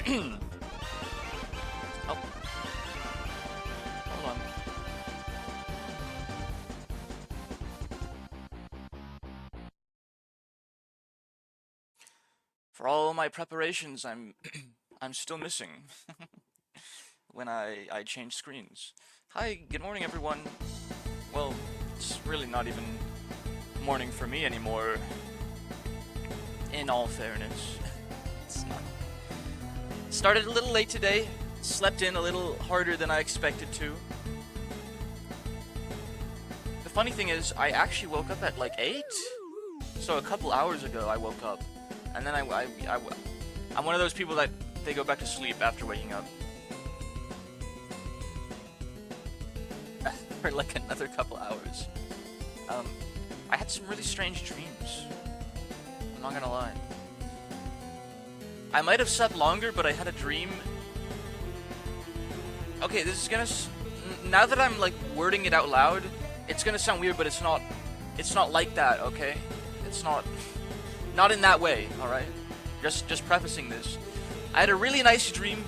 Oh, hold on. For all my preparations, I'm I'm still missing when I change screens. Hi, good morning everyone. Well, it's really not even morning for me anymore. In all fairness, it's not. Started a little late today. Slept in a little harder than I expected to. The funny thing is, I actually woke up at like 8. So a couple hours ago, I woke up, and then I'm one of those people that they go back to sleep after waking up for like another couple hours. I had some really strange dreams. I'm not gonna lie. I might have slept longer, but I had a dream. Okay, this is gonna. Now that I'm like wording it out loud, it's gonna sound weird, but it's not. It's not like that, okay? It's not. Not in that way, all right? Just prefacing this. I had a really nice dream,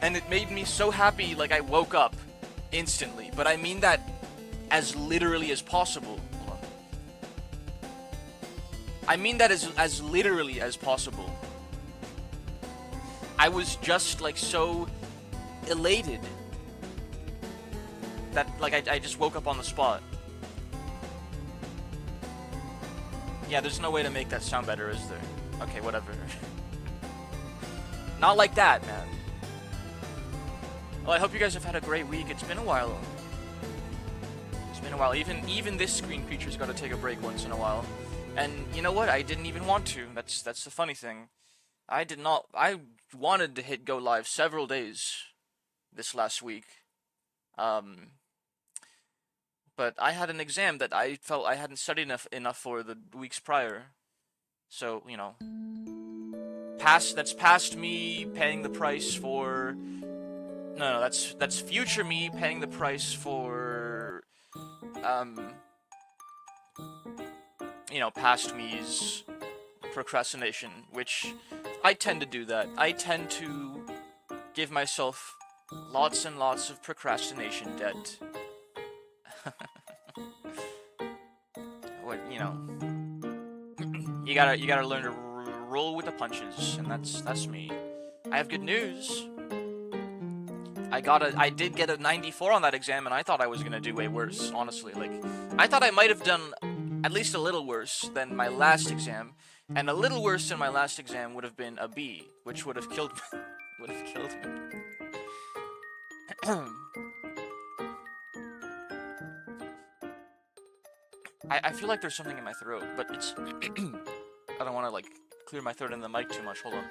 and it made me so happy. Like I woke up instantly, but I mean that as literally as possible. Hold on. I mean that as literally as possible. I was just like so elated that like I just woke up on the spot. Yeah, there's no way to make that sound better, is there? Okay, whatever. Not like that, man. Well, I hope you guys have had a great week. It's been a while. It's been a while. Even this screen creature's got to take a break once in a while. And you know what? I didn't even want to. That's the funny thing. I did not. I wanted to hit go live several days this last week. But I had an exam that I felt I hadn't studied enough for the weeks prior. So, you know, that's past me paying the price for no, that's future me paying the price for you know, past me's procrastination, which I tend to do that. I tend to give myself lots and lots of procrastination debt. What, you know, you gotta learn to roll with the punches, and that's me. I have good news. I did get a 94 on that exam, and I thought I was gonna do way worse. Honestly, like I thought I might have done at least a little worse than my last exam, and a little worse than my last exam would have been a B, which would have killed would have killed me. I feel like there's something in my throat, but it's I don't want to like clear my throat in the mic too much. Hold on.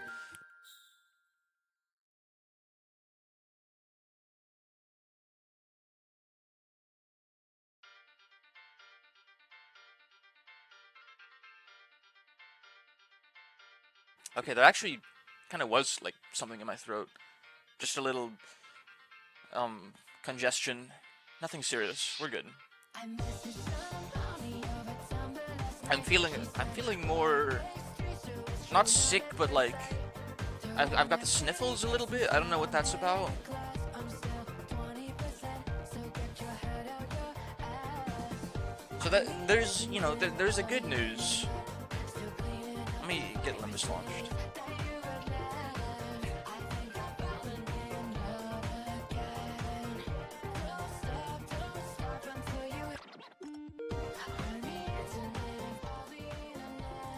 Okay, there actually kind of was like something in my throat. Just a little congestion. Nothing serious. We're good. I'm feeling more not sick, but like I've got the sniffles a little bit. I don't know what that's about. So that there's, you know, there's a good news. Let me get Limbus launched.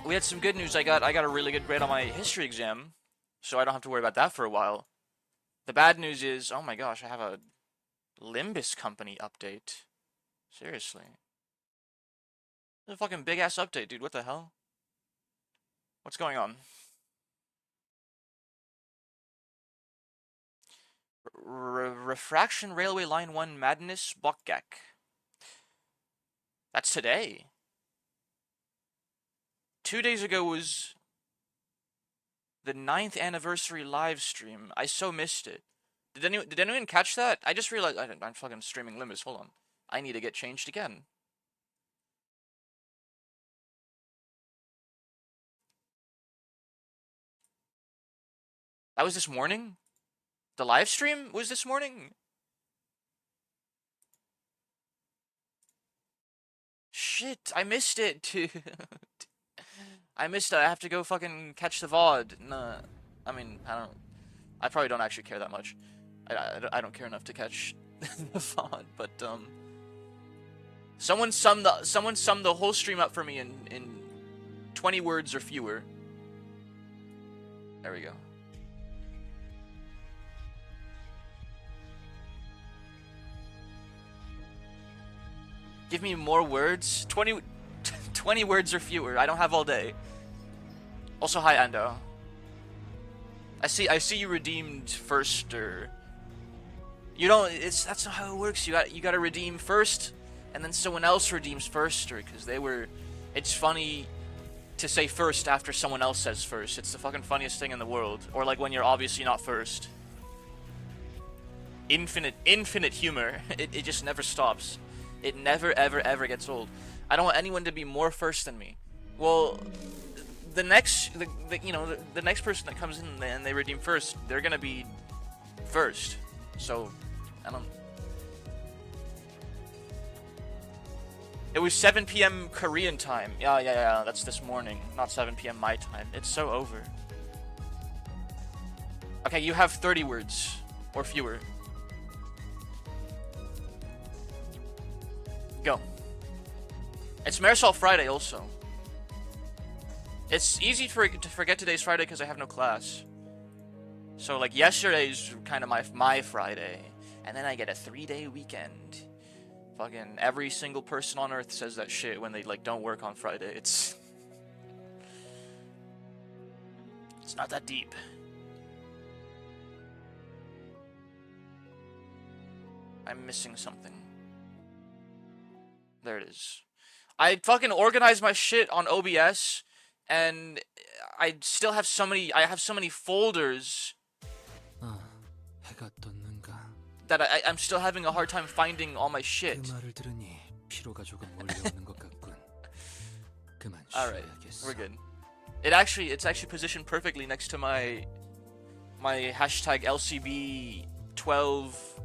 We had some good news. I got a really good grade on my history exam, so I don't have to worry about that for a while. The bad news is, oh my gosh, I have a Limbus company update. Seriously. This is a fucking big ass update, dude. What the hell? What's going on? Refraction Railway Line 1 Madness Bokgak. That's today. 2 days ago was the 9th anniversary live stream. I so missed it. Did anyone catch that? I just realized I'm fucking streaming Limbus. Hold on. I need to get changed again. That was this morning? The live stream was this morning? Shit, I missed it, dude. I missed it. I have to go fucking catch the VOD. Nah, I mean, I probably don't actually care that much. I don't care enough to catch the VOD, but someone summed the whole stream up for me in 20 words or fewer. There we go. Give me more words. 20 words or fewer. I don't have all day. Also, hi Ando. I see you redeemed first, or you don't. That's not how it works. You gotta redeem first, and then someone else redeems first, or because they were. It's funny to say first after someone else says first. It's the fucking funniest thing in the world. Or like when you're obviously not first. Infinite humor. It just never stops. It never ever gets old. I don't want anyone to be more first than me. Well, the next person that comes in and they redeem first, they're gonna be first. So, I don't. It was 7 p.m. Korean time. Yeah. That's this morning, not 7 p.m. my time. It's so over. Okay, you have 30 words or fewer. Go. It's Marisol Friday also. It's easy to forget today's Friday because I have no class. So like yesterday's kind of my Friday, and then I get a 3-day weekend. Fucking every single person on earth says that shit when they like don't work on Friday. It's not that deep. I'm missing something. There it is. I fucking organized my shit on OBS, and I still have so many. I have so many folders that I'm still having a hard time finding all my shit. All right, we're good. It's actually positioned perfectly next to my hashtag LCB 12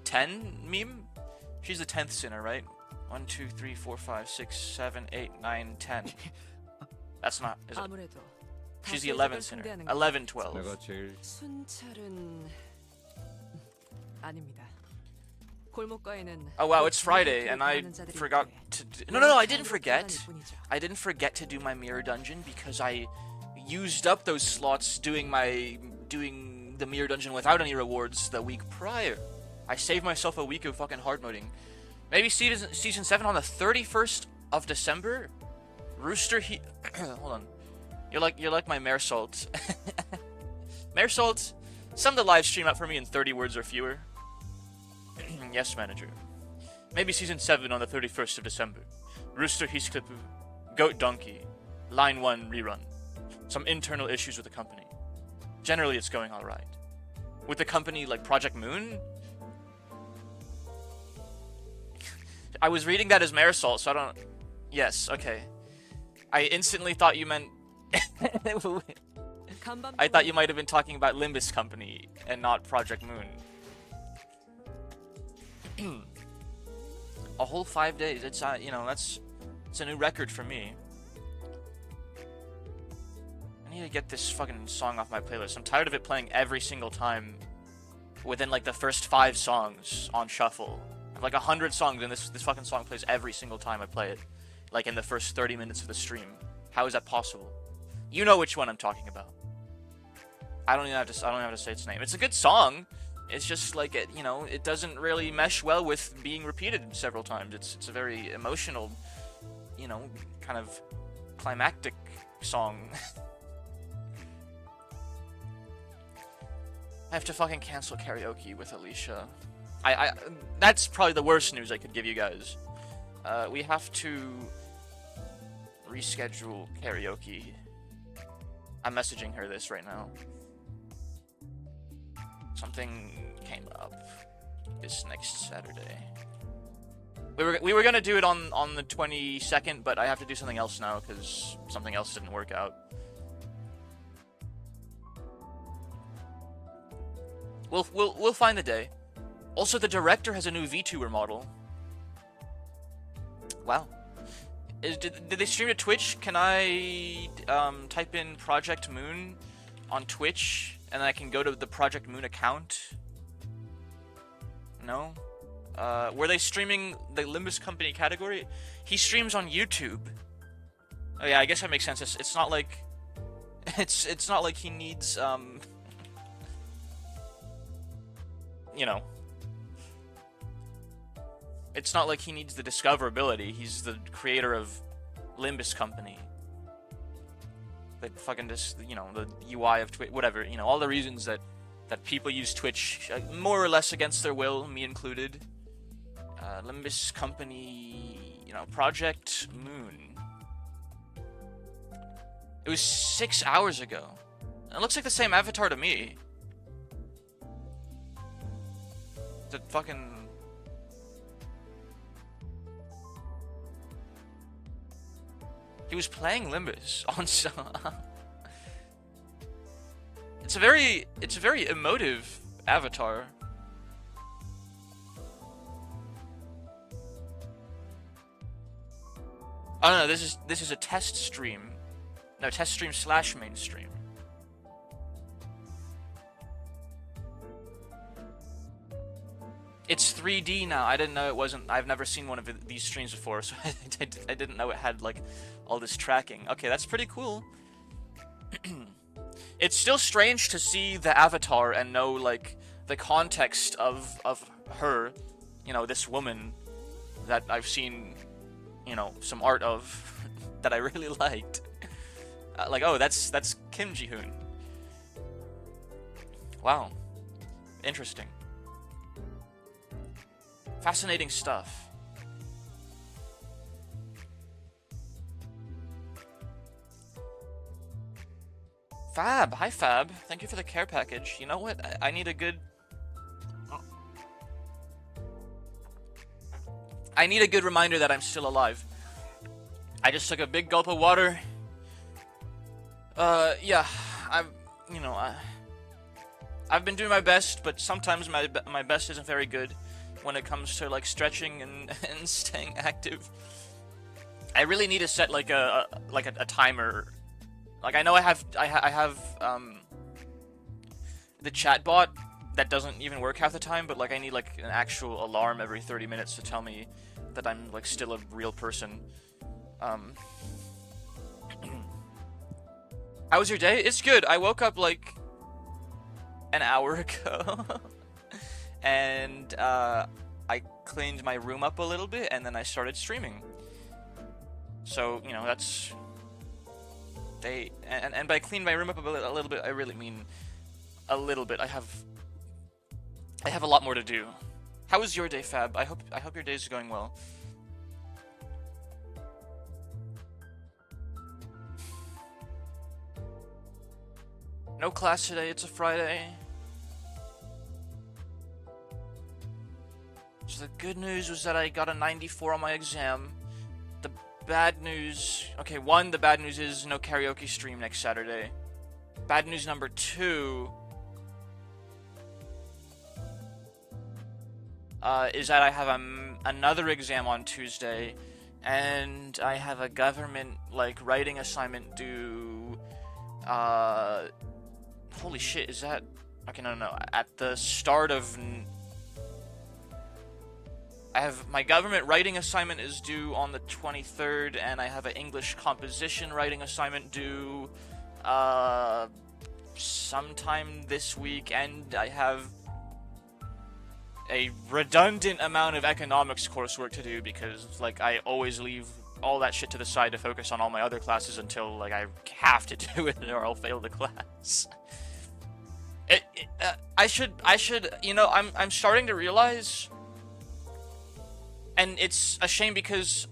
10 meme. She's the 10th sinner, right? 1, 2, 3, 4, 5, 6, 7, 8, 9, 10. That's not, is it? She's the 11th sinner. 11, 12. Oh wow, it's Friday, and I forgot to No, I didn't forget. I didn't forget to do my mirror dungeon because I used up those slots doing the mirror dungeon without any rewards the week prior. I saved myself a week of fucking hard moding. Maybe season 7 on the 31st of December? Rooster hold on. You're like my Marisol. Marisol, sum the live stream up for me in 30 words or fewer. Yes, manager. Maybe season 7 on the 31st of December. Rooster Heathcliff, Goat Donkey, Line 1 rerun. Some internal issues with the company. Generally, it's going alright. With the company like Project Moon? I was reading that as Marisol, so I don't... Yes, okay. I instantly thought you meant... I thought you might have been talking about Limbus Company and not Project Moon. A whole 5 days. It's it's a new record for me. I need to get this fucking song off my playlist. I'm tired of it playing every single time within like the first 5 songs on shuffle. I have like 100 songs and this fucking song plays every single time I play it. Like in the first 30 minutes of the stream. How is that possible? You know which one I'm talking about. I don't even have to say its name. It's a good song. It's just like it doesn't really mesh well with being repeated several times. It's a very emotional, kind of climactic song. I have to fucking cancel karaoke with Alicia. That's probably the worst news I could give you guys. We have to reschedule karaoke. I'm messaging her this right now. Something came up this next Saturday. We were gonna do it on the 22nd, but I have to do something else now because something else didn't work out. We'll find a day. Also, the director has a new VTuber model. Wow. Did they stream to Twitch? Can I type in Project Moon on Twitch and I can go to the Project Moon account? No? Were they streaming the Limbus company category? He streams on YouTube. Oh yeah, I guess that makes sense. It's not like it's not like he needs you know, it's not like he needs the discoverability. He's the creator of Limbus company. That fucking just, you know, the UI of Twitch, whatever, you know, all the reasons that people use Twitch more or less against their will, me included. Limbus company, you know, Project Moon. It was 6 hours ago. It looks like the same avatar to me. The fucking... He was playing Limbus on it's a very emotive avatar. Oh no, this is a test stream. No, test stream / mainstream. It's 3D now. I didn't know it wasn't. I've never seen one of these streams before, so I didn't know it had like all this tracking. Okay, that's pretty cool. It's still strange to see the avatar and know like the context of her, you know, this woman that I've seen, you know, some art of that I really liked. Like, oh, that's Kim Ji-hoon. Wow, interesting. Fascinating stuff. Fab, hi Fab. Thank you for the care package. You know what? I need a good... I need a good reminder that I'm still alive. I just took a big gulp of water. Yeah, I've been doing my best, but sometimes my best isn't very good when it comes to like stretching and staying active. I really need to set like a timer. Like I know I have the chatbot that doesn't even work half the time, but like I need like an actual alarm every 30 minutes to tell me that I'm like still a real person. How was your day? It's good. I woke up like an hour ago and I cleaned my room up a little bit and then I started streaming. So, you know, that's and by clean my room up a little bit, I really mean a little bit. I have a lot more to do. How was your day, Fab? I hope your day's going well. No class today, it's a Friday. So the good news was that I got a 94 on my exam. The bad news... Okay, one, the bad news is no karaoke stream next Saturday. Bad news number 2... is that I have another exam on Tuesday, and I have a government, like, writing assignment due... Holy shit, is that... Okay, no. At the start of... I have... My government writing assignment is due on the 23rd, and I have an English composition writing assignment due... sometime this week, and I have... a redundant amount of economics coursework to do, because, like, I always leave all that shit to the side to focus on all my other classes until, like, I have to do it or I'll fail the class. I should, you know, I'm starting to realize, and it's a shame because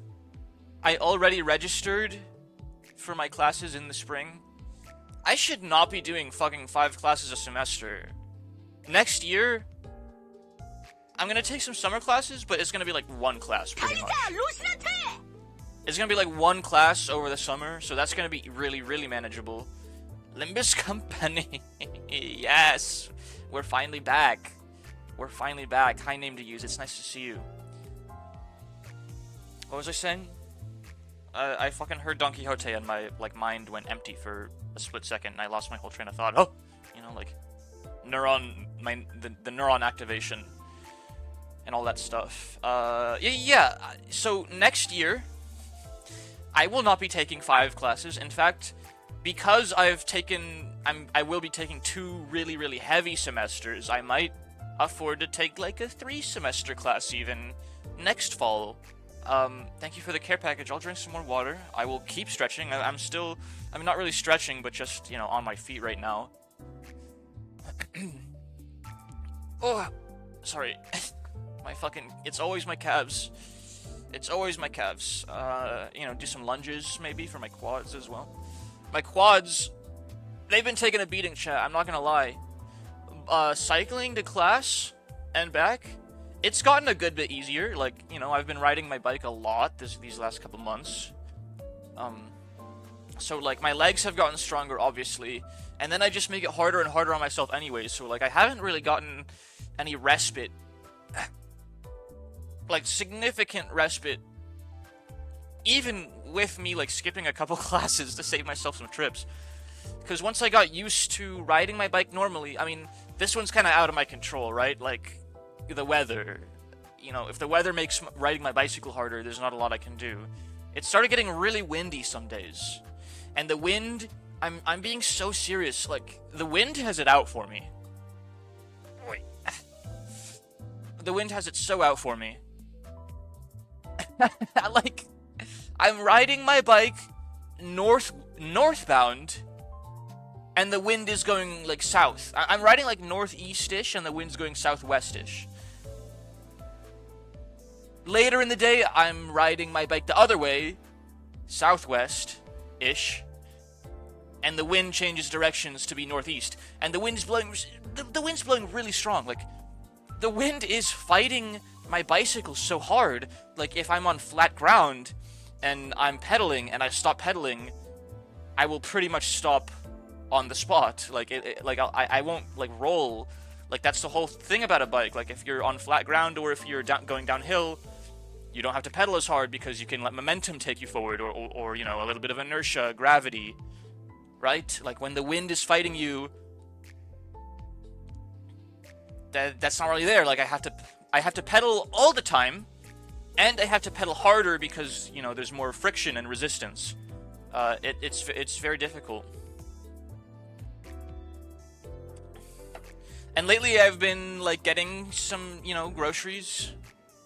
I already registered for my classes in the spring. I should not be doing fucking 5 classes a semester. Next year, I'm gonna take some summer classes, but it's gonna be like 1 class pretty much. It's gonna be like 1 class over the summer, so that's gonna be really, really manageable. Limbus Company. Yes, we're finally back. We're finally back. Hi, name to use. It's nice to see you. What was I saying? I fucking heard Don Quixote and my mind went empty for a split second, and I lost my whole train of thought. Oh, the neuron activation and all that stuff. Yeah. So next year, I will not be taking 5 classes. In fact, because I will be taking 2 really, really heavy semesters, I might afford to take like a 3-semester class even next fall. Thank you for the care package. I'll drink some more water. I will keep stretching. I'm not really stretching, but just, on my feet right now. Oh, sorry. It's always my calves. It's always my calves. Do some lunges maybe for my quads as well. My quads, they've been taking a beating, chat. I'm not gonna lie. Cycling to class and back, it's gotten a good bit easier. I've been riding my bike a lot these last couple months. So my legs have gotten stronger, obviously, and then I just make it harder and harder on myself anyways. So I haven't really gotten any respite, significant respite, even with me skipping a couple classes to save myself some trips. Because once I got used to riding my bike normally, this one's kind of out of my control, right? The weather. If the weather makes riding my bicycle harder, there's not a lot I can do. It started getting really windy some days. And the wind, I'm being so serious. The wind has it out for me. Wait. The wind has it so out for me. I'm riding my bike northbound, and the wind is going south. I'm riding northeast-ish, and the wind's going southwest-ish. Later in the day, I'm riding my bike the other way, southwest-ish, and the wind changes directions to be northeast, and the wind's blowing really strong. The wind is fighting my bicycle so hard. If I'm on flat ground and I'm pedaling and I stop pedaling, I will pretty much stop on the spot. I won't roll. That's the whole thing about a bike. If you're on flat ground or if you're going downhill, you don't have to pedal as hard because you can let momentum take you forward, or a little bit of inertia, gravity, right? When the wind is fighting you, that's not really there. I have to pedal all the time, and I have to pedal harder because there's more friction and resistance. It's very difficult. And lately I've been getting some groceries,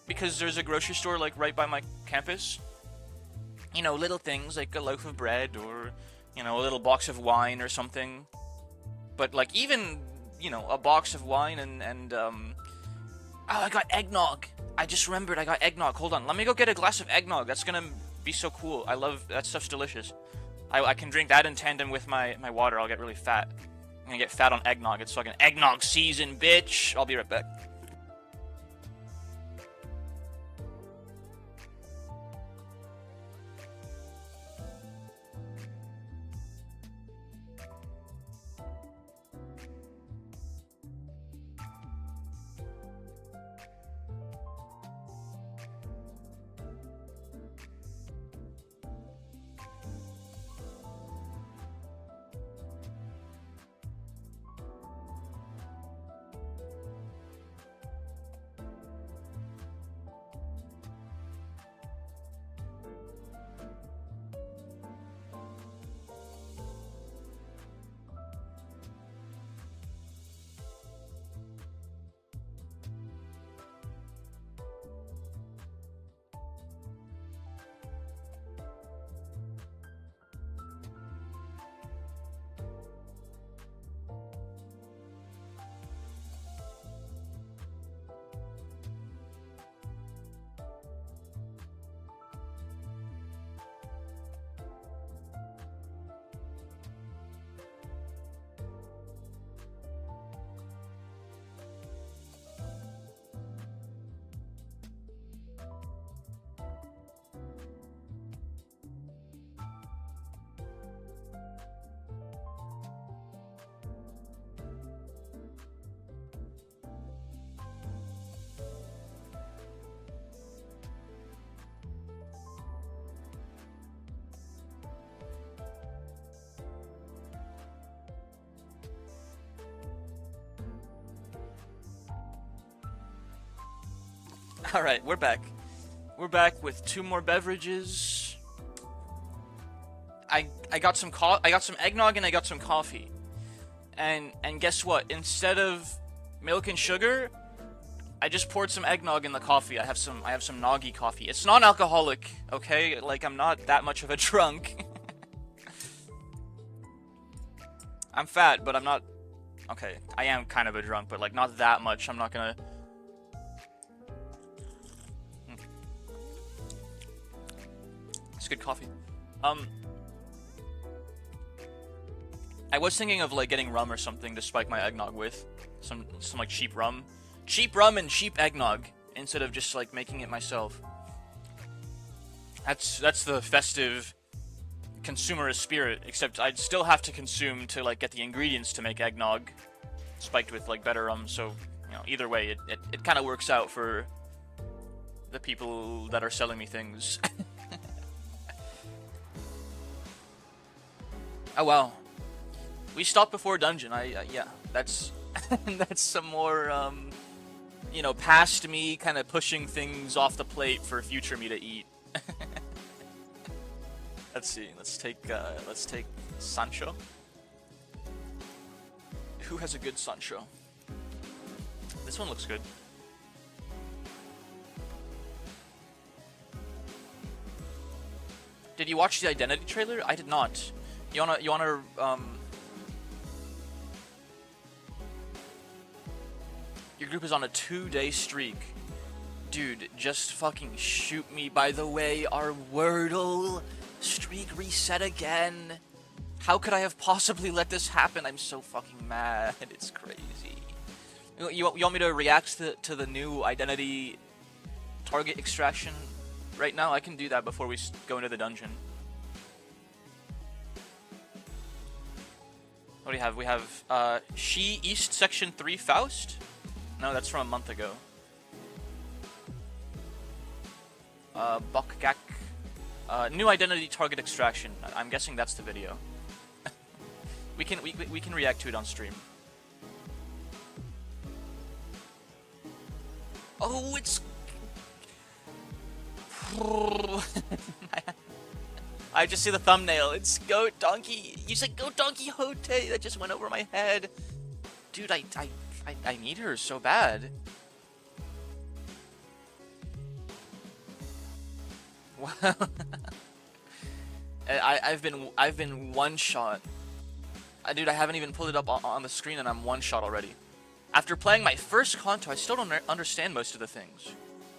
because there's a grocery store right by my campus. Little things like a loaf of bread or a little box of wine or something. But even a box of wine and oh, I got eggnog. I just remembered I got eggnog. Hold on, let me go get a glass of eggnog. That's gonna be so cool. I love that stuff's delicious. I can drink that in tandem with my water. I'll get really fat. I'm gonna get fat on eggnog. It's fucking eggnog season, bitch. I'll be right back. Alright, we're back. We're back with 2 more beverages. I got some eggnog and I got some coffee. And guess what? Instead of milk and sugar, I just poured some eggnog in the coffee. I have some noggy coffee. It's non-alcoholic, okay? Like, I'm not that much of a drunk. I'm fat, but I'm not... Okay, I am kind of a drunk, but like not that much. I'm not gonna... It's good coffee. I was thinking of like getting rum or something to spike my eggnog with. Some like cheap rum. Cheap rum and cheap eggnog instead of just like making it myself. That's the festive consumerist spirit, except I'd still have to consume to like get the ingredients to make eggnog spiked with like better rum, so you know, either way it kind of works out for the people that are selling me things. Oh wow. We stopped before dungeon. Yeah, that's that's some more you know, past me kind of pushing things off the plate for future me to eat. Let's see. Let's take Sancho. Who has a good Sancho? This one looks good. Did you watch the Identity trailer? I did not. You wanna your group is on a 2-day streak. Dude, just fucking shoot me. By the way, our Wordle streak reset again. How could I have possibly let this happen? I'm so fucking mad. It's crazy. You want me to react to the new Identity target extraction right now? I can do that before we go into the dungeon. What do we have? We have She East Section 3 Faust? No, that's from a month ago. Bokgak. New Identity target extraction. I'm guessing that's the video. we can react to it on stream. Oh, it's... I just see the thumbnail. It's Goat Donkey. You said Goat Donkey Hote. That just went over my head. Dude, I need her so bad. Wow. I've been one shot. Dude, I haven't even pulled it up on the screen and I'm one shot already. After playing my first Kanto, I still don't understand most of the things.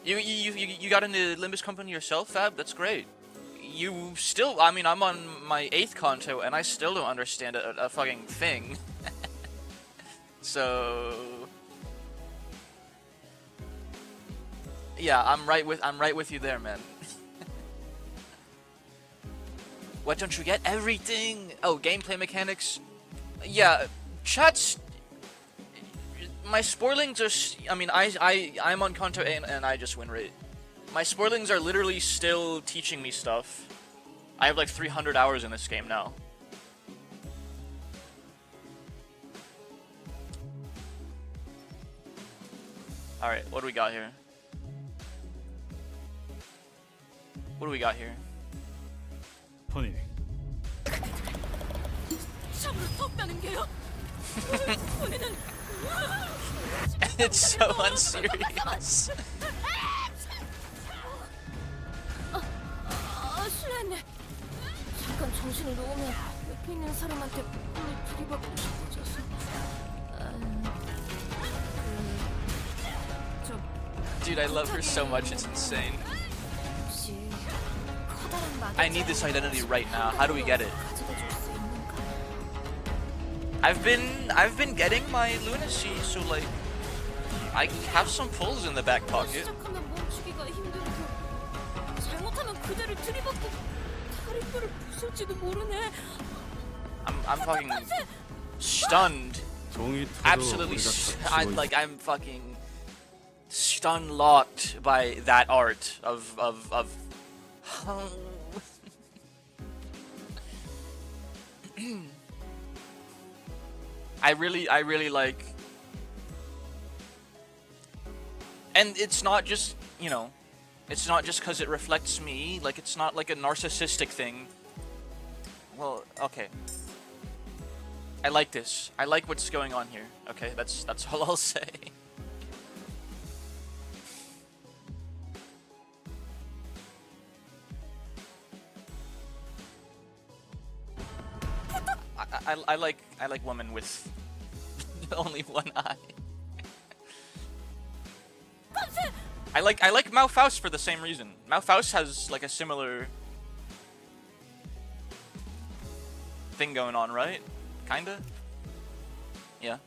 You got into Limbus company yourself, Fab? That's great. You still, I mean, I'm on my 8th Kanto and I still don't understand a fucking thing. So yeah, I'm right with you there, man. What don't you get? Everything. Oh, gameplay mechanics. Yeah, chats. My spoilings are. I mean, I'm on Kanto 8 and I just win rate. My spoilings are literally still teaching me stuff. I have like 300 hours in this game now. Alright, what do we got here? What do we got here? It's so unserious. 실례했네. 잠깐 정신을 놓으면 옆에 있는 사람한테 뿔을 들이받고 싶어져서. Dude, I love her so much, it's insane. I need this identity right now. How do we get it? I've been getting my lunacy, so like I have some pulls in the back pocket. I'm fucking stunned. Absolutely I'm fucking stun locked by that art of I really like, and it's not just you know, it's not just because it reflects me. Like, it's not like a narcissistic thing. Well, okay. I like this. I like what's going on here. Okay, that's all I'll say. I like women with only one eye. I like Malfaust for the same reason. Malfaust has like a similar thing going on, right? Kinda? Yeah.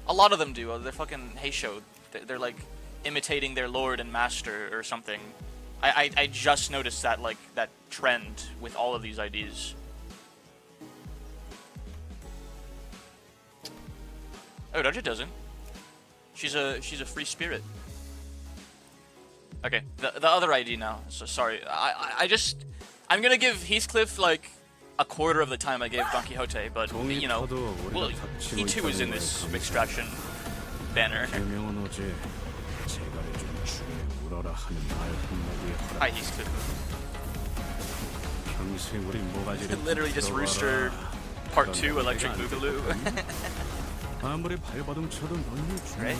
A lot of them do. They're fucking Heisho. They're like imitating their lord and master or something. I just noticed that, like, that trend with all of these IDs. Oh, Doja doesn't. She's a free spirit. Okay, the other ID now. So sorry. I'm gonna give Heathcliff like a quarter of the time I gave Don Quixote, but you know, well, he too is in this extraction banner. Hi, Heathcliff. Literally just Rooster Part 2 Electric Boogaloo. Right?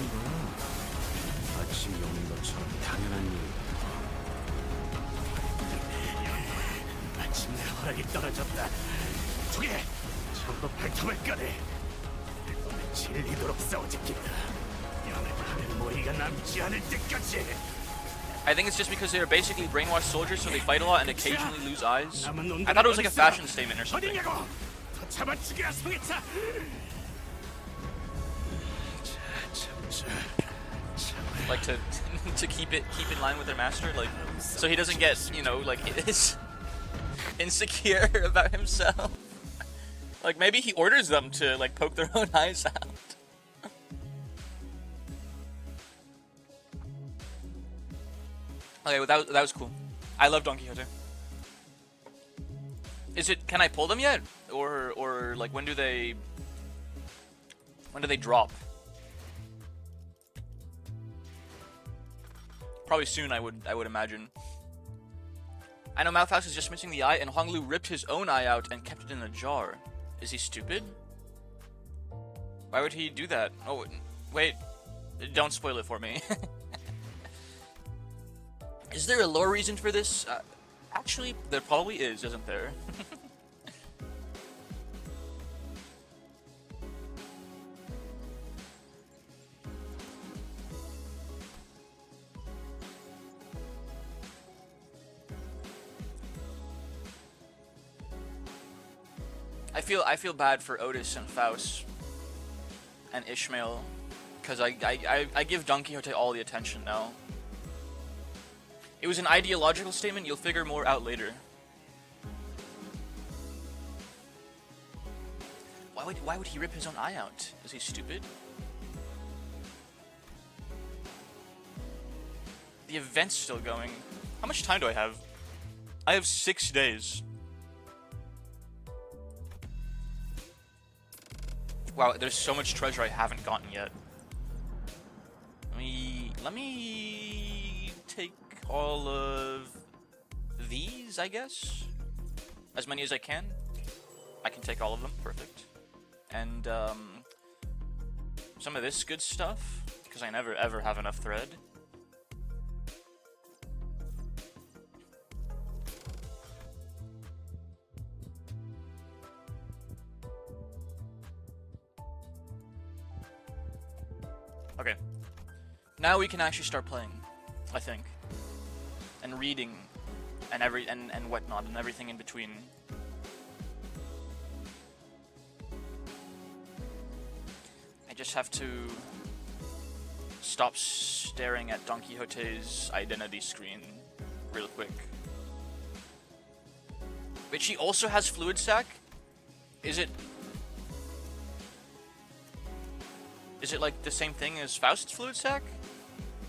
I think it's just because they are basically brainwashed soldiers, so they fight a lot and occasionally lose eyes. I thought it was like a fashion statement or something. Like to keep in line with their master, like so he doesn't get, you know, like is insecure about himself. Like maybe he orders them to like poke their own eyes out. Okay, well, that was cool. I love Don Quixote. Is it? Can I pull them yet, or like when do they drop? Probably soon, I would imagine. I know Malfaust is just missing the eye, and Huanglu ripped his own eye out and kept it in a jar. Is he stupid? Why would he do that? Oh, wait. Don't spoil it for me. Is there a lore reason for this? Actually, there probably is, isn't there? I feel bad for Otis and Faust and Ishmael, because I give Don Quixote all the attention now. It was an ideological statement. You'll figure more out later. Why would he rip his own eye out? Is he stupid? The event's still going. How much time do I have? I have 6 days. Wow, there's so much treasure I haven't gotten yet. Let me take all of these, I guess? As many as I can. I can take all of them, perfect. And some of this good stuff, because I never ever have enough thread. Okay. Now we can actually start playing, I think. And reading and and whatnot and everything in between. I just have to stop staring at Don Quixote's identity screen real quick. But she also has fluid sac? Is it like the same thing as Faust's fluid sac?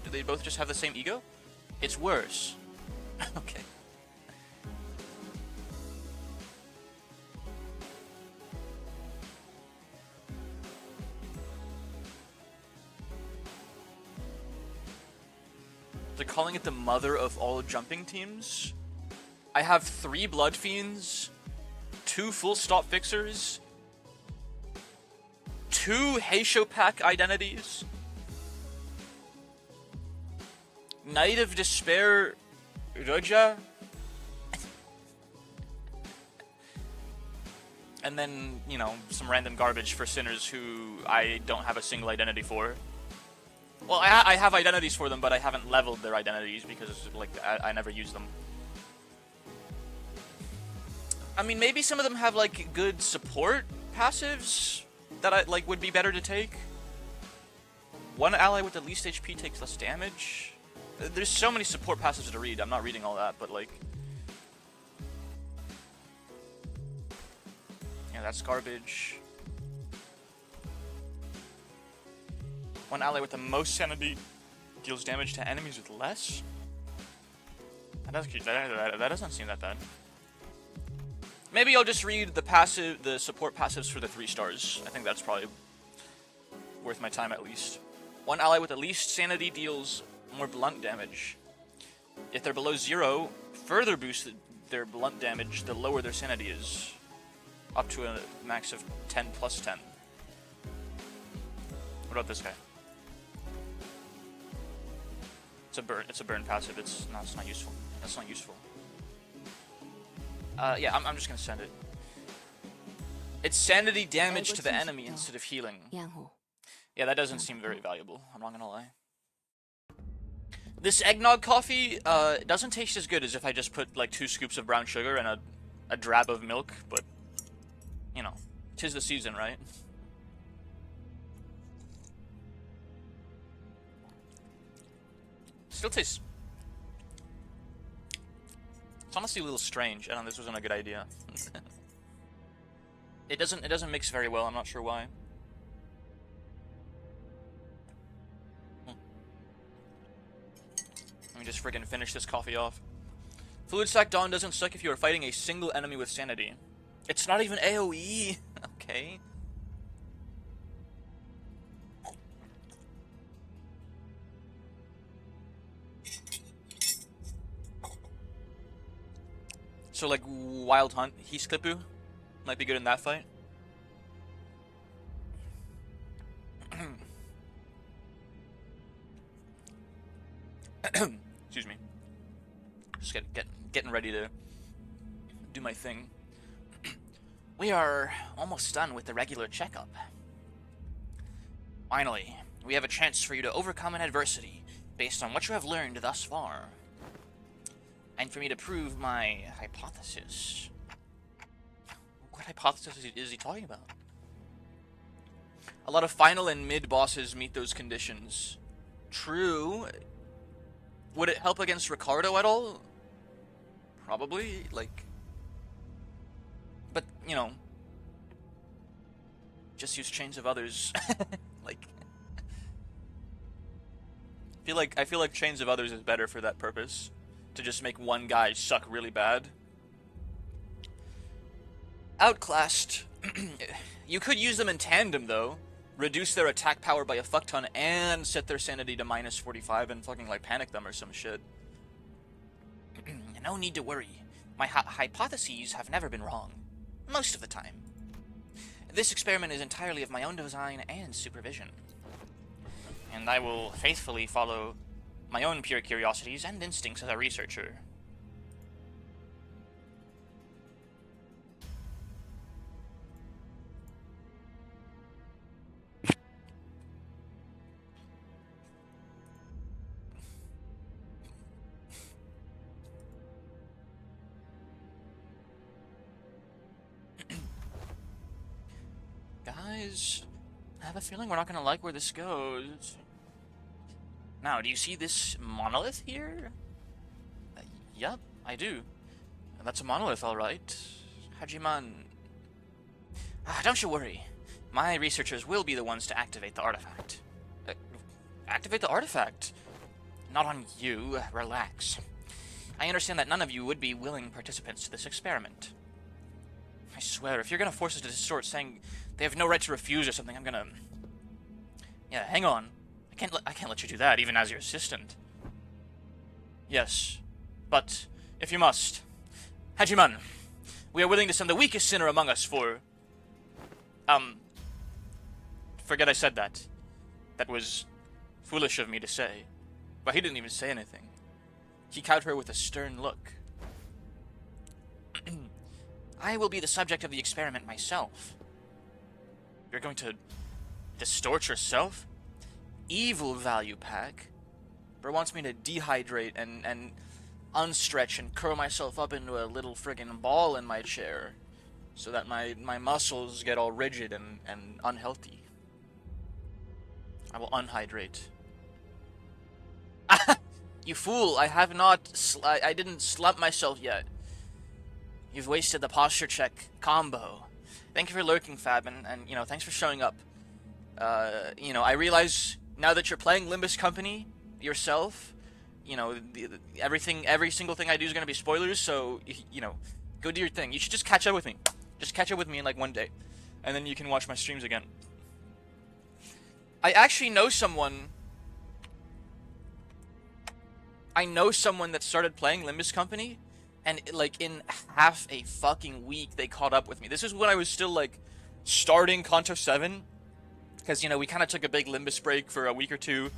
Do they both just have the same ego? It's worse. Okay. They're calling it the mother of all jumping teams. I have 3 Blood Fiends, 2 full stop fixers, 2 Heisho Pack identities, Knight of Despair Roja, and then, you know, some random garbage for sinners who I don't have a single identity for. Well, I have identities for them, but I haven't leveled their identities because, like, I never use them. I mean, maybe some of them have, like, good support passives that would be better to take. One ally with the least HP takes less damage. There's so many support passives to read. I'm not reading all that, but, like... yeah, that's garbage. One ally with the most sanity deals damage to enemies with less? That doesn't seem that bad. Maybe I'll just read the support passives for the 3 stars. I think that's probably worth my time at least. One ally with the least sanity deals more blunt damage. If they're below 0, further boost their blunt damage the lower their sanity is. Up to a max of 10 plus 10. What about this guy? It's a burn passive. It's not useful. That's not useful. Yeah, I'm just gonna send it. It's sanity damage to the enemy instead of healing. Yeah, that doesn't seem very valuable. I'm not gonna lie. This eggnog coffee doesn't taste as good as if I just put like 2 scoops of brown sugar and a drab of milk, but you know, 'tis the season, right? Still tastes... it's honestly a little strange. I don't know, this wasn't a good idea. It doesn't mix very well, I'm not sure why. Let me just friggin' finish this coffee off. Fluid Sack Dawn doesn't suck if you are fighting a single enemy with sanity. It's not even AoE! Okay. So, like, Wild Hunt, Heathclipu might be good in that fight. Excuse me. Just getting ready to do my thing. We are almost done with the regular checkup. Finally, we have a chance for you to overcome an adversity based on what you have learned thus far. And for me to prove my hypothesis. What hypothesis is he talking about? A lot of final and mid bosses meet those conditions. True. Would it help against Ricardo at all? Probably, like... but, you know... just use Chains of Others. Like... I feel like Chains of Others is better for that purpose. To just make one guy suck really bad. Outclassed. You could use them in tandem, though. Reduce their attack power by a fuck ton and set their sanity to minus 45 and fucking, like, panic them or some shit. No need to worry. My hypotheses have never been wrong. Most of the time. This experiment is entirely of my own design and supervision. And I will faithfully follow my own pure curiosities and instincts as a researcher. Guys, I have a feeling we're not gonna like where this goes. Now, do you see this monolith here? Yup, I do. That's a monolith, alright. Hajiman... don't you worry. My researchers will be the ones to activate the artifact. Activate the artifact? Not on you. Relax. I understand that none of you would be willing participants to this experiment. I swear, if you're gonna force us to distort saying they have no right to refuse or something, I'm gonna... yeah, hang on. I can't let you do that, even as your assistant. Yes, but if you must, Hajiman, we are willing to send the weakest sinner among us for, forget I said that. That was foolish of me to say. But he didn't even say anything. He cowed her with a stern look. I will be the subject of the experiment myself. You're going to distort yourself? Evil value pack. Bro wants me to dehydrate and unstretch and curl myself up into a little friggin' ball in my chair so that my muscles get all rigid and unhealthy. I will unhydrate. You fool, I have not, I didn't slump myself yet. You've wasted the posture check combo. Thank you for lurking, Fab, and you know, thanks for showing up. You know, I realize now that you're playing Limbus Company yourself, you know, every single thing I do is gonna be spoilers, so, you know, go do your thing. You should just catch up with me. Just catch up with me in like one day, and then you can watch my streams again. I actually know someone. I know someone that started playing Limbus Company, and like in half a fucking week they caught up with me. This is when I was still like starting Kanto 7, because you know we kind of took a big Limbus break for a week or two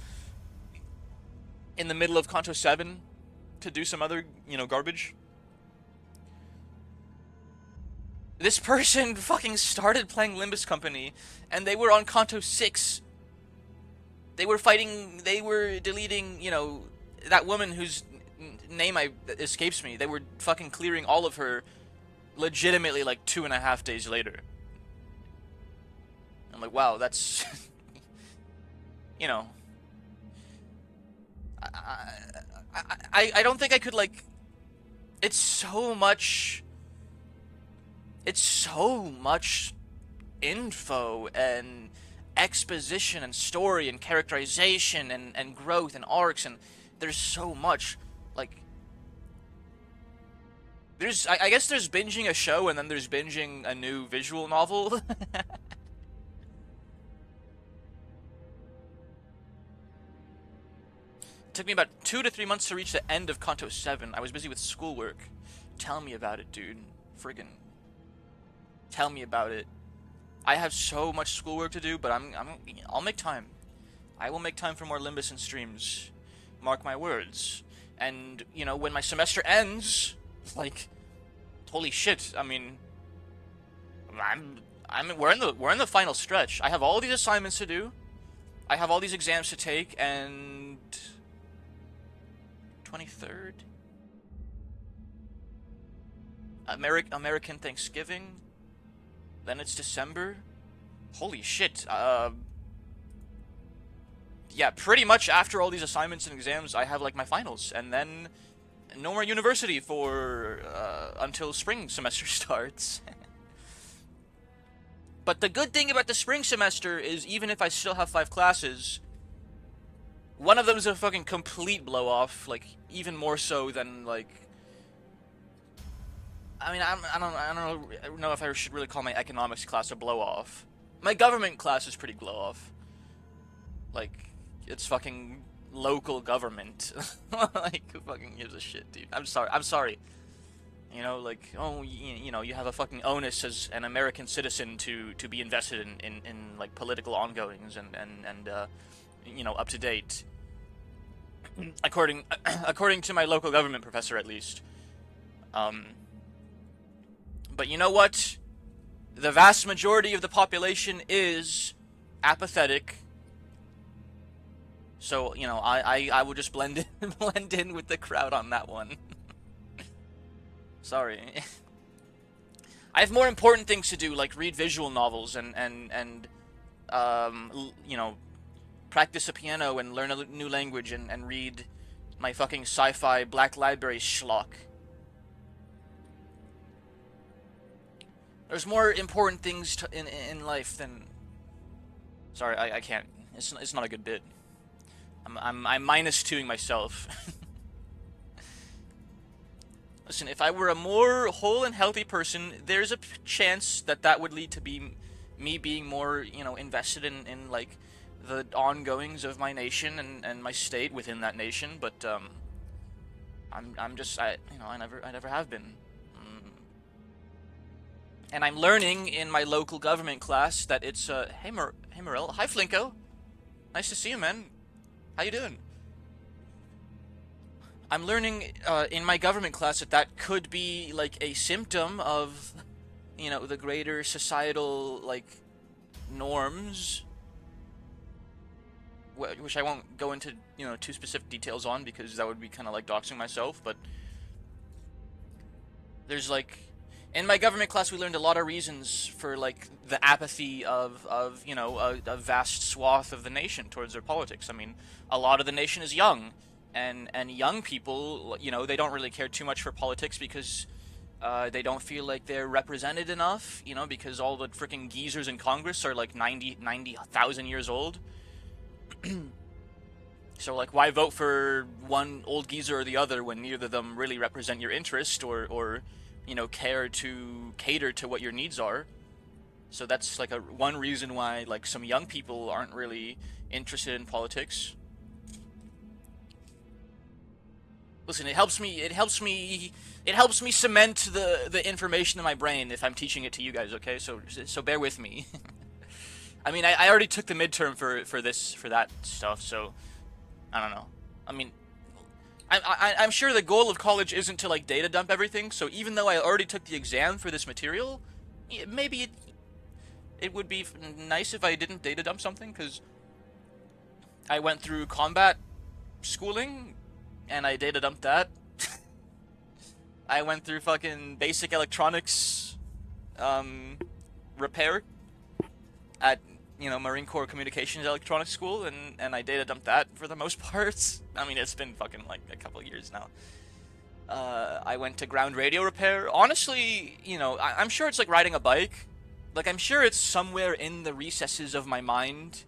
in the middle of Kanto 7 to do some other, you know, garbage. This person fucking started playing Limbus Company, and they were on Kanto 6. They were fighting, they were deleting, you know, that woman whose name escapes me. They were fucking clearing all of her legitimately like 2.5 days later. I'm like, wow, that's, you know, I don't think I could like, it's so much info and exposition and story and characterization and growth and arcs, and there's so much, like, there's, I guess there's binging a show and then there's binging a new visual novel. It took me about 2 to 3 months to reach the end of Kanto 7. I was busy with schoolwork. Tell me about it, dude. Friggin' tell me about it. I have so much schoolwork to do, but I'll make time. I will make time for more Limbus and streams. Mark my words. And, you know, when my semester ends, like, holy shit, I mean, we're in the final stretch. I have all these assignments to do. I have all these exams to take, and 23rd? American Thanksgiving? Then it's December? Holy shit, yeah, pretty much after all these assignments and exams, I have, like, my finals, and then no more university for, until spring semester starts. But the good thing about the spring semester is, even if I still have 5 classes, one of them is a fucking complete blow-off, like, even more so than, like, I mean, I don't know if I should really call my economics class a blow-off. My government class is pretty blow-off. Like, it's fucking local government. Like, who fucking gives a shit, dude? I'm sorry. You know, like, oh, you know, you have a fucking onus as an American citizen to be invested in like, political ongoings and you know, up to date. According to my local government professor, at least. But you know what? The vast majority of the population is apathetic. So, you know, I will just blend in with the crowd on that one. Sorry. I have more important things to do, like read visual novels and you know, practice a piano and learn a new language and read my fucking sci-fi Black Library schlock. There's more important things in life than... Sorry, I can't. It's not a good bit. I'm -2ing myself. Listen, if I were a more whole and healthy person, there's a chance that would lead to me being more, you know, invested in like the ongoings of my nation and my state within that nation. But I'm just I never have been. And I'm learning in my local government class that it's hey Morel, hi Flinko, nice to see you, man. How you doing? I'm learning in my government class that that could be like a symptom of, you know, the greater societal like norms, which I won't go into, you know, too specific details on because that would be kind of like doxing myself. But there's like in my government class we learned a lot of reasons for like the apathy of you know a vast swath of the nation towards their politics. I mean, a lot of the nation is young, and young people, you know, they don't really care too much for politics because they don't feel like they're represented enough, you know, because all the freaking geezers in Congress are like 90,000 years old. So like, why vote for one old geezer or the other when neither of them really represent your interest or you know, care to cater to what your needs are? So that's like one reason why like some young people aren't really interested in politics. Listen, it helps me cement the information in my brain if I'm teaching it to you guys, okay? So bear with me. I mean, I already took the midterm for that stuff, so I don't know. I mean, I'm sure the goal of college isn't to like data dump everything. So even though I already took the exam for this material, maybe it would be nice if I didn't data dump something, because I went through combat schooling and I data dumped that. I went through fucking basic electronics repair at, you know, Marine Corps Communications Electronics School, and I data dumped that for the most part. I mean, it's been fucking like a couple years now. I went to ground radio repair. Honestly, you know, I'm sure it's like riding a bike. Like, I'm sure it's somewhere in the recesses of my mind.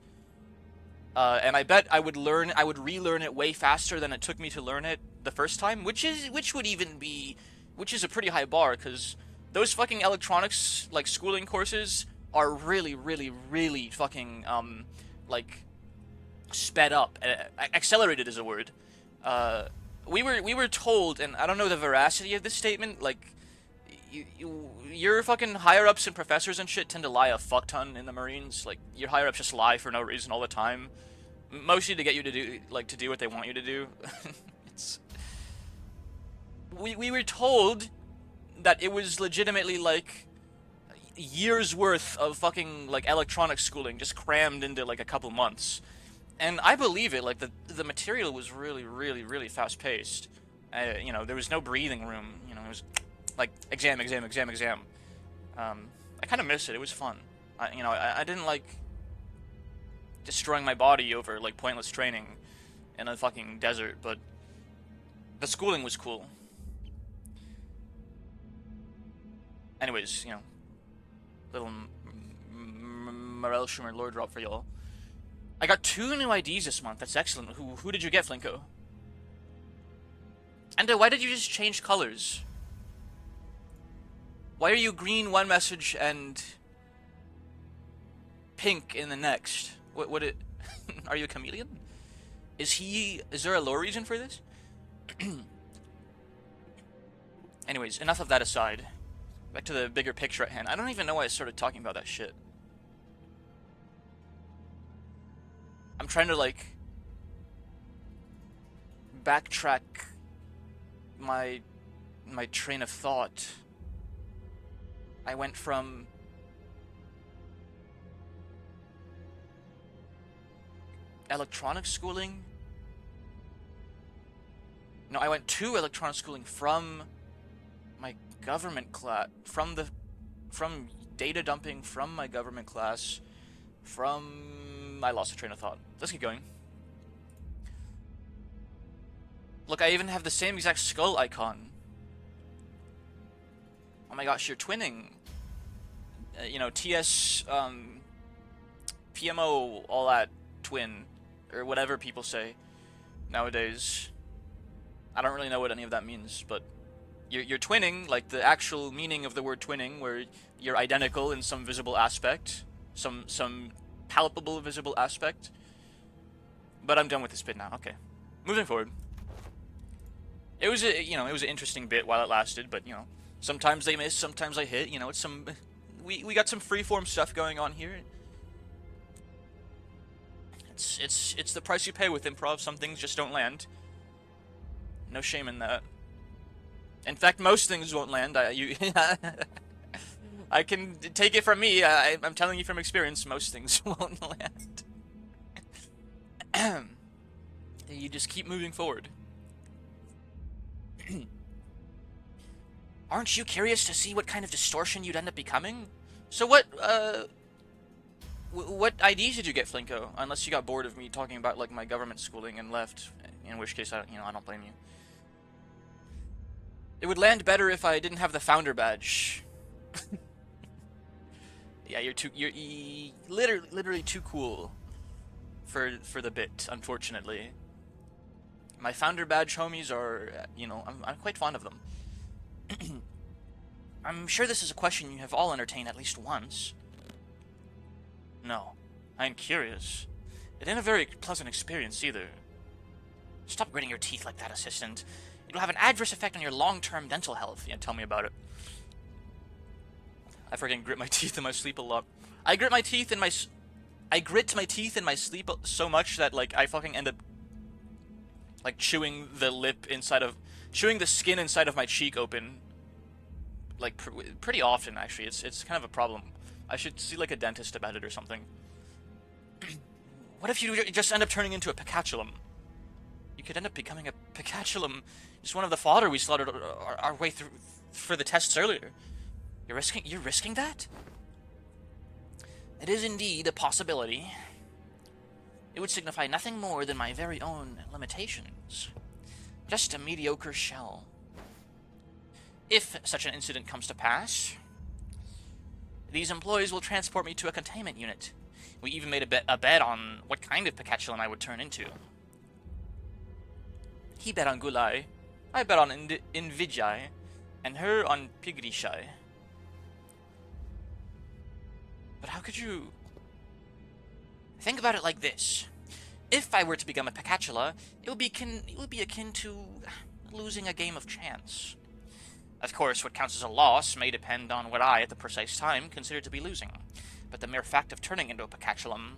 And I bet I would relearn it way faster than it took me to learn it the first time, which is a pretty high bar, because those fucking electronics like schooling courses are really, really, really fucking like sped up. Accelerated is a word. We were told, and I don't know the veracity of this statement, like your fucking higher ups and professors and shit tend to lie a fuck ton in the Marines. Like, your higher ups just lie for no reason all the time, mostly to get you to do what they want you to do. it's we were told that it was legitimately like years worth of fucking like electronics schooling just crammed into like a couple months, and I believe it. Like, the material was really, really, really fast paced. You know, there was no breathing room. You know, it was like exam. I kind of miss it. It was fun. I didn't like destroying my body over like pointless training in a fucking desert, but the schooling was cool. Anyways, you know, little Morel Schumer lore drop for y'all. I got 2 new IDs this month. That's excellent. Who did you get, Flinko? And why did you just change colors? Why are you green one message and pink in the next? What it? Are you a chameleon? Is there a lore reason for this? Anyways, enough of that aside. Back to the bigger picture at hand. I don't even know why I started talking about that shit. I'm trying to like backtrack my train of thought. I went from electronics schooling. No, I went to electronics schooling from my government class, from data dumping from my government class, I lost the train of thought. Let's keep going. Look, I even have the same exact skull icon. Oh my gosh, you're twinning. You know, TS, PMO, all that, twin, or whatever people say nowadays. I don't really know what any of that means, but you're twinning, like the actual meaning of the word twinning, where you're identical in some visible aspect, some palpable visible aspect. But I'm done with this bit now. Okay, moving forward. It was it was an interesting bit while it lasted, but sometimes they miss, sometimes I hit. It's we got some freeform stuff going on here. It's the price you pay with improv. Some things just don't land. No shame in that. In fact, most things won't land. I can take it from me. I'm telling you from experience, most things won't land. You just keep moving forward. Aren't you curious to see what kind of distortion you'd end up becoming? So what IDs did you get, Flinko? Unless you got bored of me talking about like my government schooling and left, in which case I don't blame you. It would land better if I didn't have the founder badge. Yeah, you're literally too cool for the bit, unfortunately. My founder badge homies are, I'm quite fond of them. I'm sure this is a question you have all entertained at least once. No, I am curious. It ain't a very pleasant experience either. Stop gritting your teeth like that, assistant. It'll have an adverse effect on your long-term dental health. Yeah, tell me about it. I freaking grit my teeth in my sleep a lot. I grit my teeth in my sleep so much that like I fucking end up like chewing the skin inside of my cheek open, like pretty often actually. It's kind of a problem. I should see like a dentist about it or something. What if you just end up turning into a pacatulum? You could end up becoming a pacatulum. Just one of the fodder we slaughtered our way through for the tests earlier. You're risking that? It is indeed a possibility. It would signify nothing more than my very own limitations. Just a mediocre shell. If such an incident comes to pass, these employees will transport me to a containment unit. We even made a bet on what kind of pacatulum I would turn into. He bet on Gulai, I bet on Invidjai, and her on Pigrishai. But how could you... Think about it like this. If I were to become a pacatula, it would be akin to losing a game of chance. Of course, what counts as a loss may depend on what I, at the precise time, consider to be losing. But the mere fact of turning into a pacatulum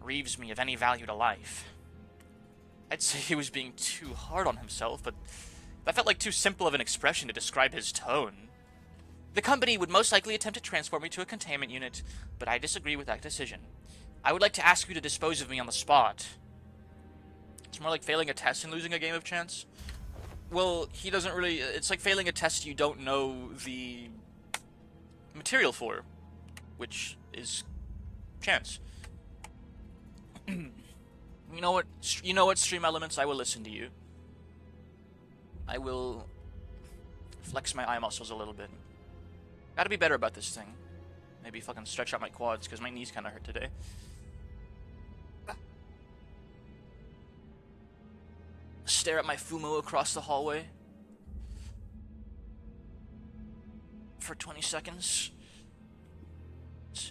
reaves me of any value to life. I'd say he was being too hard on himself, but that felt like too simple of an expression to describe his tone. The company would most likely attempt to transport me to a containment unit, but I disagree with that decision. I would like to ask you to dispose of me on the spot. It's more like failing a test and losing a game of chance. Well, he doesn't really... It's like failing a test you don't know the material for, which is chance. You know what, Stream Elements? I will listen to you. I will flex my eye muscles a little bit. Gotta be better about this thing. Maybe fucking stretch out my quads, because my knees kind of hurt today. Stare at my Fumo across the hallway for 20 seconds.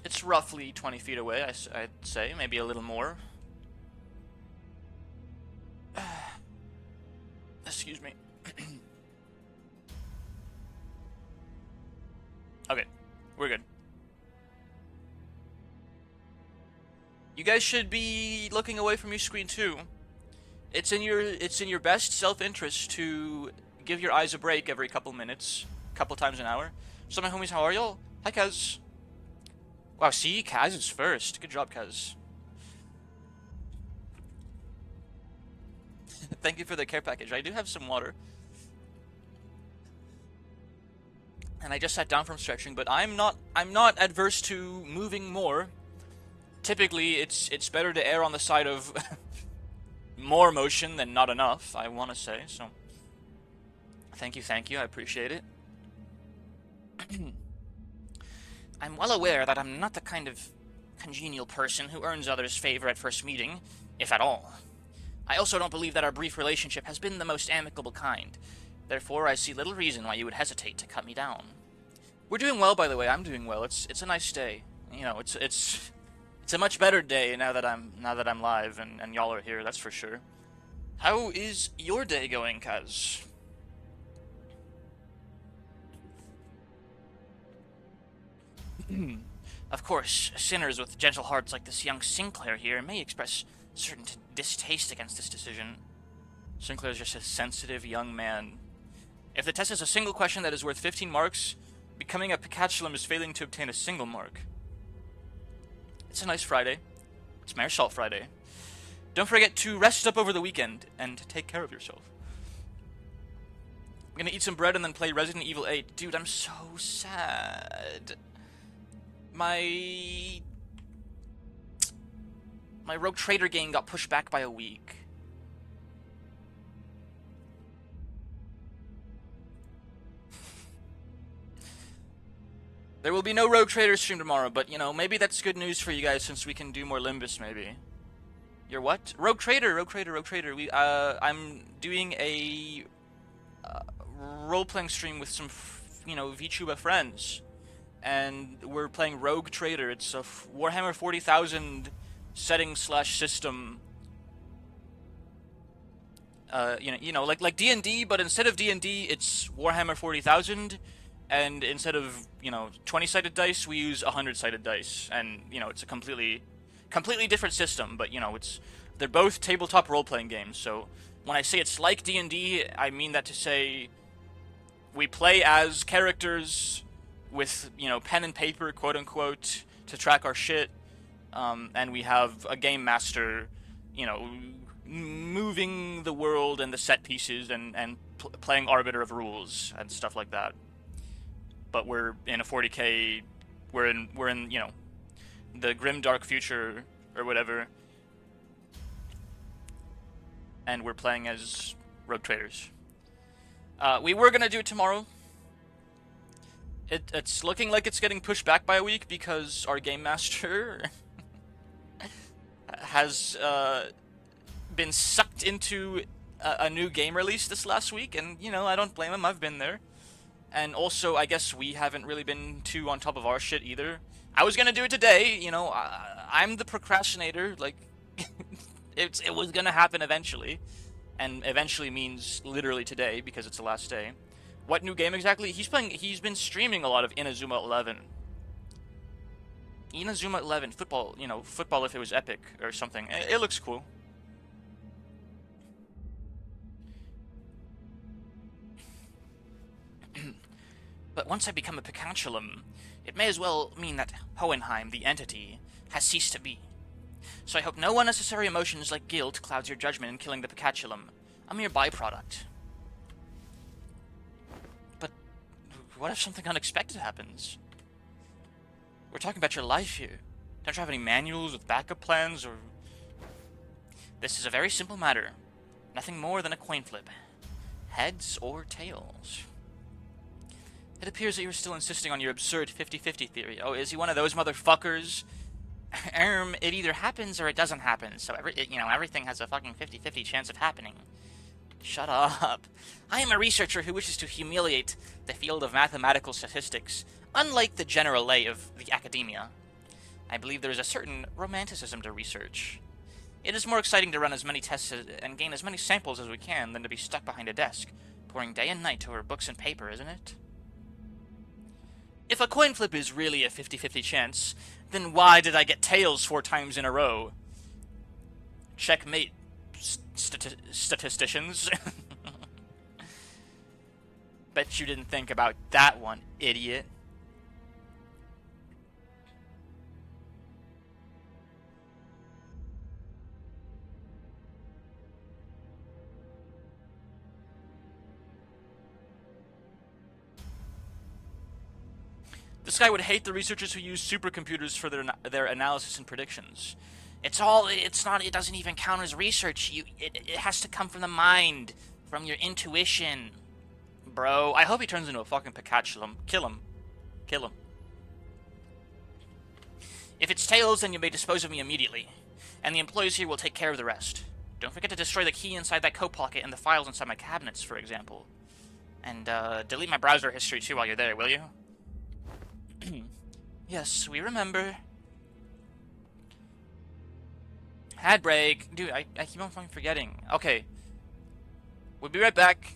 It's roughly 20 feet away, I'd say, maybe a little more. Excuse me. Okay, we're good. You guys should be looking away from your screen too. It's in your best self-interest to give your eyes a break every couple minutes, couple times an hour. So my homies, how are y'all? Hi Kaz. Wow, see, Kaz is first. Good job, Kaz. Thank you for the care package. I do have some water. And I just sat down from stretching, but I'm not adverse to moving more. Typically, it's better to err on the side of more motion than not enough, I want to say, so thank you, I appreciate it. I'm well aware that I'm not the kind of congenial person who earns others' favor at first meeting, if at all. I also don't believe that our brief relationship has been the most amicable kind. Therefore, I see little reason why you would hesitate to cut me down. We're doing well, by the way. I'm doing well. It's a nice day. You know, it's a much better day now that I'm live and y'all are here. That's for sure. How is your day going, Kaz? Of course, sinners with gentle hearts like this young Sinclair here may express certain distaste against this decision. Sinclair's just a sensitive young man. If the test is a single question that is worth 15 marks, becoming a Pikachulim is failing to obtain a single mark. It's a nice Friday. It's Mayor Salt Friday. Don't forget to rest up over the weekend and take care of yourself. I'm gonna eat some bread and then play Resident Evil 8. Dude, I'm so sad. My Rogue Trader game got pushed back by a week. There will be no Rogue Trader stream tomorrow, but, you know, maybe that's good news for you guys since we can do more Limbus, maybe. You're what? Rogue Trader. I'm doing a role-playing stream with some, VTuber friends. And we're playing Rogue Trader. It's a Warhammer 40,000 setting/system. Like D&D, but instead of D&D, it's Warhammer 40,000. And instead of, 20-sided dice, we use 100-sided dice. And, it's a completely different system, but, they're both tabletop role-playing games. So when I say it's like D&D, I mean that to say we play as characters with, pen and paper, quote-unquote, to track our shit. And we have a game master, moving the world and the set pieces and playing arbiter of rules and stuff like that. But we're in a 40k, we're in the grim dark future or whatever, and we're playing as Rogue Traders. We were gonna do it tomorrow. It's looking like it's getting pushed back by a week because our game master has been sucked into a new game release this last week, and I don't blame him. I've been there. And also, I guess we haven't really been too on top of our shit either. I was gonna do it today, I'm the procrastinator, like, it was gonna happen eventually. And eventually means literally today, because it's the last day. What new game exactly? He's been streaming a lot of Inazuma 11. Inazuma 11, football, football if it was epic or something. It looks cool. But once I become a Pikachulim, it may as well mean that Hohenheim, the entity, has ceased to be. So I hope no unnecessary emotions like guilt clouds your judgment in killing the Pikachulim. A mere byproduct. But what if something unexpected happens? We're talking about your life here. Don't you have any manuals with backup plans or... This is a very simple matter. Nothing more than a coin flip. Heads or tails. It appears that you're still insisting on your absurd 50-50 theory. Oh, is he one of those motherfuckers? It either happens or it doesn't happen, so everything has a fucking 50-50 chance of happening. Shut up. I am a researcher who wishes to humiliate the field of mathematical statistics, unlike the general lay of the academia. I believe there is a certain romanticism to research. It is more exciting to run as many tests and gain as many samples as we can than to be stuck behind a desk, pouring day and night over books and paper, isn't it? If a coin flip is really a 50-50 chance, then why did I get tails 4 times in a row? Checkmate, statisticians. Bet you didn't think about that one, idiot. This guy would hate the researchers who use supercomputers for their analysis and predictions. It doesn't even count as research. It has to come from the mind, from your intuition. Bro, I hope he turns into a fucking Pikachu. Kill him. Kill him. If it's tails, then you may dispose of me immediately, and the employees here will take care of the rest. Don't forget to destroy the key inside that coat pocket and the files inside my cabinets, for example. And, delete my browser history too while you're there, will you? Yes, we remember. Ad break. Dude, I keep on fucking forgetting. Okay. We'll be right back.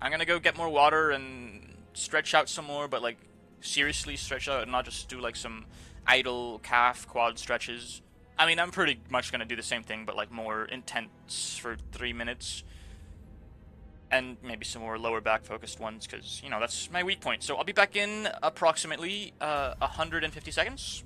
I'm gonna go get more water and stretch out some more, but, like, seriously stretch out and not just do like some idle calf quad stretches. I mean, I'm pretty much gonna do the same thing, but like more intense for 3 minutes, and maybe some more lower back focused ones, because you know that's my weak point. So I'll be back in approximately 150 seconds.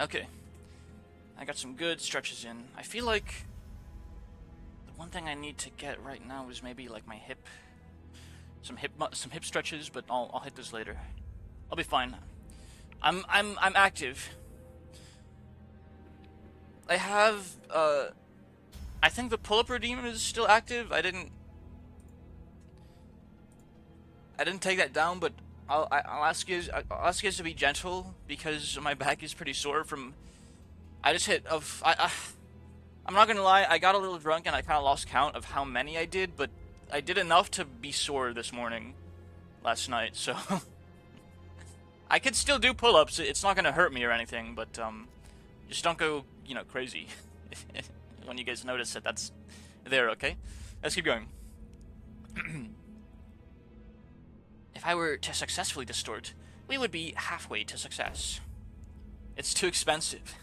Okay, I got some good stretches in. I feel like the one thing I need to get right now is maybe like my hip, some hip stretches, but I'll hit those later. I'll be fine. I'm active. I have I think the pull-up redeem is still active. I didn't take that down, but I'll ask you to be gentle because my back is pretty sore from. I just hit of I'm not gonna lie, I got a little drunk and I kind of lost count of how many I did, but I did enough to be sore this morning, last night. So I could still do pull-ups. It's not gonna hurt me or anything, but just don't go crazy when you guys notice that that's there. Okay, let's keep going. If I were to successfully distort, we would be halfway to success. It's too expensive.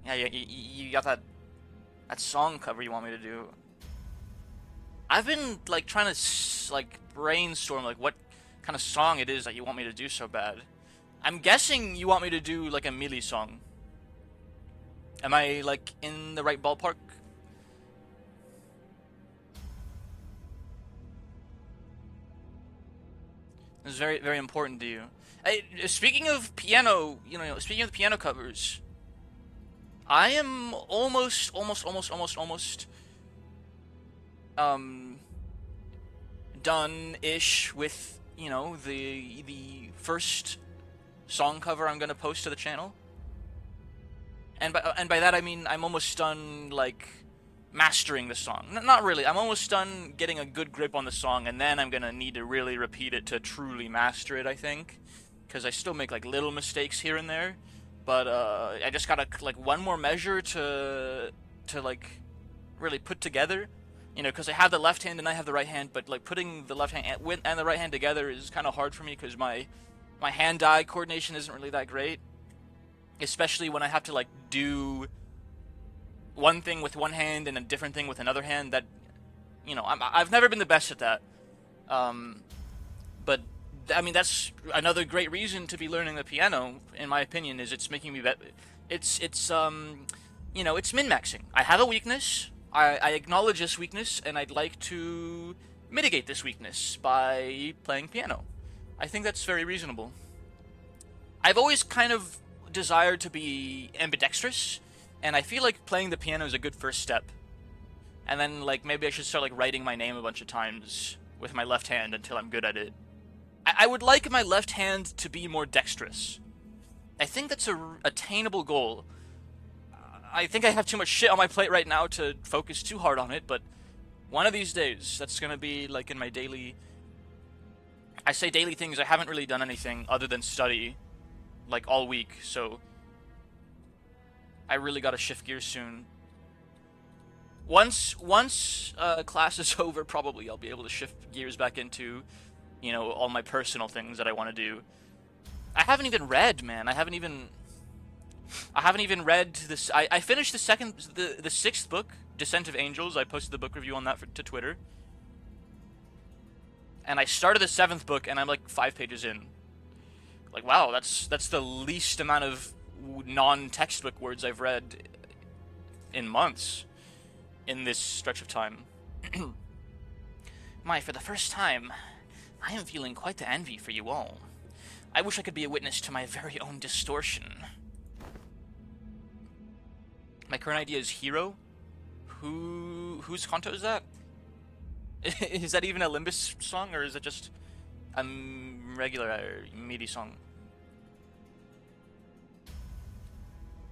Yeah, you got that song cover you want me to do. I've been like trying to like brainstorm like what kind of song it is that you want me to do so bad. I'm guessing you want me to do like a melee song. Am I like in the right ballpark? This is very, very important to you. Speaking of piano, speaking of piano covers, I am almost um done-ish with the first song cover I'm gonna post to the channel, and by that I mean I'm almost done like mastering the song. Not really. I'm almost done getting a good grip on the song, and then I'm gonna need to really repeat it to truly master it, I think. Because I still make, like, little mistakes here and there. But, I just gotta, like, one more measure to like, really put together. You know, because I have the left hand and I have the right hand, but, like, putting the left hand and the right hand together is kind of hard for me because my hand-eye coordination isn't really that great. Especially when I have to, like, do one thing with one hand and a different thing with another hand. That, you know, I've never been the best at that. But I mean, that's another great reason to be learning the piano, in my opinion, is it's making me better. It's you know, it's min-maxing. I have a weakness. I acknowledge this weakness, and I'd like to mitigate this weakness by playing piano. I think that's very reasonable. I've always kind of desired to be ambidextrous, and I feel like playing the piano is a good first step. And then, like, maybe I should start, like, writing my name a bunch of times with my left hand until I'm good at it. I would like my left hand to be more dexterous. I think that's a attainable goal. I think I have too much shit on my plate right now to focus too hard on it, but one of these days, that's gonna be, like, in my daily... I say daily things, I haven't really done anything other than study, like, all week, so... I really gotta shift gears soon. Once class is over, probably I'll be able to shift gears back into, you know, all my personal things that I want to do. I haven't even read, man. I haven't even read this. I finished the sixth book, Descent of Angels. I posted the book review on that to Twitter. And I started the seventh book, and I'm like 5 pages in. Like, wow, that's the least amount of non-textbook words I've read in months in this stretch of time. For the first time, I am feeling quite the envy for you all. I wish I could be a witness to my very own distortion. My current idea is Hero. Whose Kanto is that? Is that even a Limbus song, or is it just a regular MIDI song?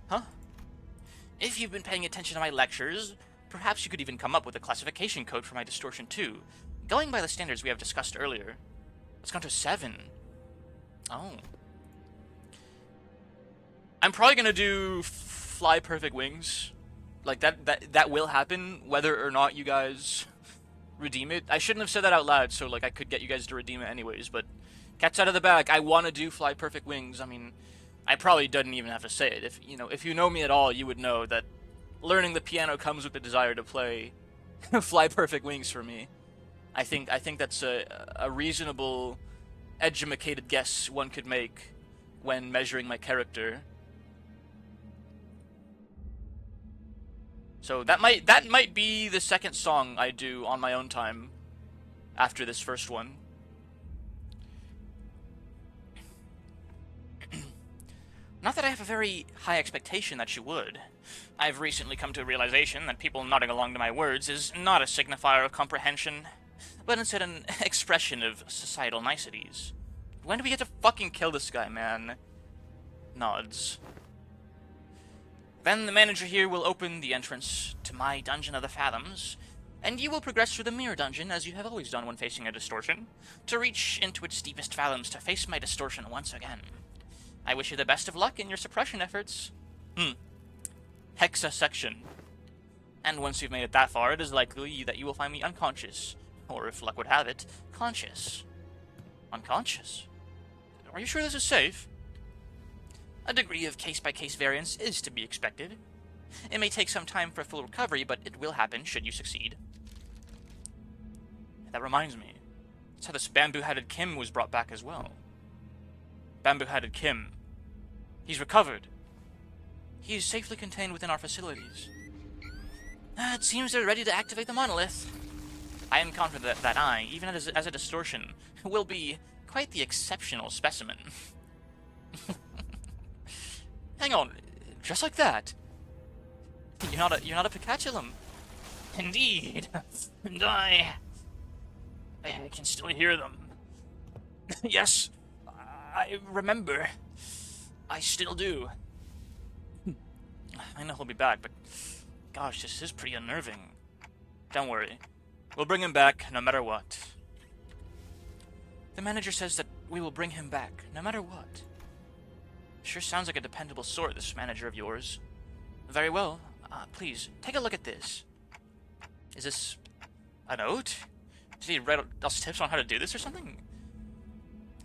Huh? If you've been paying attention to my lectures, perhaps you could even come up with a classification code for my distortion too. Going by the standards we have discussed earlier. Let's go to 7. Oh. I'm probably gonna do Fly Perfect Wings. Like, that will happen, whether or not you guys redeem it. I shouldn't have said that out loud, so, like, I could get you guys to redeem it anyways, but cat's out of the bag. I want to do Fly Perfect Wings. I mean, I probably didn't even have to say it. If you know me at all, you would know that learning the piano comes with the desire to play Fly Perfect Wings for me. I think that's a reasonable, educated guess one could make when measuring my character. So that might be the second song I do on my own time after this first one. Not that I have a very high expectation that you would. I've recently come to a realization that people nodding along to my words is not a signifier of comprehension, but instead an expression of societal niceties. When do we get to fucking kill this guy, man? Nods. Then the manager here will open the entrance to my Dungeon of the Fathoms, and you will progress through the Mirror Dungeon as you have always done when facing a distortion, to reach into its deepest fathoms to face my distortion once again. I wish you the best of luck in your suppression efforts. Hexa section. And once you've made it that far, it is likely that you will find me unconscious. Or, if luck would have it, conscious. Unconscious? Are you sure this is safe? A degree of case-by-case variance is to be expected. It may take some time for full recovery, but it will happen should you succeed. That reminds me. That's how this bamboo-hatted Kim was brought back as well. Bamboo-hatted Kim. He's recovered. He is safely contained within our facilities. It seems they're ready to activate the monolith. I am confident that I, even as a distortion, will be quite the exceptional specimen. Hang on, just like that? You're not a Pikachu. Indeed, and I can still hear them. Yes, I remember. I still do. I know he'll be back, but Gosh, this is pretty unnerving. Don't worry. We'll bring him back no matter what. The manager says that we will bring him back no matter what. Sure sounds like a dependable sort, this manager of yours. Very well. Please, take a look at this. Is this a note? Did he write us tips on how to do this or something?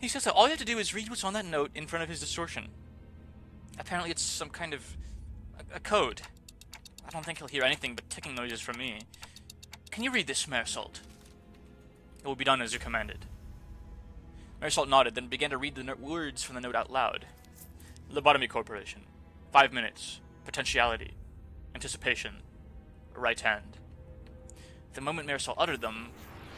He says that all you have to do is read what's on that note in front of his distortion. Apparently it's some kind of a code. I don't think he'll hear anything but ticking noises from me. Can you read this, Marisol? It will be done as you commanded. Marisol nodded, then began to read the words from the note out loud. Lobotomy Corporation. 5 minutes. Potentiality. Anticipation. Right hand. The moment Marisol uttered them,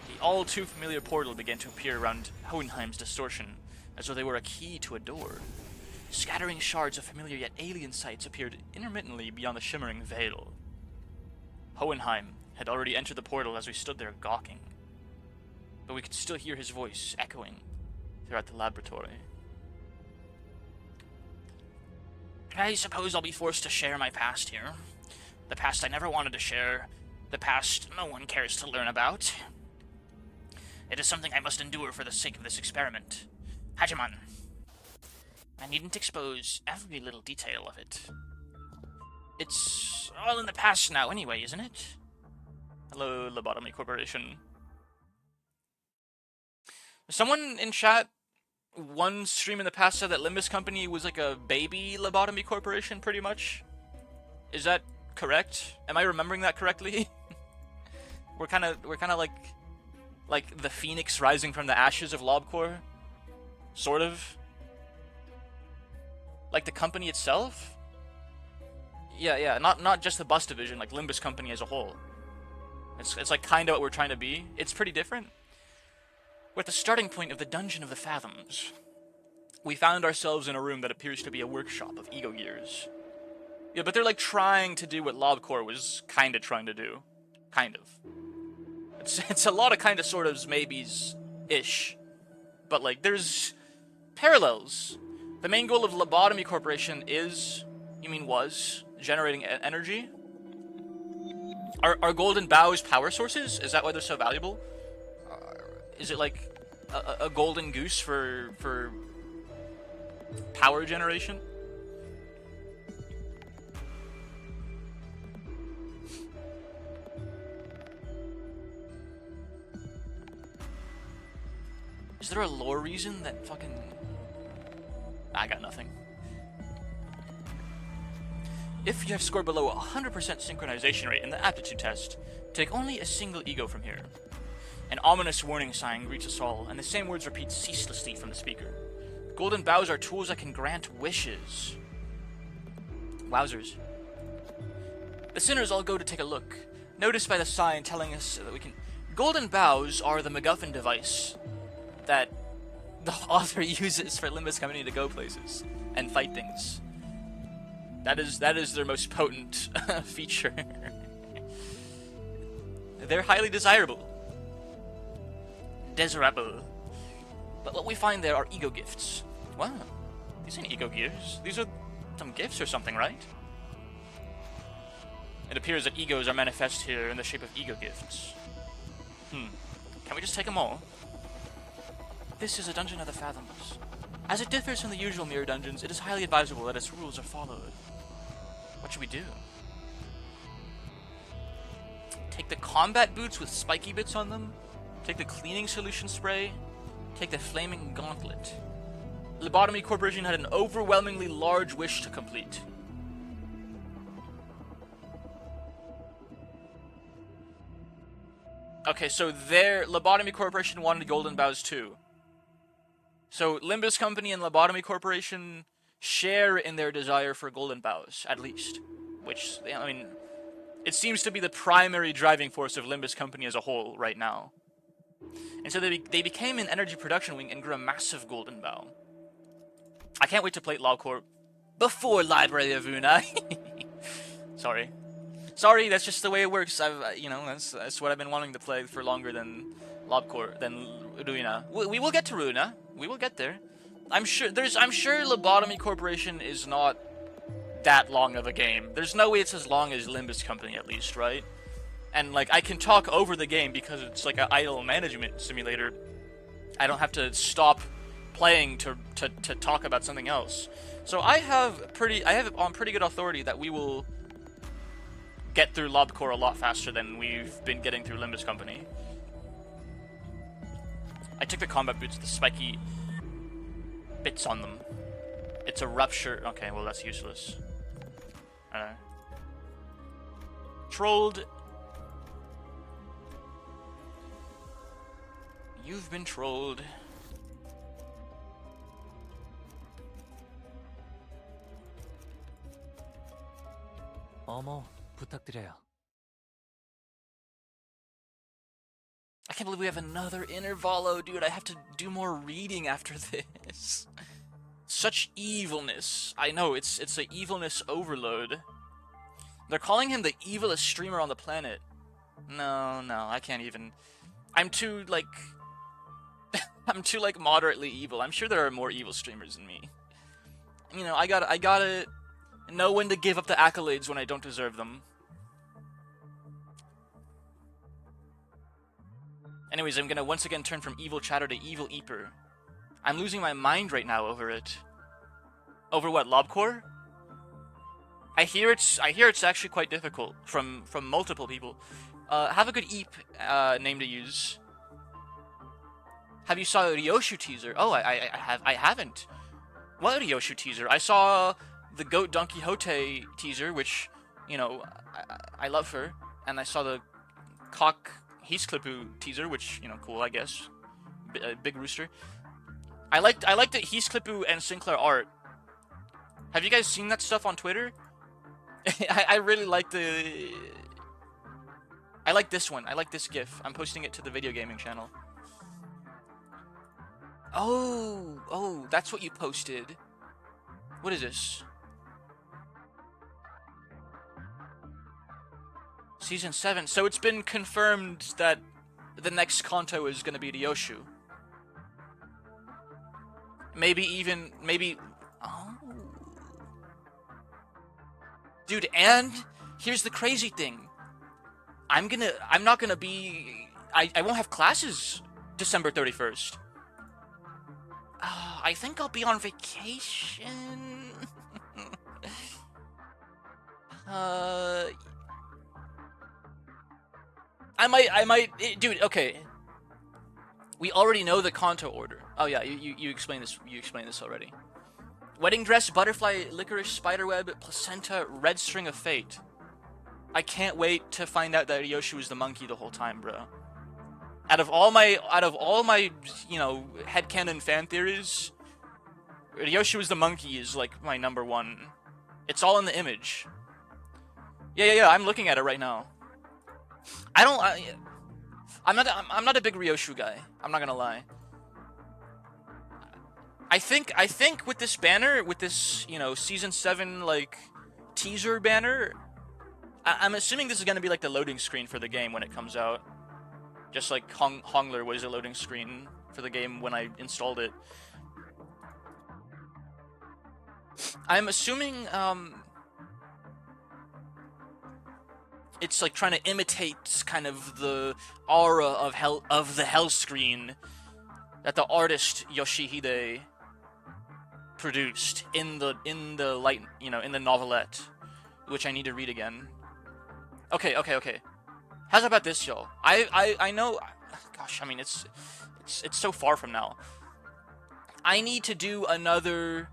the all-too-familiar portal began to appear around Hohenheim's distortion, as though they were a key to a door. Scattering shards of familiar yet alien sights appeared intermittently beyond the shimmering veil. Hohenheim had already entered the portal as we stood there gawking, but we could still hear his voice echoing throughout the laboratory. I suppose I'll be forced to share my past here. The past I never wanted to share. The past no one cares to learn about. It is something I must endure for the sake of this experiment. Hachiman. I needn't expose every little detail of it. It's all in the past now anyway, isn't it? Hello, Lobotomy Corporation. Someone in chat, one stream in the past said that Limbus Company was like a baby Lobotomy Corporation, pretty much. Is that correct? Am I remembering that correctly? we're kind of like the phoenix rising from the ashes of Lobcore, sort of. Like the company itself? Yeah, not just the bus division, like Limbus Company as a whole. It's like kind of what we're trying to be. It's pretty different. We're at the starting point of the Dungeon of the Fathoms. We found ourselves in a room that appears to be a workshop of ego gears. Yeah, but they're like trying to do what Lobcore was kind of trying to do. Kind of. It's a lot of kind of sort ofs, maybes-ish. But like, there's parallels. The main goal of Lobotomy Corporation is, was, generating energy. Are golden bows power sources? Is that why they're so valuable? Is it like a golden goose for power generation? Is there a lore reason that fucking... I got nothing. If you have scored below 100% synchronization rate in the aptitude test, take only a single ego from here. An ominous warning sign greets us all, and the same words repeat ceaselessly from the speaker. Golden bows are tools that can grant wishes. Wowzers. The sinners all go to take a look, noticed by the sign telling us that we can... Golden bows are the MacGuffin device that the author uses for Limbus Company to go places and fight things. That is their most potent feature. They're highly desirable. Desirable. But what we find there are ego gifts. Wow, these ain't ego gears. These are some gifts or something, right? It appears that egos are manifest here in the shape of ego gifts. Can we just take them all? This is a Dungeon of the Fathoms. As it differs from the usual mirror dungeons, it is highly advisable that its rules are followed. What should we do? Take the combat boots with spiky bits on them? Take the cleaning solution spray? Take the flaming gauntlet? Lobotomy Corporation had an overwhelmingly large wish to complete. Okay, so their Lobotomy Corporation wanted golden bows too. So Limbus Company and Lobotomy Corporation share in their desire for golden bows, at least. Which, it seems to be the primary driving force of Limbus Company as a whole right now. And so they became an energy production wing and grew a massive golden bow. I can't wait to play Lobcore before Library of Una. Sorry, that's just the way it works. That's what I've been wanting to play for longer than Lobcore, than Ruina. We will get to Ruina. We will get there. I'm sure Lobotomy Corporation is not that long of a game. There's no way it's as long as Limbus Company, at least, right? And like I can talk over the game because it's like an idle management simulator. I don't have to stop playing to talk about something else. So I have on pretty good authority that we will get through Lobcore a lot faster than we've been getting through Limbus Company. I took the combat boots with the spiky bits on them. It's a rupture. Okay, well that's useless. Trolled. You've been trolled. 어머, 부탁드려요. I can't believe we have another intervalo, dude. I have to do more reading after this. Such evilness. I know, it's a evilness overload. They're calling him the evilest streamer on the planet. No, I can't even. I'm too, like... I'm too, like, moderately evil. I'm sure there are more evil streamers than me. You know, I gotta know when to give up the accolades when I don't deserve them. Anyways, I'm gonna once again turn from evil chatter to evil eeper. I'm losing my mind right now over it. Over what, Lobcore? I hear it's actually quite difficult from multiple people. Have a good eep name to use. Have you saw a Ryoshu teaser? Oh, I haven't. What Ryoshu teaser? I saw the Goat Don Quixote teaser, which, you know, I love her, and I saw the Cock Heathclipu teaser, which, you know, cool, I guess. Big rooster. I liked the Heathclipu and Sinclair art. Have you guys seen that stuff on Twitter? I really like the... I like this one. I like this GIF. I'm posting it to the video gaming channel. Oh, that's what you posted. What is this? Season 7. So it's been confirmed that the next Kanto is going to be Ryoshu. Maybe... Oh. Dude, and here's the crazy thing. I won't have classes December 31st. I think I'll be on vacation. I might, dude, okay. We already know the Kanto order. Oh yeah, you explained this. You explained this already. Wedding dress, butterfly, licorice, spiderweb, placenta, red string of fate. I can't wait to find out that Ryoshu was the monkey the whole time, bro. Out of all my, you know, headcanon fan theories, Ryoshu was the monkey is like my number one. It's all in the image. Yeah. I'm looking at it right now. I'm not a big Ryoshu guy. I'm not gonna lie. I think with this banner, with this, you know, season 7 like teaser banner, I'm assuming this is gonna be like the loading screen for the game when it comes out. Just like Hongler was a loading screen for the game when I installed it. I'm assuming it's like trying to imitate kind of the aura of the hell screen that the artist Yoshihide produced in the light, you know, in the novelette, which I need to read again. Okay. How's about this, y'all? I know, gosh, I mean it's so far from now. I need to do another.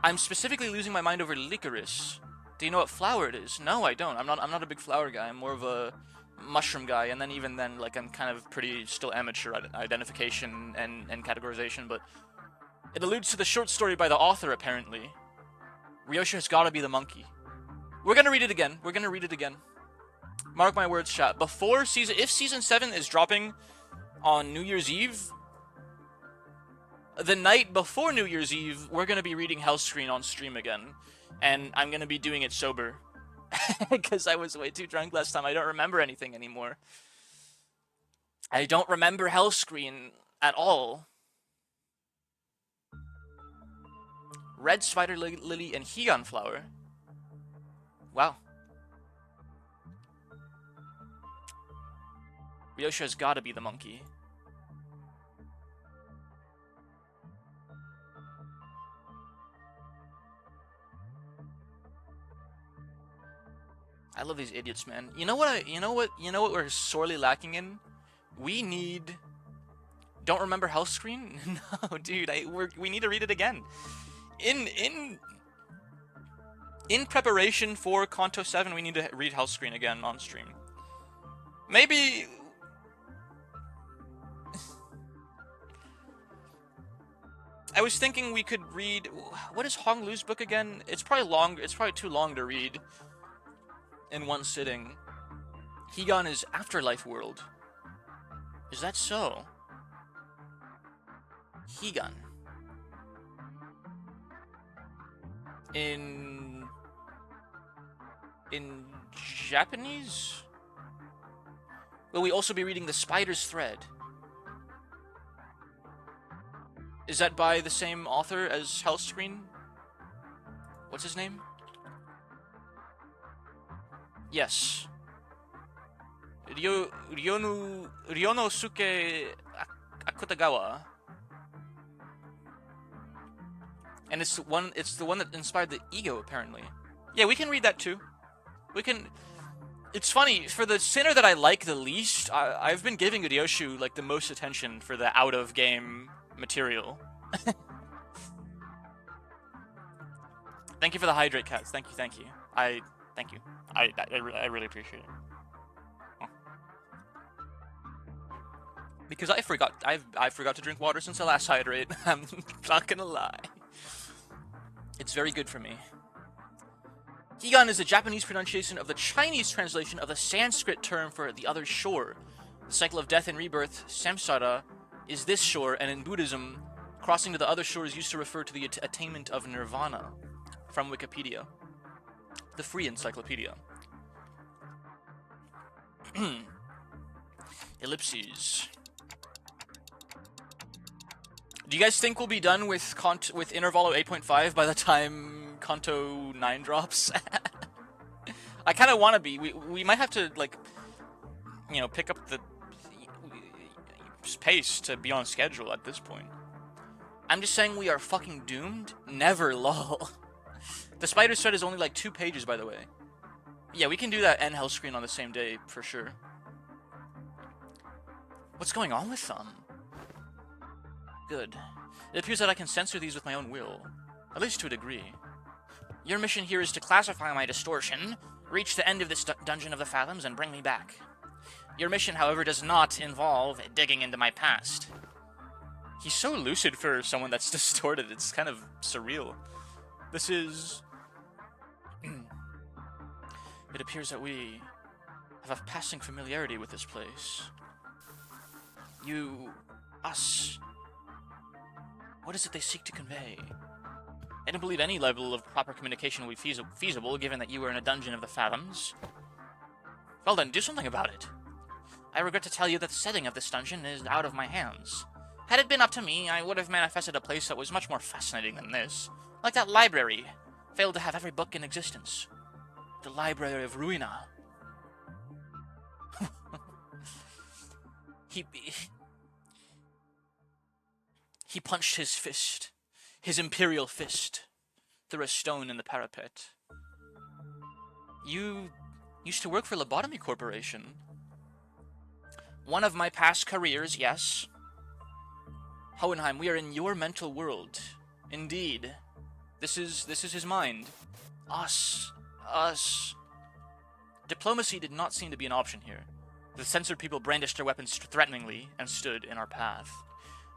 I'm specifically losing my mind over licorice. Do you know what flower it is? No, I don't. I'm not a big flower guy. I'm more of a mushroom guy, and then even then, like, I'm kind of pretty still amateur at identification and categorization, but it alludes to the short story by the author, apparently. Ryoshu has gotta be the monkey. We're gonna read it again. Mark my words, chat. If season 7 is dropping on New Year's Eve, the night before New Year's Eve, we're gonna be reading Hellscreen on stream again. And I'm gonna be doing it sober. Because I was way too drunk last time. I don't remember anything anymore. I don't remember Hellscreen at all. Red spider lily and Hegon flower. Wow. Ryosha's gotta be the monkey. I love these idiots, man. You know what we're sorely lacking in? We need... Don't remember health screen? No, dude, we need to read it again. In preparation for Kanto 7, we need to read health screen again on stream. Maybe... I was thinking we could read... What is Hong Lu's book again? It's probably too long to read in one sitting. Higan is Afterlife World. Is that so? Higan. In Japanese? Will we also be reading The Spider's Thread? Is that by the same author as Hell Screen? What's his name? Yes. Ryonosuke Akutagawa. And it's the one that inspired the Ego, apparently. Yeah, we can read that too. We can... It's funny, for the sinner that I like the least, I've been giving Ryoshu like the most attention for the out-of-game material. Thank you for the hydrate, cats. Thank you. Thank you. I really appreciate it. Oh. Because I forgot to drink water since I last hydrate. I'm not gonna lie. It's very good for me. Higan is a Japanese pronunciation of the Chinese translation of the Sanskrit term for the other shore. The cycle of death and rebirth, samsara, is this shore, and in Buddhism, crossing to the other shore is used to refer to the attainment of nirvana. From Wikipedia. The free encyclopedia. Ellipses. Do you guys think we'll be done with Intervalo 8.5 by the time Kanto 9 drops? I kind of want to be. We might have to, like, you know, pick up the pace to be on schedule at this point. I'm just saying we are fucking doomed. Never, lol. The Spider's Thread is only like 2 pages, by the way. Yeah, we can do that and Hell Screen on the same day, for sure. What's going on with them? Good. It appears that I can censor these with my own will. At least to a degree. Your mission here is to classify my distortion, reach the end of this dungeon of the Fathoms, and bring me back. Your mission, however, does not involve digging into my past. He's so lucid for someone that's distorted, it's kind of surreal. This is... It appears that we have a passing familiarity with this place. You... us... What is it they seek to convey? I don't believe any level of proper communication will be feasible, given that you were in a dungeon of the Fathoms. Well then, do something about it. I regret to tell you that the setting of this dungeon is out of my hands. Had it been up to me, I would have manifested a place that was much more fascinating than this. Like that library. Failed to have every book in existence. The Library of Ruina. He punched his fist, his imperial fist, through a stone in the parapet. You used to work for Lobotomy Corporation. One of my past careers, yes. Hohenheim, we are in your mental world. Indeed. This is his mind. Us. Diplomacy did not seem to be an option here. The censored people brandished their weapons threateningly and stood in our path.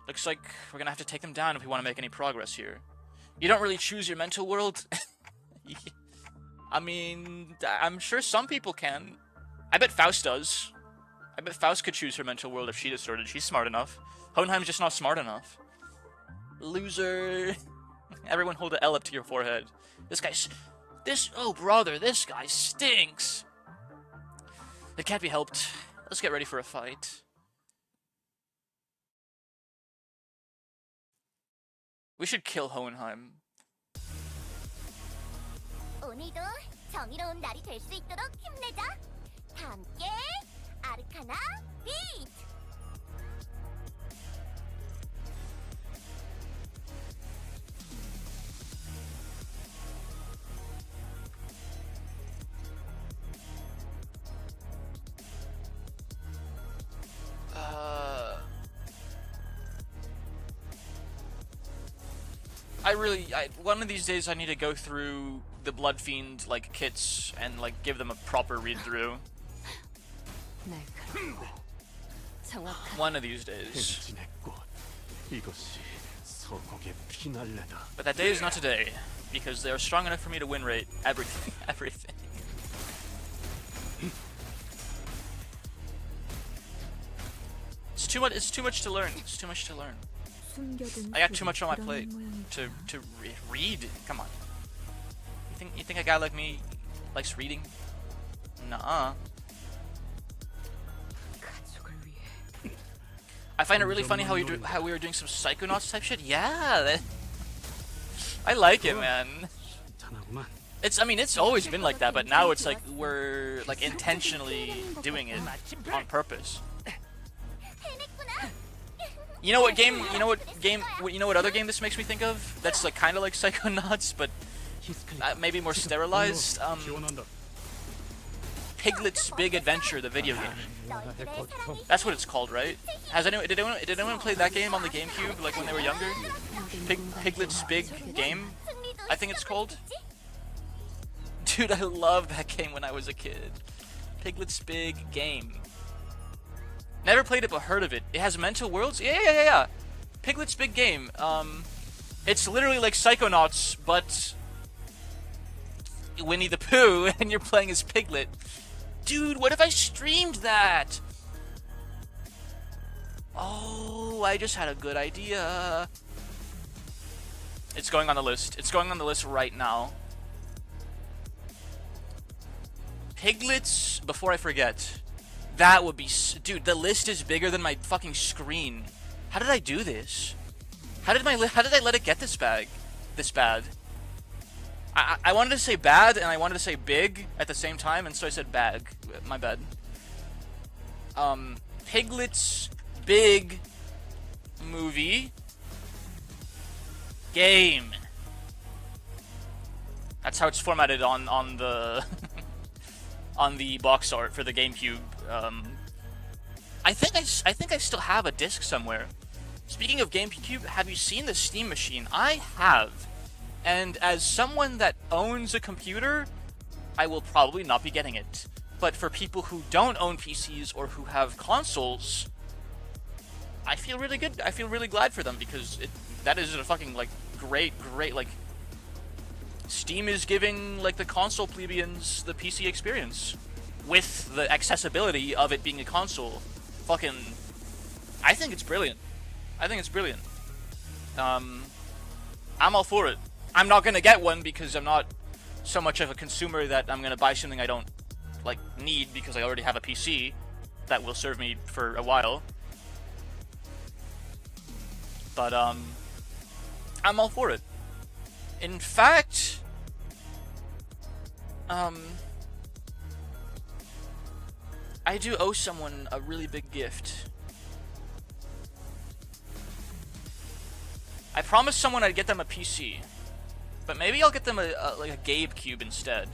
Looks like we're gonna have to take them down if we want to make any progress here. You don't really choose your mental world? I mean, I'm sure some people can. I bet Faust does. I bet Faust could choose her mental world if she distorted. She's smart enough. Hohenheim's just not smart enough. Loser. Everyone hold an L up to your forehead. Oh brother, this guy stinks. It can't be helped. Let's get ready for a fight. We should kill Hohenheim. 정의로운 날이 될 수 있도록 힘내자. 다 함께 아르카나 비트. One of these days I need to go through the Blood Fiend, like, kits and, like, give them a proper read-through. One of these days. But that day is not today, because they are strong enough for me to win rate everything, everything. It's too much to learn. It's too much to learn. I got too much on my plate to read. Come on. You think a guy like me likes reading? Nuh-uh. I find it really funny how we were doing some Psychonauts type shit. Yeah, I like it, man. I mean, it's always been like that, but now it's like we're like intentionally doing it on purpose. You know what other game this makes me think of? That's like kind of like Psychonauts, but maybe more sterilized. Piglet's Big Adventure, the video game. That's what it's called, right? Did anyone play that game on the GameCube, like when they were younger? Piglet's Big Game, I think it's called. Dude, I loved that game when I was a kid. Piglet's Big Game. Never played it but heard of it. It has mental worlds? Yeah. Piglet's Big Game. It's literally like Psychonauts, but Winnie the Pooh, and you're playing as Piglet. Dude, what if I streamed that? Oh, I just had a good idea. It's going on the list. It's going on the list right now. Piglets, before I forget. That would be... Dude, the list is bigger than my fucking screen. How did I do this? How did I let it get this bad? I wanted to say bad and I wanted to say big at the same time, and so I said bag. My bad. Piglet's Big Movie Game. That's how it's formatted on the on the box art for the GameCube. I think I still have a disc somewhere. Speaking of GameCube, have you seen the Steam machine? I have. And as someone that owns a computer, I will probably not be getting it. But for people who don't own PCs or who have consoles, I feel really good. I feel really glad for them, because that is a fucking like great like Steam is giving like the console plebeians the PC experience with the accessibility of it being a console. Fucking, I think it's brilliant. I'm all for it. I'm not gonna get one because I'm not so much of a consumer that I'm gonna buy something I don't like need, because I already have a PC that will serve me for a while. But I'm all for it. In fact, I do owe someone a really big gift. I promised someone I'd get them a PC, but maybe I'll get them like a Gabe Cube instead.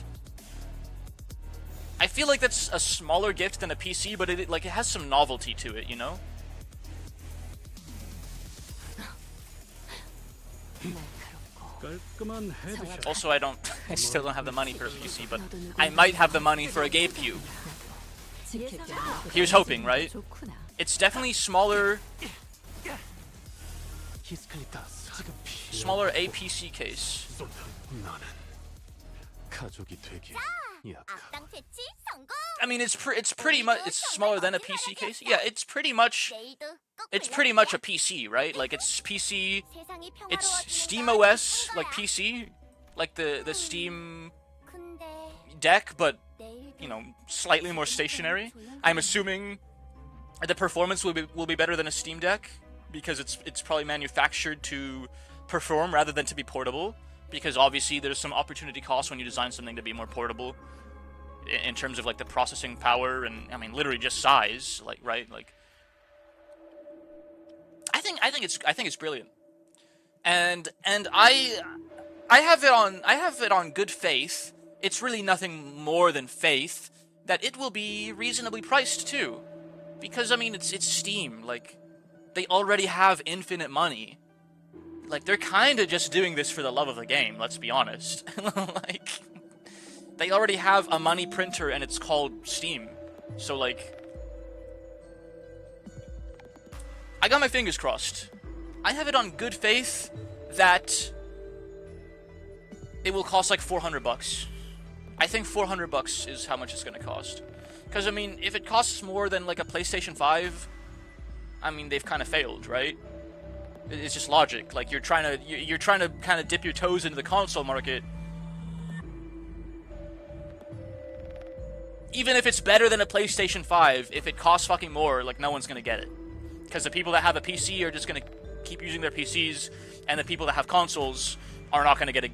I feel like that's a smaller gift than a PC, but it has some novelty to it, you know? Also, I still don't have the money for a PC, but I might have the money for a Gabe Cube. Here's hoping, right? It's definitely smaller a PC case. I mean, it's pretty much, it's smaller than a PC case. Yeah, it's pretty much a PC, right? Like it's PC, it's SteamOS, like PC, like the Steam Deck, but you know, slightly more stationary. I'm assuming the performance will be better than a Steam Deck, because it's probably manufactured to perform rather than to be portable. because obviously there's some opportunity cost when you design something to be more portable in terms of like the processing power and I mean literally just size, like right, like I think it's brilliant, and I have it on good faith. It's really nothing more than faith that it will be reasonably priced too, because I mean it's Steam, like they already have infinite money. Like they're kind of just doing this for the love of the game. Let's be honest. Like they already have a money printer and it's called Steam. So like I got my fingers crossed. I have it on good faith that it will cost like $400. I think $400 is how much it's gonna cost. Because I mean, if it costs more than like a PlayStation 5, I mean they've kind of failed, right? It's just logic. Like you're trying to kind of dip your toes into the console market. Even if it's better than a PlayStation 5, if it costs fucking more, like no one's gonna get it. Because the people that have a PC are just gonna keep using their PCs, and the people that have consoles are not gonna get a,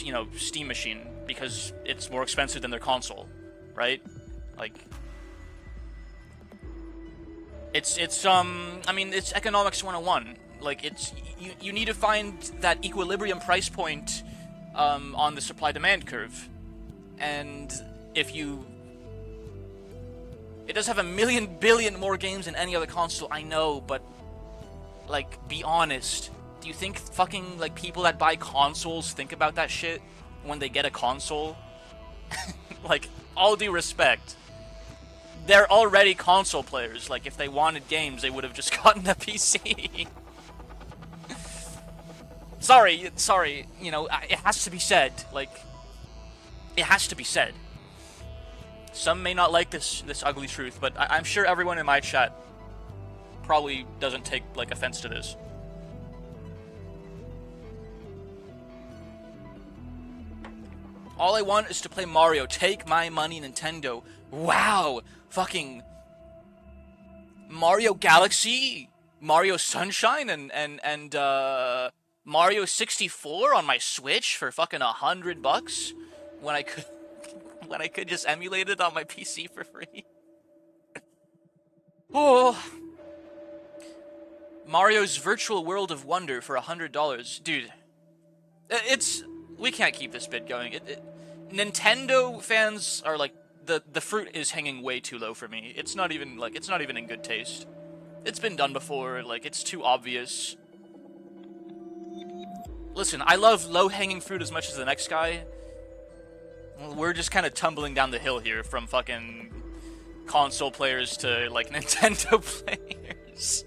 you know, Steam machine because it's more expensive than their console, right? Like it's I mean it's economics 101. Like it's you need to find that equilibrium price point on the supply-demand curve, and if you it does have a million billion more games than any other console, I know, but like be honest, do you think fucking like people that buy consoles think about that shit when they get a console? Like all due respect, they're already console players. Like if they wanted games, they would have just gotten a PC. Sorry, you know, it has to be said. Like, it has to be said. Some may not like this ugly truth, but I'm sure everyone in my chat probably doesn't take, like, offense to this. All I want is to play Mario. Take my money, Nintendo. Wow! Fucking Mario Galaxy, Mario Sunshine, and Mario 64 on my Switch for fucking $100 when I could just emulate it on my PC for free. Oh, Mario's Virtual World of Wonder for $100, dude. We can't keep this bit going. Nintendo fans are like the fruit is hanging way too low for me. It's not even in good taste. It's been done before. Like it's too obvious. Listen, I love low-hanging fruit as much as the next guy. We're just kind of tumbling down the hill here from fucking console players to, like, Nintendo players.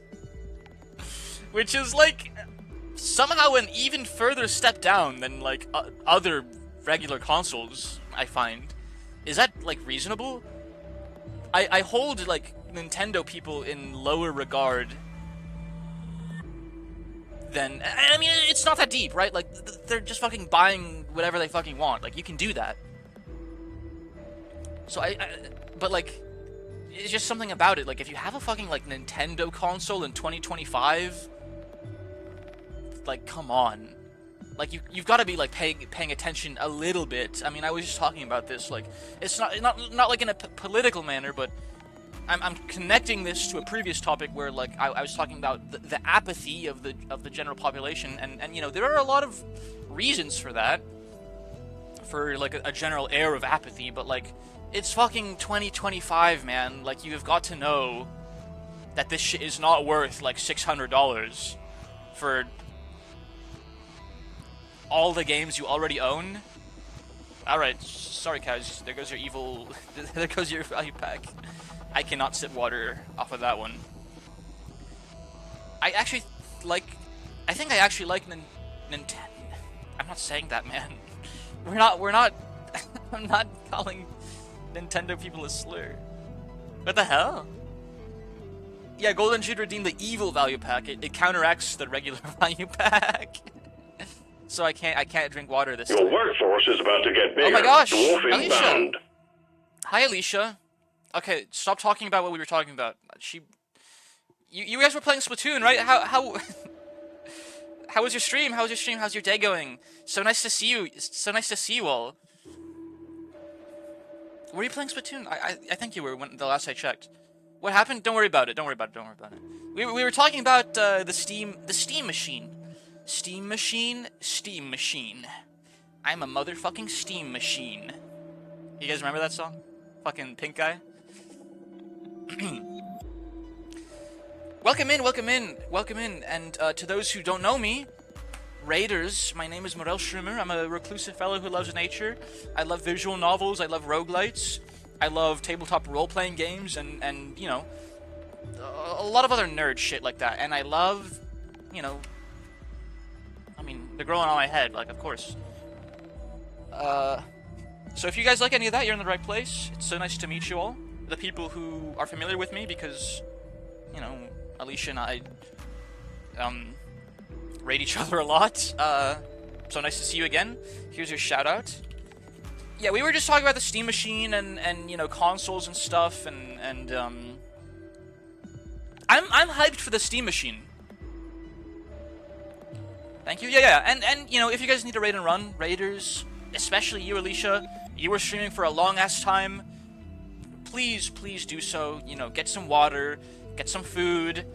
Which is, like, somehow an even further step down than, like, other regular consoles, I find. Is that, like, reasonable? I hold, like, Nintendo people in lower regard then, I mean, it's not that deep, right? Like, they're just fucking buying whatever they fucking want. Like, you can do that. So but like, it's just something about it. Like, if you have a fucking, like, Nintendo console in 2025, like, come on. Like, you've got to be, like, paying attention a little bit. I mean, I was just talking about this, like, it's not like in a political manner, but I'm connecting this to a previous topic where, like, I was talking about the apathy of the general population, and you know, there are a lot of reasons for that, for like a general air of apathy, but like, it's fucking 2025, man. Like, you have got to know that this shit is not worth like $600 for all the games you already own. Alright, sorry Kaz, there goes your evil, there goes your value pack. I cannot sip water off of that one. I think I actually like Nintendo. I'm not saying that, man. We're not, I'm not calling Nintendo people a slur. What the hell? Yeah, Golden should redeem the evil value pack. It counteracts the regular value pack. So I can't drink water this time. Your workforce is about to get bigger. Oh my gosh, Dwarf Alicia. inbound. Hi, Alicia. Okay, stop talking about what we were talking about. You guys were playing Splatoon, right? How How was your stream? How was your stream? How's your day going? So nice to see you. So nice to see you all. Were you playing Splatoon? I think you were when the last I checked. What happened? Don't worry about it. Don't worry about it. Don't worry about it. We were talking about the Steam machine. Steam machine. Steam machine. I'm a motherfucking steam machine. You guys remember that song? Fucking Pink Guy. Welcome in, welcome in, welcome in. And to those who don't know me, Raiders, my name is Morel Schrimmer. I'm a reclusive fellow who loves nature. I love visual novels. I love roguelites. I love tabletop role-playing games and you know, a lot of other nerd shit like that. And I love, you know, I mean, they're growing on my head, like, of course. So if you guys like any of that, you're in the right place. It's so nice to meet you all. The people who are familiar with me because, you know, Alicia and I, raid each other a lot. So nice to see you again. Here's your shout out. Yeah, we were just talking about the Steam machine and you know, consoles and stuff and I'm hyped for the Steam machine. Thank you. Yeah. And you know, if you guys need a raid and run, Raiders, especially you, Alicia, you were streaming for a long ass time. Please do so. You know, get some water, get some food.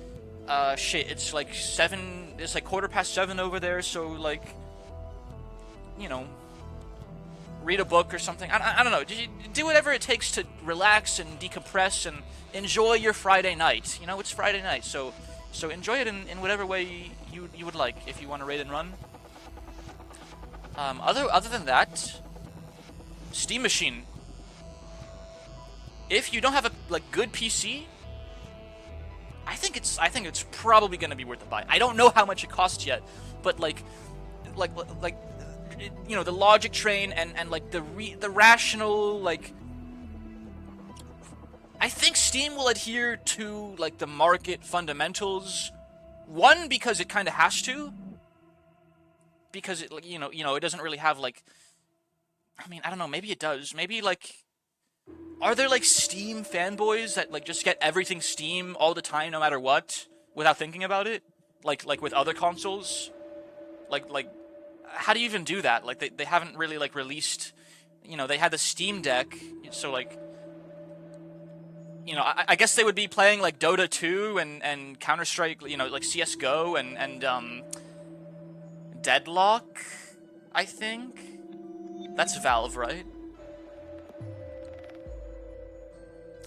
Shit, it's like 7. It's like 7:15 over there. So like, you know, read a book or something. I don't know. Do whatever it takes to relax and decompress and enjoy your Friday night. You know, it's Friday night, so enjoy it in whatever way you would like. If you want to raid and run. Other than that, Steam machine. If you don't have a like good PC, I think it's probably gonna be worth a buy. I don't know how much it costs yet, but like you know, the logic train and like the rational, like, I think Steam will adhere to like the market fundamentals. One, because it kind of has to, because it, like, you know it doesn't really have like, I mean, I don't know, maybe it does. Maybe like, are there like Steam fanboys that like just get everything Steam all the time no matter what without thinking about it? Like with other consoles? Like how do you even do that? Like they haven't really like released, you know, they had the Steam Deck, so like, you know, I guess they would be playing like Dota 2 and Counter-Strike, you know, like CS:GO and Deadlock, I think. That's Valve, right?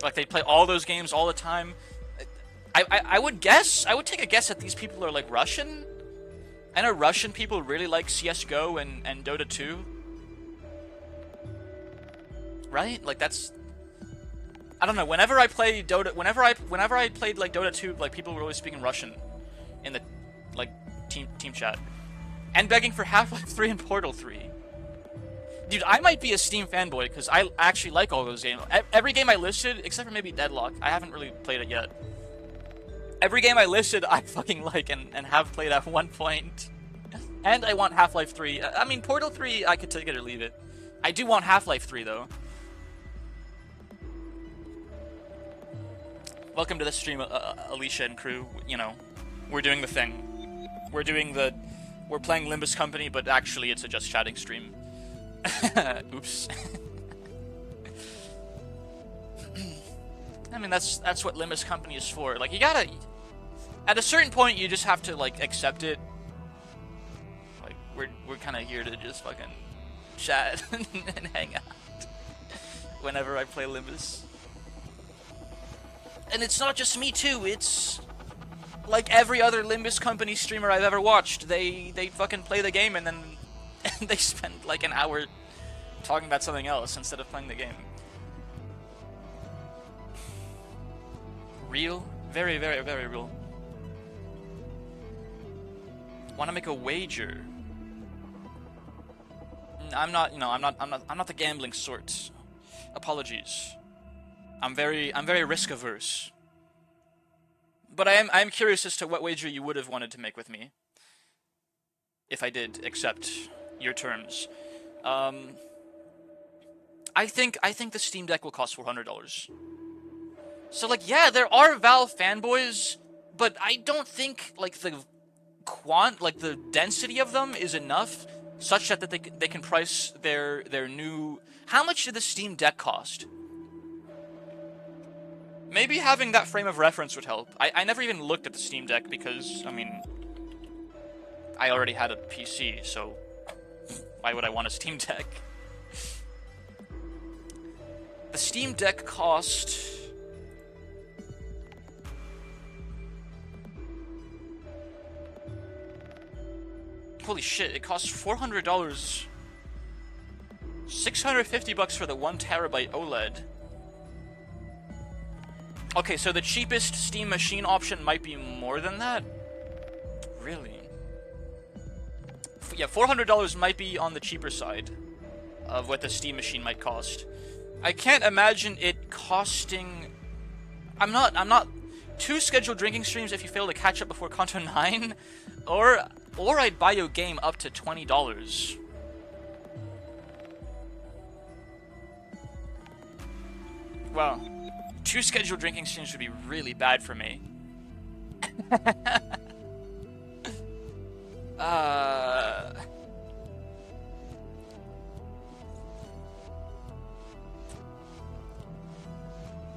Like they play all those games all the time. I would take a guess that these people are like Russian. I know Russian people really like CS:GO and Dota 2. Right? Like that's, I don't know, whenever I play Dota, whenever I played like Dota 2, like people were always speaking Russian in the like team chat. And begging for Half-Life 3 and Portal 3. Dude, I might be a Steam fanboy because I actually like all those games. Every game I listed, except for maybe Deadlock, I haven't really played it yet. Every game I listed, I fucking like and have played at one point. And I want Half-Life 3. I mean, Portal 3, I could take it or leave it. I do want Half-Life 3, though. Welcome to the stream, Alicia and crew. You know, we're doing the thing. We're playing Limbus Company, but actually it's a just chatting stream. Oops. I mean, that's what Limbus Company is for. Like, you gotta, at a certain point, you just have to like accept it. Like, we're kind of here to just fucking chat and hang out whenever I play Limbus. And it's not just me too. It's like every other Limbus Company streamer I've ever watched. They fucking play the game and then they spend like an hour talking about something else instead of playing the game. Real? Very, very, very real. Want to make a wager? I'm not the gambling sort. Apologies. I'm very risk averse. But I'm curious as to what wager you would have wanted to make with me if I did accept your terms. I think the Steam Deck will cost $400. So like, yeah, there are Valve fanboys, but I don't think like the the density of them is enough such that they can price their new. How much did the Steam Deck cost? Maybe having that frame of reference would help. I never even looked at the Steam Deck because, I mean, I already had a PC, so why would I want a Steam Deck? The Steam Deck cost... Holy shit, it costs $400. $650 for the 1TB OLED. Okay, so the cheapest Steam Machine option might be more than that? Really? Yeah, $400 might be on the cheaper side of what the Steam Machine might cost. I can't imagine it costing... I'm not... 2 scheduled drinking streams if you fail to catch up before Kanto 9? Or I'd buy your game up to $20. Wow. 2 scheduled drinking streams would be really bad for me.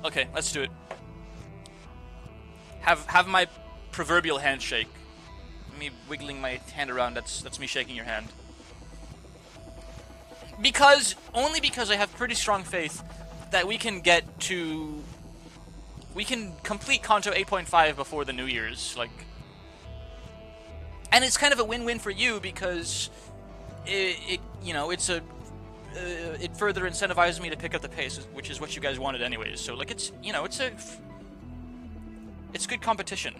Okay, let's do it. Have my proverbial handshake. Me wiggling my hand around, that's me shaking your hand. Only because I have pretty strong faith that we can complete Kanto 8.5 before the New Year's, like. And it's kind of a win-win for you because it further incentivizes me to pick up the pace, which is what you guys wanted anyways. So like it's good competition.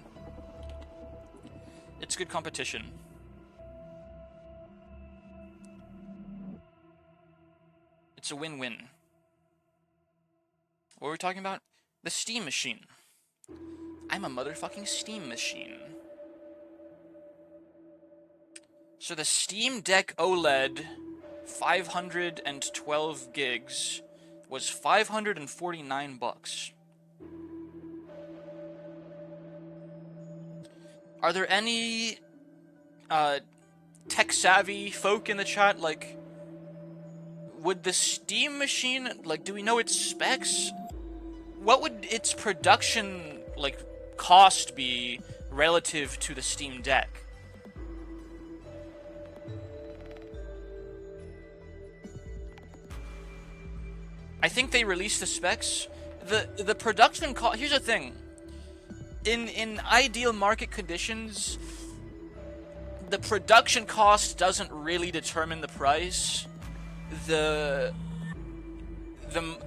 It's good competition. It's a win-win. What were we talking about? The Steam Machine. I'm a motherfucking Steam Machine. So the Steam Deck OLED 512 gigs was $549. Are there any tech-savvy folk in the chat? Like, would the Steam Machine, like, do we know its specs? What would its production, like, cost be relative to the Steam Deck? I think they released the specs. The production cost... Here's the thing. In ideal market conditions, the production cost doesn't really determine the price. The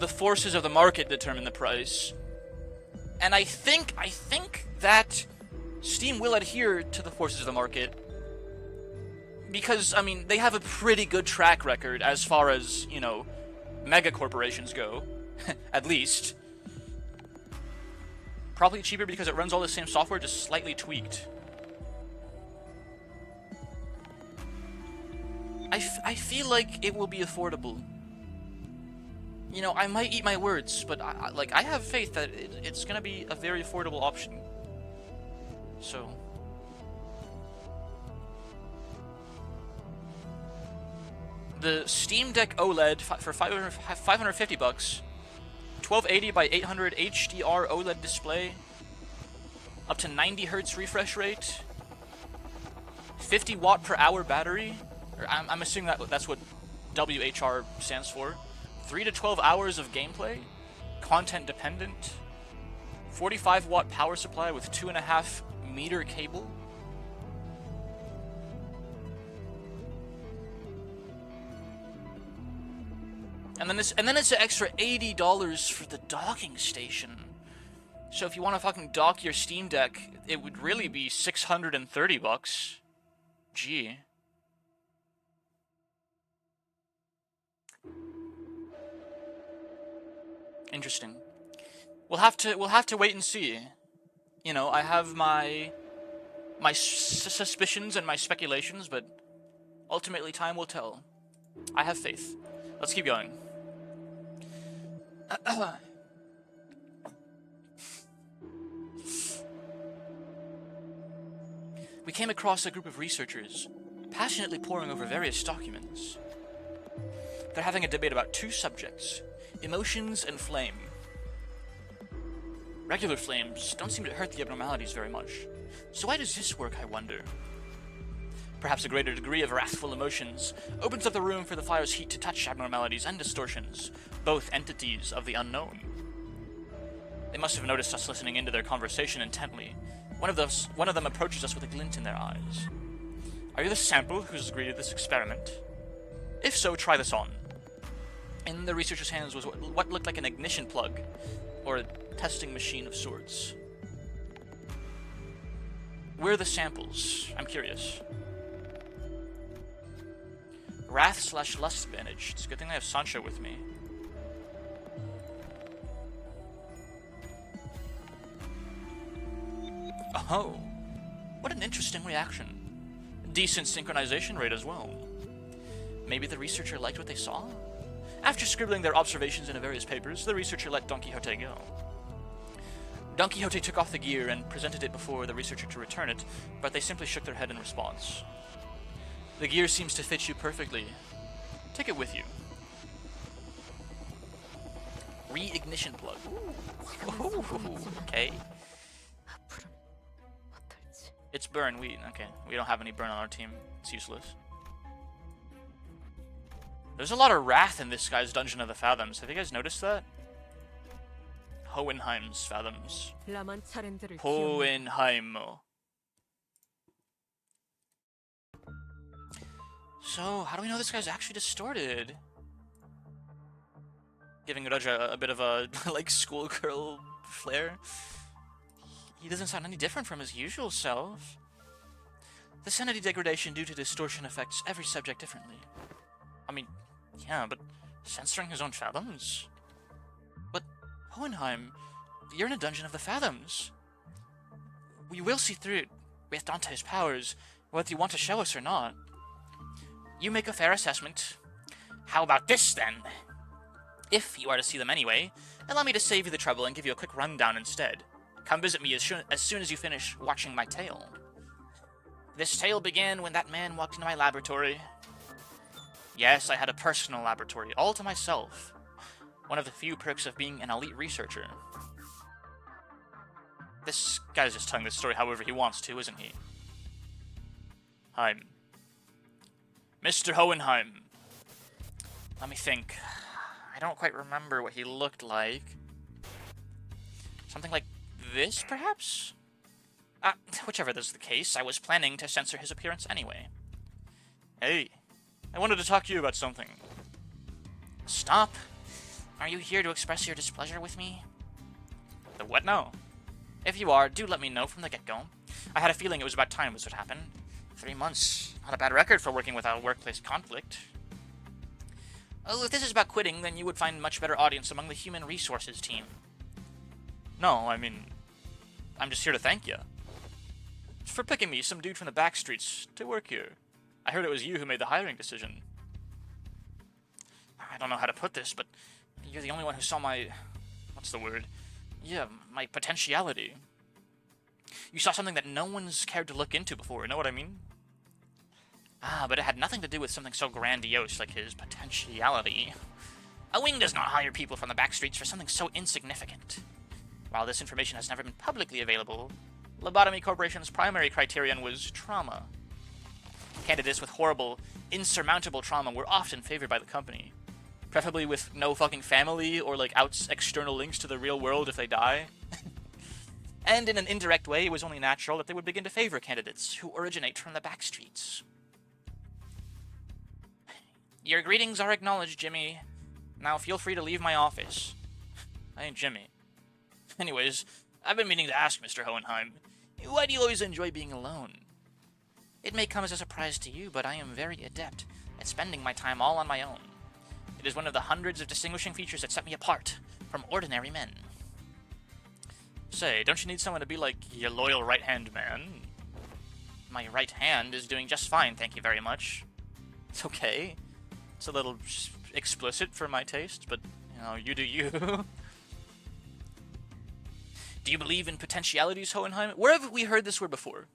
forces of the market determine the price. And I think that Steam will adhere to the forces of the market. Because, I mean, they have a pretty good track record as far as, you know, mega corporations go. At least. Probably cheaper because it runs all the same software, just slightly tweaked. I feel like it will be affordable. You know, I might eat my words, but I have faith that it's gonna be a very affordable option. So... The Steam Deck OLED for $550, 1280 by 800 HDR OLED display, up to 90 Hz refresh rate, 50 watt per hour battery. I'm assuming that's what WHR stands for. 3 to 12 hours of gameplay, content dependent. 45 watt power supply with 2.5 meter cable. And then it's an extra $80 for the docking station. So if you want to fucking dock your Steam Deck, it would really be $630. Gee. Interesting. We'll have to wait and see. You know, I have my suspicions and my speculations, but ultimately time will tell. I have faith. Let's keep going. we came across a group of researchers passionately poring over various documents. They're having a debate about two subjects, emotions and flame. Regular flames don't seem to hurt the abnormalities very much, so why does this work, I wonder? Perhaps a greater degree of wrathful emotions opens up the room for the fire's heat to touch abnormalities and distortions, both entities of the unknown. They must have noticed us listening into their conversation intently. One of them approaches us with a glint in their eyes. Are you the sample who's agreed to this experiment? If so, try this on. In the researcher's hands was what looked like an ignition plug, or a testing machine of sorts. Where are the samples? I'm curious. Wrath/lust advantage. It's a good thing I have Sancho with me. Oh, what an interesting reaction. Decent synchronization rate as well. Maybe the researcher liked what they saw? After scribbling their observations into various papers, the researcher let Don Quixote go. Don Quixote took off the gear and presented it before the researcher to return it, but they simply shook their head in response. The gear seems to fit you perfectly. Take it with you. Re-ignition plug. Ooh, okay. It's burn. We don't have any burn on our team. It's useless. There's a lot of wrath in this guy's Dungeon of the Fathoms. Have you guys noticed that? Hohenheim's Fathoms. Hohenheim. So, how do we know this guy's actually distorted? Giving Rudge a bit of a, like, schoolgirl flair. He doesn't sound any different from his usual self. The sanity degradation due to distortion affects every subject differently. I mean, yeah, but censoring his own fathoms? But, Hohenheim, you're in a Dungeon of the Fathoms. We will see through it with Dante's powers, whether you want to show us or not. You make a fair assessment. How about this, then? If you are to see them anyway, allow me to save you the trouble and give you a quick rundown instead. Come visit me as soon as you finish watching my tale. This tale began when that man walked into my laboratory. Yes, I had a personal laboratory, all to myself. One of the few perks of being an elite researcher. This guy's just telling this story however he wants to, isn't he? Heim. Mr. Hohenheim. Let me think. I don't quite remember what he looked like. Something like this, perhaps? Whichever is the case, I was planning to censor his appearance anyway. Hey, I wanted to talk to you about something. Stop. Are you here to express your displeasure with me? The what now? If you are, do let me know from the get-go. I had a feeling it was about time this would happen. 3 months. Not a bad record for working without workplace conflict. Oh, if this is about quitting, then you would find much better audience among the human resources team. No, I mean, I'm just here to thank you. For picking me, some dude from the back streets, to work here. I heard it was you who made the hiring decision. I don't know how to put this, but you're the only one who saw my... what's the word? Yeah, my potentiality. You saw something that no one's cared to look into before, you know what I mean? But it had nothing to do with something so grandiose like his potentiality. A wing does not hire people from the back streets for something so insignificant. While this information has never been publicly available, Lobotomy Corporation's primary criterion was trauma. Candidates with horrible, insurmountable trauma were often favored by the company. Preferably with no fucking family or like external links to the real world if they die. And in an indirect way, it was only natural that they would begin to favor candidates who originate from the back streets. Your greetings are acknowledged, Jimmy. Now feel free to leave my office. I ain't Jimmy. Anyways, I've been meaning to ask Mr. Hohenheim, why do you always enjoy being alone? It may come as a surprise to you, but I am very adept at spending my time all on my own. It is one of the hundreds of distinguishing features that set me apart from ordinary men. Say, don't you need someone to be like your loyal right-hand man? My right hand is doing just fine, thank you very much. It's okay. It's a little explicit for my taste, but, you know, you do you. Do you believe in potentialities, Hohenheim? Where have we heard this word before?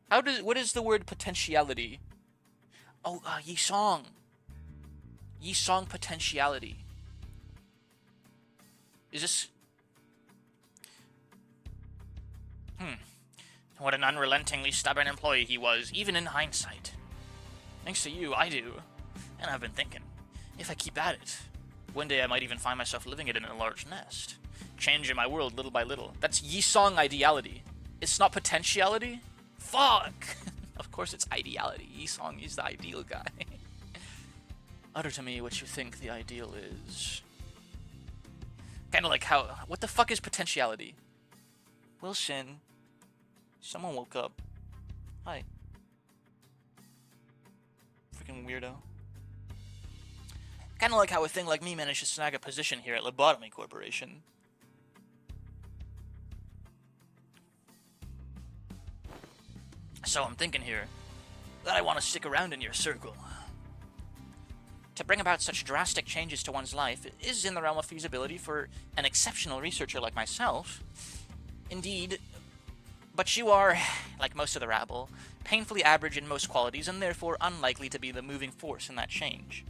What is the word potentiality? Oh, Yisong. Yisong potentiality. Is this... What an unrelentingly stubborn employee he was, even in hindsight. Thanks to you, I do. And I've been thinking, if I keep at it, one day I might even find myself living it in a large nest, changing my world little by little. That's Yisong ideality. It's not potentiality? Fuck! Of course it's ideality. Yisong is the ideal guy. Utter to me what you think the ideal is. Kinda like how... What the fuck is potentiality? Wilson. Someone woke up. Hi. Freaking weirdo. Kinda like how a thing like me managed to snag a position here at Lobotomy Corporation. So I'm thinking here that I want to stick around in your circle. To bring about such drastic changes to one's life is in the realm of feasibility for an exceptional researcher like myself. Indeed, but you are, like most of the rabble, painfully average in most qualities and therefore unlikely to be the moving force in that change.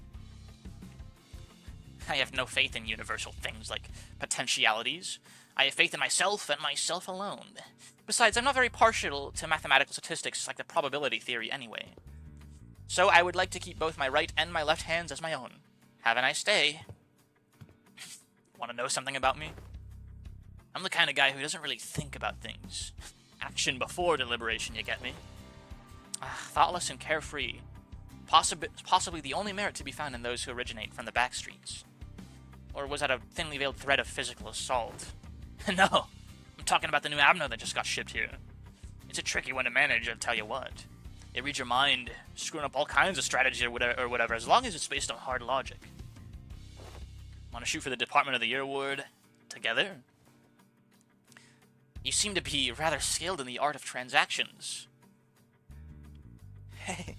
I have no faith in universal things like potentialities. I have faith in myself and myself alone. Besides, I'm not very partial to mathematical statistics like the probability theory anyway. So I would like to keep both my right and my left hands as my own. Have a nice day. Want to know something about me? I'm the kind of guy who doesn't really think about things. Action before deliberation, you get me? Thoughtless and carefree. Possibly the only merit to be found in those who originate from the back streets. Or was that a thinly veiled threat of physical assault? No, I'm talking about the new Abno that just got shipped here. It's a tricky one to manage, I'll tell you what. It reads your mind, screwing up all kinds of strategy or whatever, as long as it's based on hard logic. Want to shoot for the Department of the Year award together? You seem to be rather skilled in the art of transactions. Hey,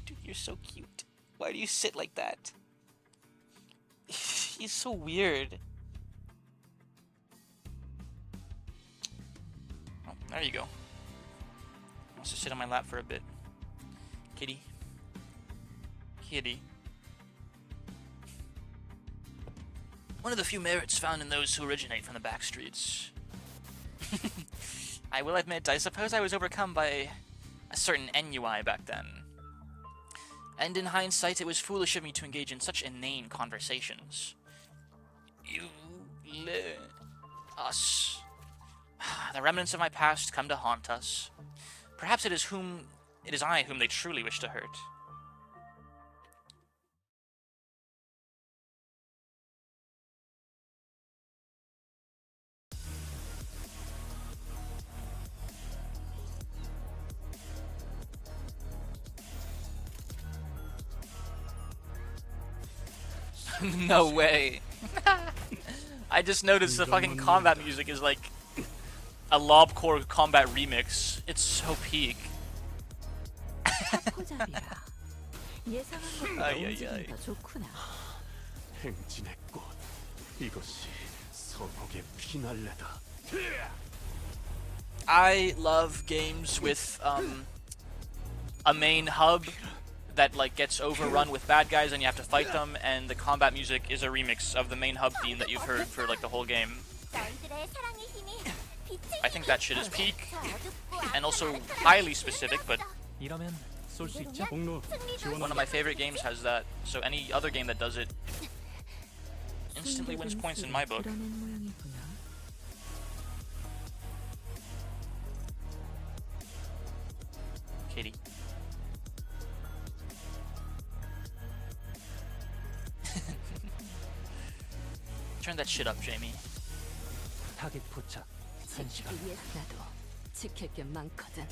dude, you're so cute. Why do you sit like that? He's so weird. Oh, there you go. Wants to sit on my lap for a bit. Kitty. Kitty. One of the few merits found in those who originate from the back streets. I will admit, I suppose I was overcome by a certain ennui back then. And in hindsight, it was foolish of me to engage in such inane conversations. Us. The remnants of my past come to haunt us. Perhaps it is I whom they truly wish to hurt. No way. I just noticed the fucking combat music is like a Lobcore combat remix. It's so peak. I love games with a main hub that like gets overrun with bad guys and you have to fight them, and the combat music is a remix of the main hub theme that you've heard for like the whole game. I think that shit is peak and also highly specific, but one of my favorite games has that, so any other game that does it instantly wins points in my book. Katie. Turn that shit up, Jamie. 타겟 포착 1시간. 나도 지킬 게 많거든.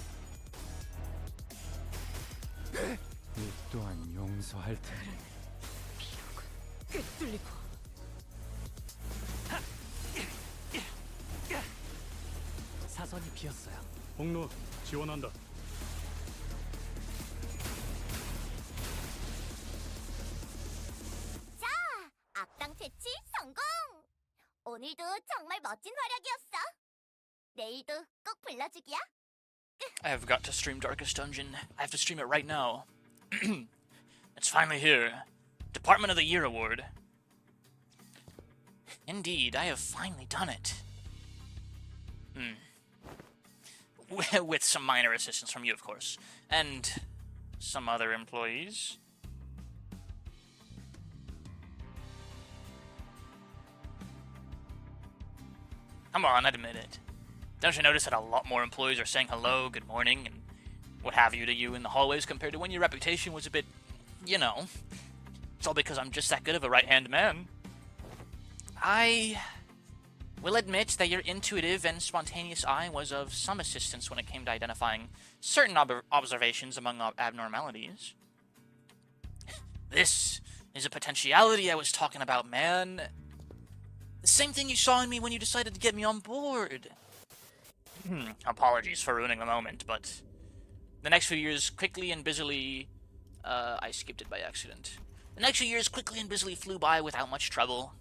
이 또한 용서할 테니. 비록은 꿰뚫리고. 사선이 비었어요. 폭로 지원한다. 자, 악당 퇴치 성공! 오늘도 정말 멋진 활약이었어. 내일도 꼭 불러주기야. 끝! I have got to stream Darkest Dungeon. I have to stream it right now. It's finally here. Department of the Year award. Indeed, I have finally done it. With some minor assistance from you, of course. And some other employees. Come on, admit it. Don't you notice that a lot more employees are saying hello, good morning, and what have you to you in the hallways compared to when your reputation was a bit, you know. It's all because I'm just that good of a right-hand man. I will admit that your intuitive and spontaneous eye was of some assistance when it came to identifying certain observations among abnormalities. This is a potentiality I was talking about, man. The same thing you saw in me when you decided to get me on board. Apologies for ruining the moment, but the next few years quickly and busily... I skipped it by accident. The next few years quickly and busily flew by without much trouble.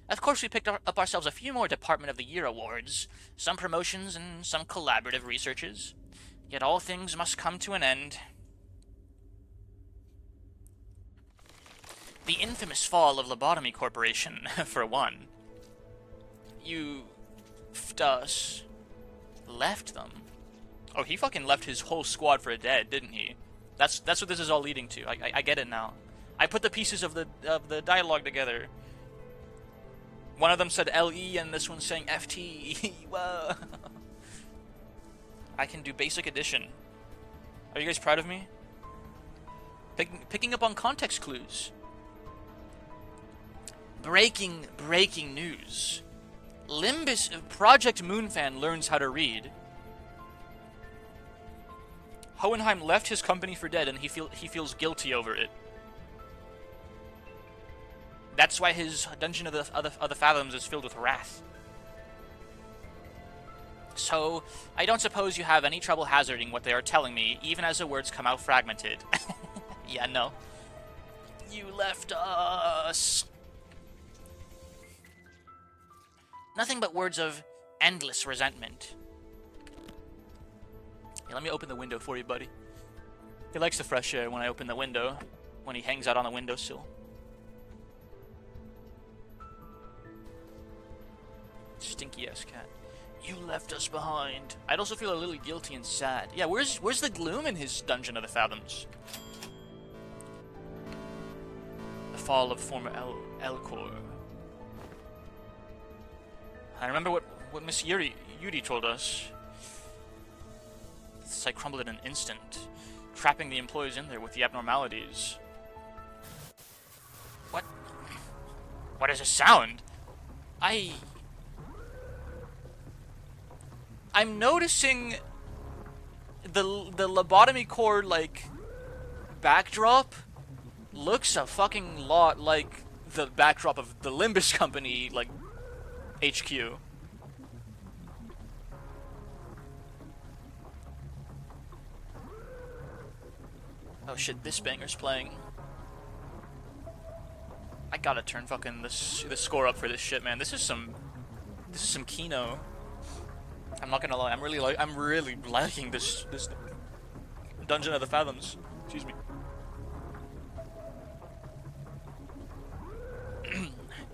Of course, we picked up ourselves a few more Department of the Year awards, some promotions, and some collaborative researches. Yet all things must come to an end. The infamous fall of Lobotomy Corporation, for one. You... us... left them. Oh, he fucking left his whole squad for dead, didn't he? That's what this is all leading to. I get it now. I put the pieces of the dialogue together. One of them said LE and this one's saying FT. Whoa. I can do basic addition. Are you guys proud of me? Picking up on context clues. Breaking news. Limbus Project Moonfan learns how to read. Hohenheim left his company for dead and he feels guilty over it. That's why his Dungeon of the Fathoms is filled with wrath. So, I don't suppose you have any trouble hazarding what they are telling me, even as the words come out fragmented. Yeah, no. You left us. Nothing but words of endless resentment. Hey, let me open the window for you, buddy. He likes the fresh air when I open the window, when he hangs out on the windowsill. Stinky-ass cat. You left us behind. I'd also feel a little guilty and sad. Yeah, where's the gloom in his Dungeon of the Fathoms? The fall of former Elcor. I remember what Miss Yuri told us. The site crumbled in an instant, trapping the employees in there with the abnormalities. What? What is a sound? I'm noticing the lobotomy core, like, backdrop looks a fucking lot like the backdrop of the Limbus company, like, HQ. Oh shit, this banger's playing. I gotta turn fucking the score up for this shit, man. This is some Kino. I'm not gonna lie, I'm really liking this Dungeon of the Fathoms. Excuse me.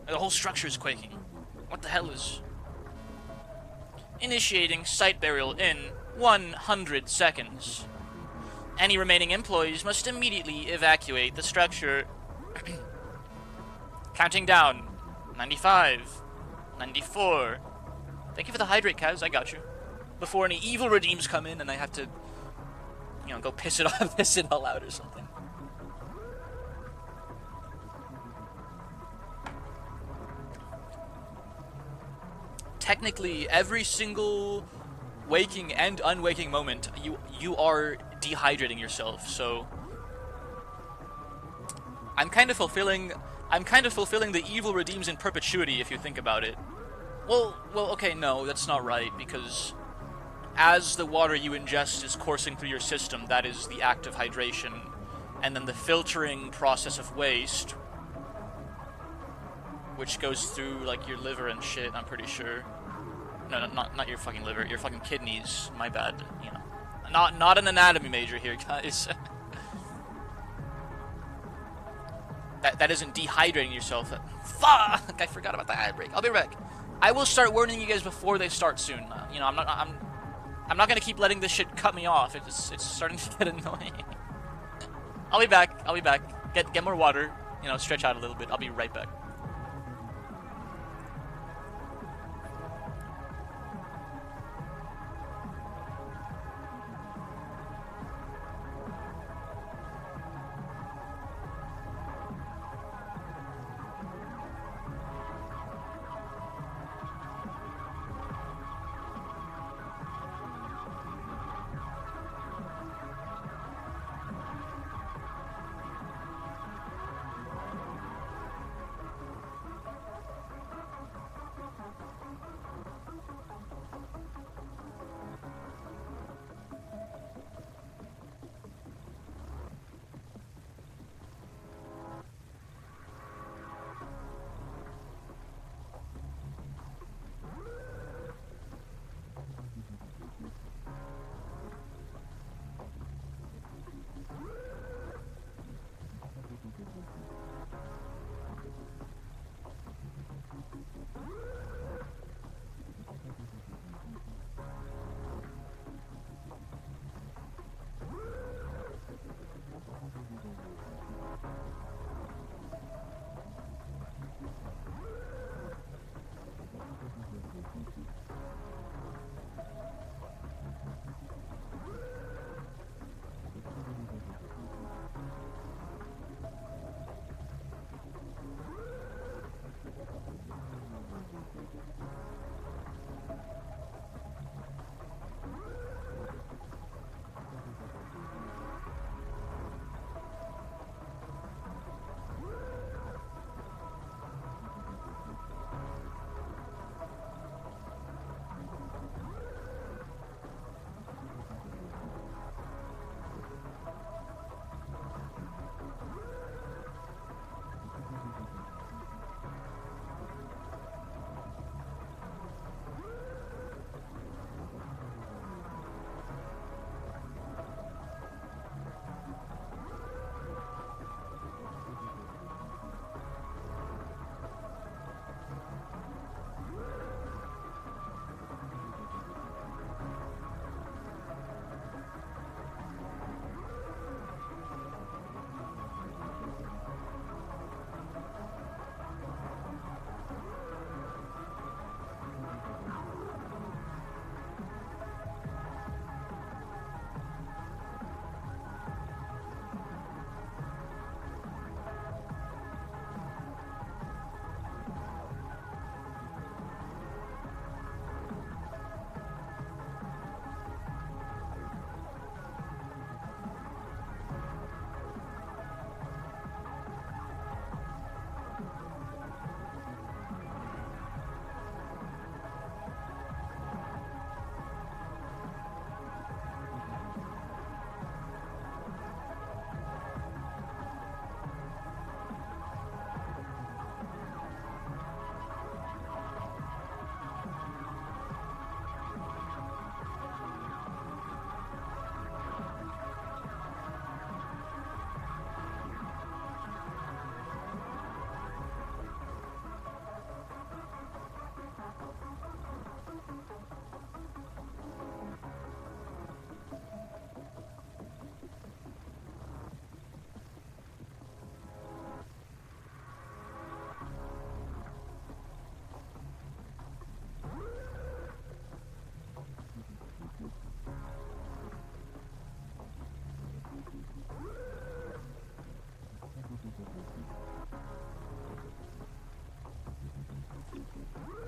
The whole structure is quaking. What the hell is... Initiating site burial in 100 seconds. Any remaining employees must immediately evacuate the structure. Counting down. 95. 94. Thank you for the hydrate, Kaz. I got you. Before any evil redeems come in and I have to, you know, go piss it all out or something. Technically, every single waking and unwaking moment, you are dehydrating yourself. So I'm kind of fulfilling the evil redeems in perpetuity if you think about it. Well, okay, no, that's not right, because as the water you ingest is coursing through your system, that is the act of hydration, and then the filtering process of waste, which goes through, like, your liver and shit, I'm pretty sure. No, not your fucking liver, your fucking kidneys, my bad, you know. Not an anatomy major here, guys. That isn't dehydrating yourself. Fuck! I forgot about the ad break. I'll be right back. I will start warning you guys before they start soon. You know, I'm not gonna keep letting this shit cut me off. It's starting to get annoying. I'll be back. I'll be back. Get more water. You know, stretch out a little bit. I'll be right back.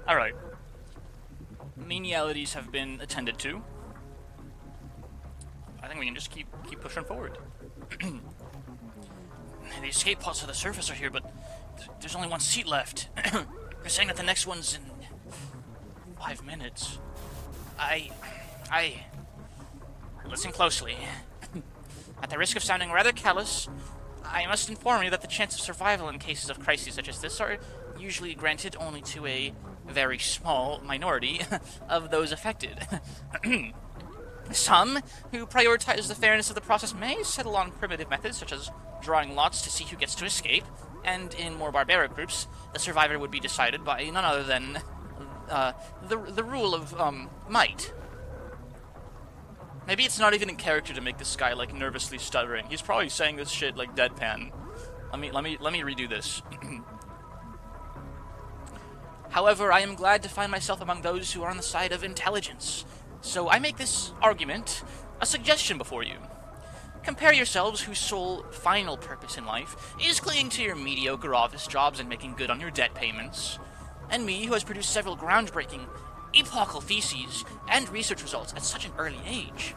Alright. Menialities have been attended to. I think we can just keep pushing forward. The escape pods to the surface are here, but there's only one seat left. They're saying that the next one's in 5 minutes. Listen closely. At the risk of sounding rather callous, I must inform you that the chance of survival in cases of crises such as this are usually granted only to a very small minority of those affected. Some, who prioritize the fairness of the process, may settle on primitive methods such as drawing lots to see who gets to escape, and in more barbaric groups, the survivor would be decided by none other than the rule of might. Maybe it's not even in character to make this guy like nervously stuttering. He's probably saying this shit like deadpan. Let me redo this. However, I am glad to find myself among those who are on the side of intelligence. So I make this argument a suggestion before you. Compare yourselves whose sole final purpose in life is clinging to your mediocre office jobs and making good on your debt payments, and me, who has produced several groundbreaking, epochal theses and research results at such an early age,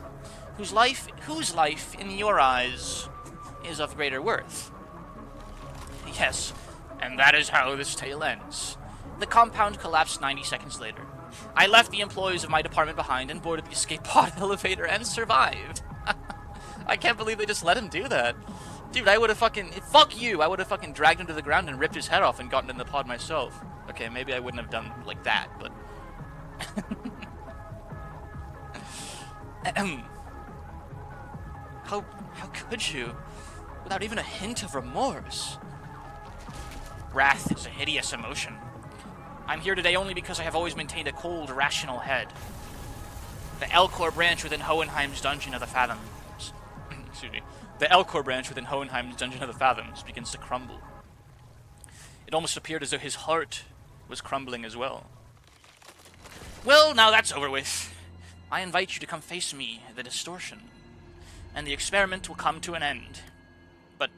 whose life, in your eyes, is of greater worth. Yes, and that is how this tale ends. The compound collapsed 90 seconds later. I left the employees of my department behind and boarded the escape pod elevator and survived. I can't believe they just let him do that. Dude, I would have fucking... Fuck you! I would have fucking dragged him to the ground and ripped his head off and gotten in the pod myself. Okay, maybe I wouldn't have done like that, but... How could you? Without even a hint of remorse. Wrath is a hideous emotion. I'm here today only because I have always maintained a cold, rational head. The Elcor branch within Hohenheim's Dungeon of the Fathoms... Excuse me. The Elcor branch within Hohenheim's Dungeon of the Fathoms begins to crumble. It almost appeared as though his heart was crumbling as well. Well, now that's over with. I invite you to come face me, the distortion, and the experiment will come to an end. But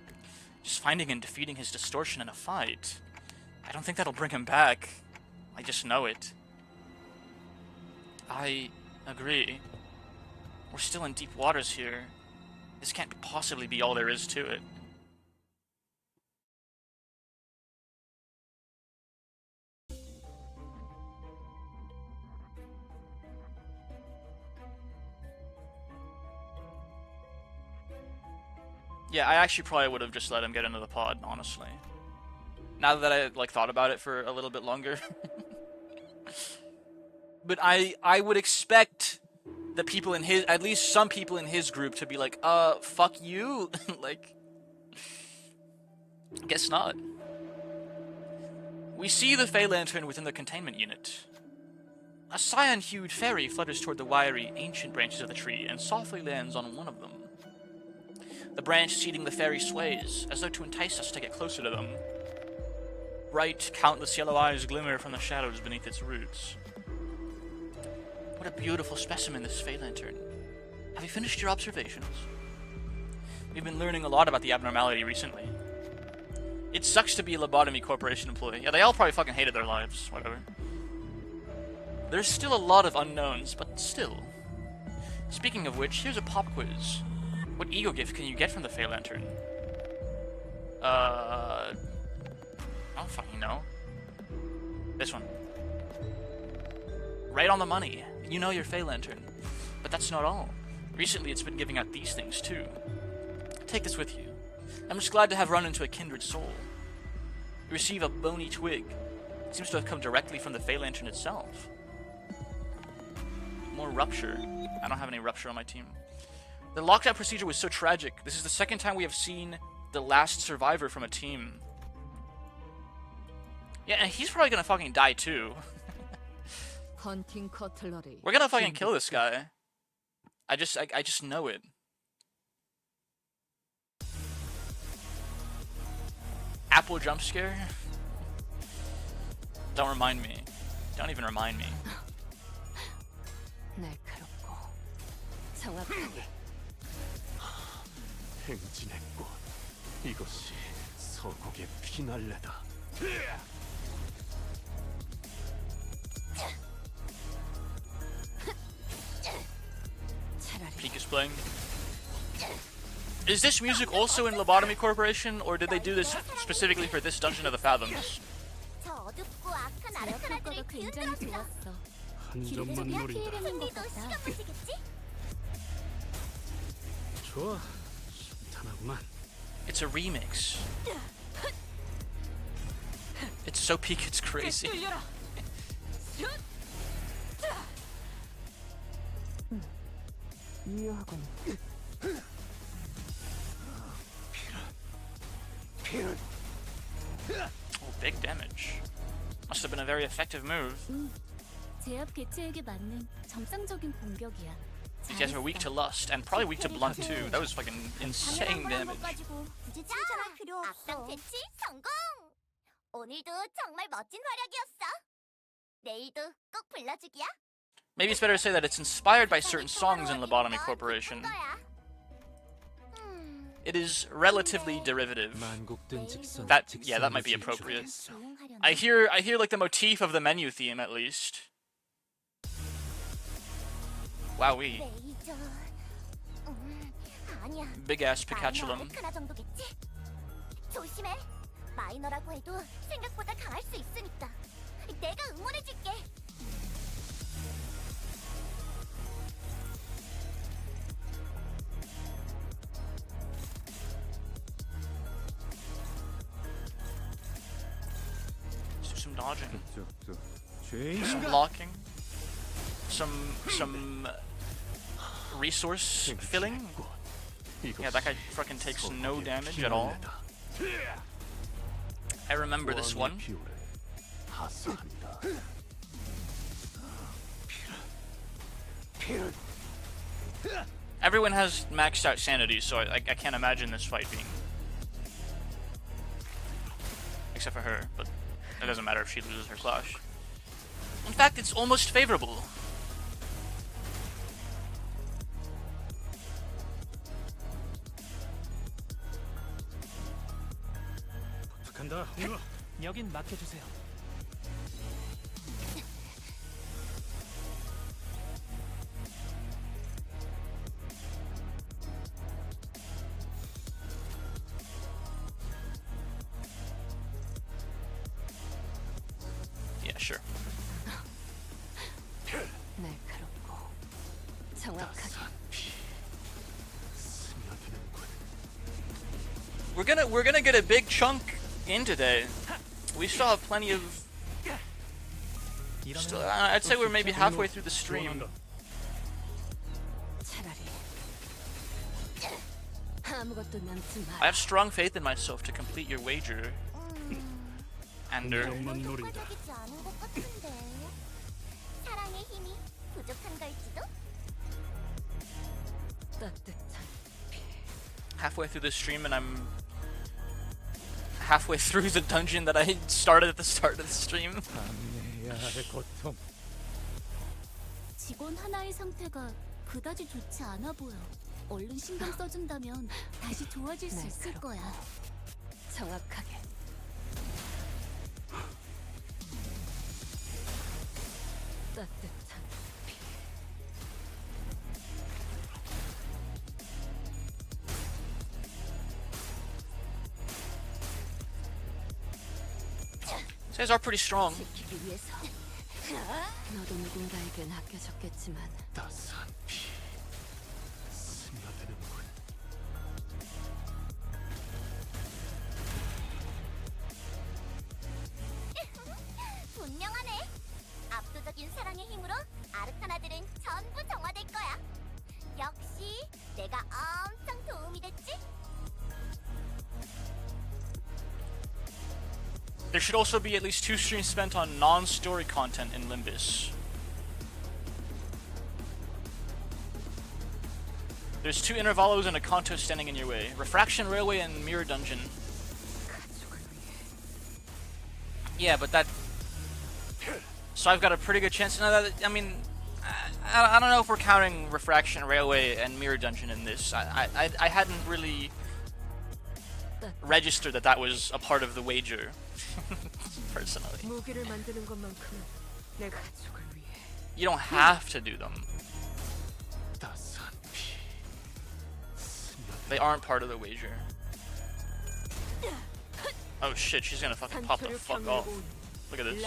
just finding and defeating his distortion in a fight, I don't think that'll bring him back. I just know it. I agree. We're still in deep waters here. This can't possibly be all there is to it. Yeah, I actually probably would have just let him get into the pod, honestly. Now that I like thought about it for a little bit longer. But I would expect the people in his, at least some people in his group, to be like, fuck you. Like, guess not. We see the Fey Lantern within the containment unit. A cyan-hued fairy flutters toward the wiry, ancient branches of the tree and softly lands on one of them. The branch seating the fairy sways, as though to entice us to get closer to them. Bright, countless yellow eyes glimmer from the shadows beneath its roots. What a beautiful specimen, this Fey Lantern. Have you finished your observations? We've been learning a lot about the abnormality recently. It sucks to be a Lobotomy Corporation employee. Yeah, they all probably fucking hated their lives, whatever. There's still a lot of unknowns, but still. Speaking of which, here's a pop quiz. What ego gift can you get from the Fey Lantern? I don't fucking know. This one. Right on the money. You know your Fey Lantern. But that's not all. Recently it's been giving out these things too. Take this with you. I'm just glad to have run into a kindred soul. You receive a bony twig. It seems to have come directly from the Fey Lantern itself. More rupture. I don't have any rupture on my team. The lockdown procedure was so tragic. This is the second time we have seen the last survivor from a team. Yeah, and he's probably gonna fucking die too. We're gonna fucking kill this guy. I just know it. Apple jump scare? Don't remind me. Don't even remind me. 행진했고 이것이 서국의 피날레다. Peak is playing. Is this music also in Lobotomy Corporation, or did they do this specifically for this Dungeon of the Fathoms? 저 어둡고 악한 아르카나들을 굉장히 기운들었어. 좋았어. 한 점만 노린다. 흥미도 시켜보시겠지? 좋아, 순탄하구만. It's a remix. It's so peak, it's crazy. Oh, big damage. Must have been a very effective move. 제압 개체에게 맞는 정상적인 공격이야. These guys are weak to lust and probably weak to blunt too. That was fucking insane damage. 굳이 칭찬할 필요 없어. 악당 퇴치 성공. 오늘도 정말 멋진 활약이었어. 내일도 꼭 불러주기야. Maybe it's better to say that it's inspired by certain songs in Lobotomy Corporation. It is relatively derivative. Yeah, that might be appropriate. I hear like the motif of the menu theme at least. Wowee. Big ass Pikachu. 조심해. 마이너라고 해도 생각보다 강할 수 있으니까. 내가 응원해줄게. Let's do some dodging. Some blocking. Some resource filling. Yeah, that guy fucking takes no damage at all. I remember this one. Everyone has maxed out sanity, so I can't imagine this fight being... Except for her, but it doesn't matter if she loses her clash. In fact, it's almost favorable. 간다. 홍아. 여긴 맡겨주세요. Yeah, sure. 날카롭고 정확하게. We're gonna get a big chunk in today. We still have plenty of. I'd say we're maybe halfway through the stream. 차라리 아무것도 남지 마. I have strong faith in myself to complete your wager. Ander. 정만 노린다. 효과적이지 않은 것 같은데. 사랑의 힘이 부족한 걸지도. 따뜻한 Halfway through the stream, and I'm halfway through the dungeon that I started at the start of the stream. 직원 하나의 상태가 그다지 좋지 않아 보여. 얼른 신경 써준다면 다시 좋아질 수 있을 거야. 정확하게. 따뜻한 These guys are pretty strong. 지키기 위해서. 너도 누군가에겐 아껴졌겠지만 따스한 피 스며드는군. 분명하네. 압도적인 사랑의 힘으로 아르카나들은 전부 정화될 거야. 역시 내가 엄청 도움이 됐지? There should also be at least 2 streams spent on non-story content in Limbus. There's 2 intervalos and a Kanto standing in your way. Refraction Railway and Mirror Dungeon. Yeah, but that... So I've got a pretty good chance. No, that, I mean, I don't know if we're counting Refraction Railway and Mirror Dungeon in this. I hadn't really registered that that was a part of the wager. Personally. 무기를 만드는 것만큼은 내 가족을 위해. You don't have to do them. 따스한 피 They aren't part of the wager. Oh shit, she's gonna fucking pop the fuck off. Look at this.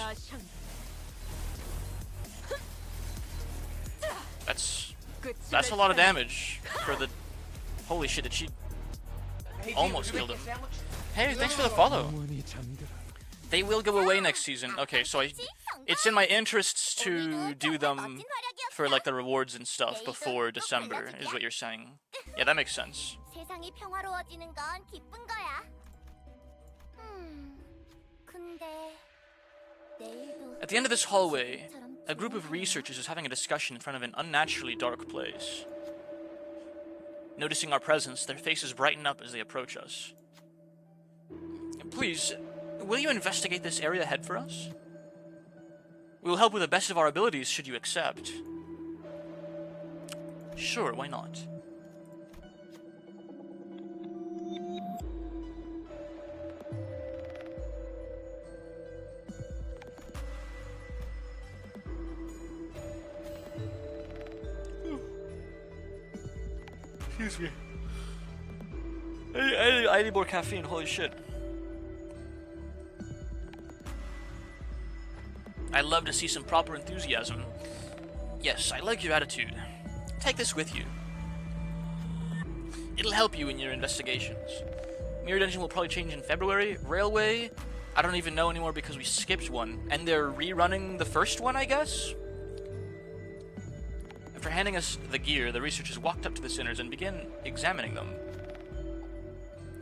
That's a lot of damage for the... Holy shit, did she... Almost killed him. Hey, thanks for the follow. 영원히 잠들어 They will go away next season. Okay, so it's in my interests to do them for like the rewards and stuff before December, is what you're saying. Yeah, that makes sense. 세상이 평화로워지는 건 기쁜 거야. 근데 내일도 At the end of this hallway, a group of researchers is having a discussion in front of an unnaturally dark place. Noticing our presence, their faces brighten up as they approach us. Please, will you investigate this area ahead for us? We will help with the best of our abilities should you accept. Sure, why not? Excuse me. I need more caffeine, holy shit. I'd love to see some proper enthusiasm. Yes, I like your attitude. Take this with you. It'll help you in your investigations. Mirror Dungeon will probably change in February. Railway, I don't even know anymore because we skipped one. And they're rerunning the first one, I guess? After handing us the gear, the researchers walked up to the sinners and began examining them.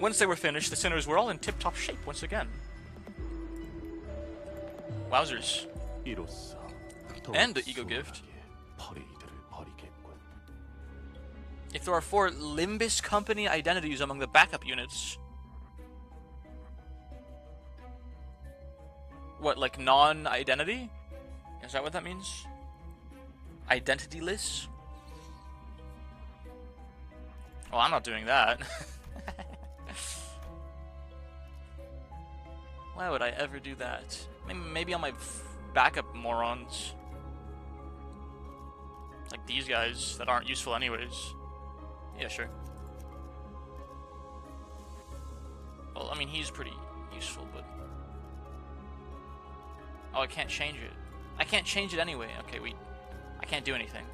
Once they were finished, the sinners were all in tip-top shape once again. Wowzers. And the ego gift. If there are 4 Limbus company identities among the backup units... What, like non-identity? Is that what that means? Identityless? Well, I'm not doing that. Why would I ever do that? Maybe on my backup morons. Like these guys that aren't useful anyways. Yeah, sure. Well, I mean, he's pretty useful, but... Oh, I can't change it. I can't change it anyway. Okay, I can't do anything.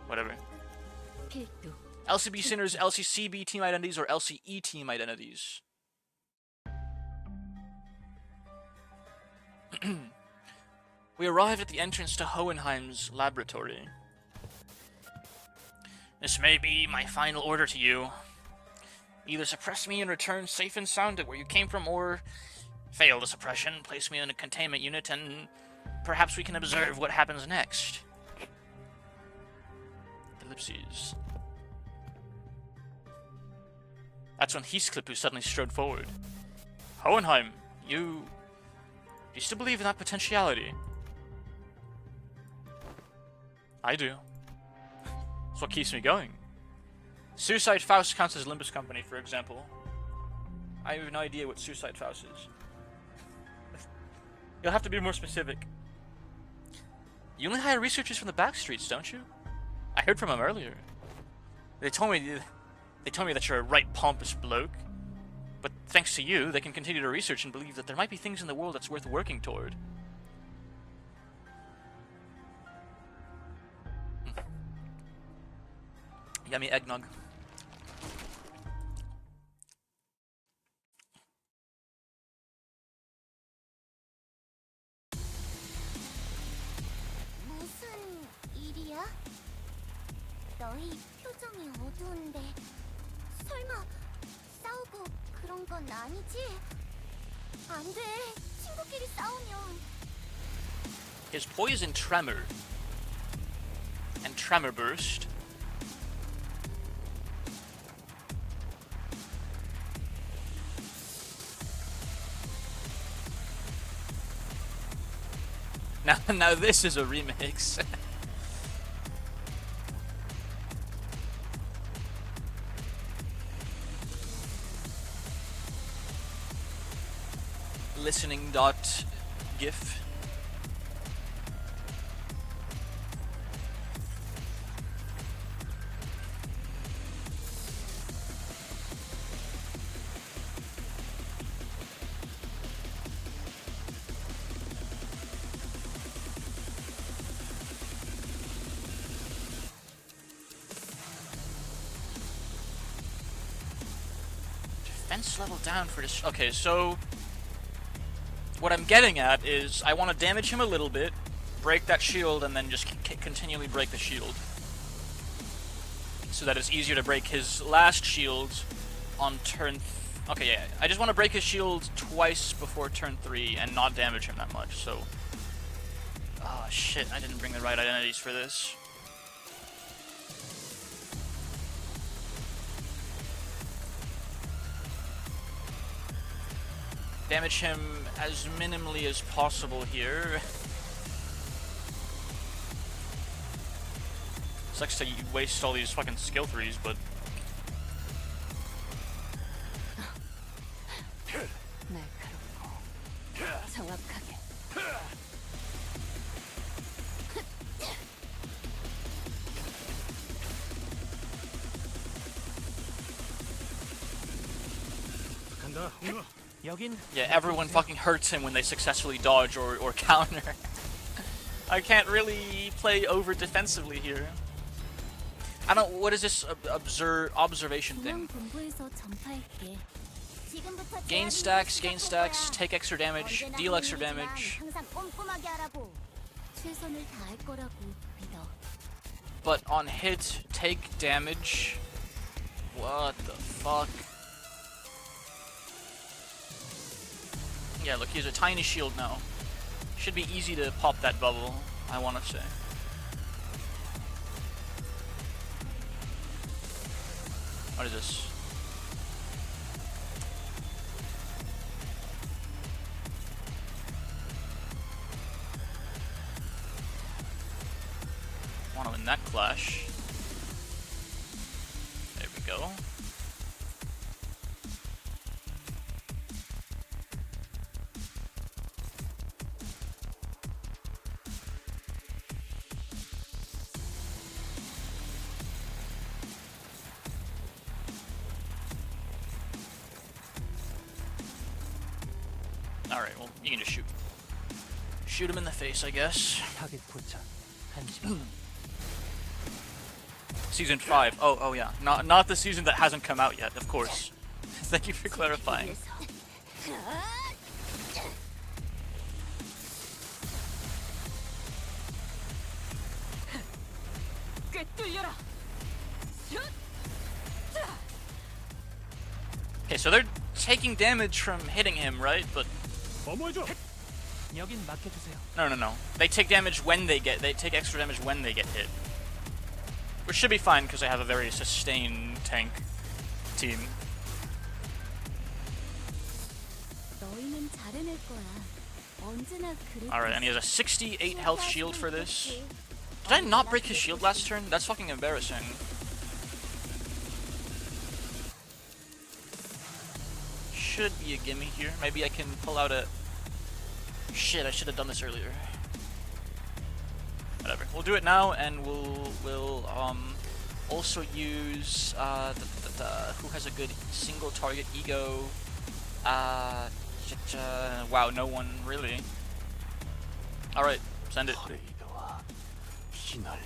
Whatever. LCB Sinners, LCCB team identities, or LCE team identities. We arrived at the entrance to Hohenheim's laboratory. This may be my final order to you. Either suppress me and return safe and sound to where you came from, or fail the suppression, place me in a containment unit, and perhaps we can observe what happens next. Ellipses. That's when Heathcliff, who suddenly strode forward. Hohenheim, do you still believe in that potentiality? I do. It's what keeps me going. Suicide Faust counts as Limbus Company, for example. I have no idea what Suicide Faust is. You'll have to be more specific. You only hire researchers from the back streets, don't you? I heard from them earlier. They told me that you're a right pompous bloke. But thanks to you, they can continue to research and believe that there might be things in the world that's worth working toward. Yummy eggnog. 무슨 일이야? 너희 표정이 어두운데 설마 싸우고 그런 건 아니지? 안 돼. 친구끼리 싸우면 His poison tremor and tremor burst. Now this is a remix. Listening dot gif. Defense level down for this. Okay, so what I'm getting at is I want to damage him a little bit, break that shield, and then just continually break the shield. So that it's easier to break his last shield on turn... Okay, yeah. I just want to break his shield twice before turn 3 and not damage him that much, so... Oh, shit. I didn't bring the right identities for this. Damage him as minimally as possible here. Sucks to waste all these fucking skill 3s, but... 날카롭고 정확하게. 간다. 응어. 여긴 Yeah, everyone fucking hurts him when they successfully dodge or counter. I can't really play over defensively here. I don't... What is this observation thing? 본부에서 전파할게. 지금부터 Gain stacks, take extra damage, deal extra damage. 항상 꼼꼼하게 하라고. 최선을 다할 거라고 믿어. But on hit, take damage. What the fuck? Yeah, look, he has a tiny shield now. Should be easy to pop that bubble, I wanna say. What is this? Want to win that clash. There we go. Alright, well, you can just shoot. Shoot him in the face, I guess. 타겟 포착. 한시간. Season 5. Oh yeah. Not the season that hasn't come out yet, of course. Thank you for clarifying. 꿰뚫려라. Okay, so they're taking damage from hitting him, right? But 어머해줘. 여긴 맡겨주세요. no. They take damage when they take extra damage when they get hit. Which should be fine because I have a very sustained tank team. 너희는 잘해낼 거야. 언제나 그랬듯이. Alright, and he has a 68 health shield for this. Did I not break his shield last turn? That's fucking embarrassing. Should be a gimme here. Maybe I can pull out a... Shit, I should have done this earlier. Whatever. We'll do it now, and we'll also use who has a good single target ego. Wow, no one really. All right, send it. 레이더와 피날레.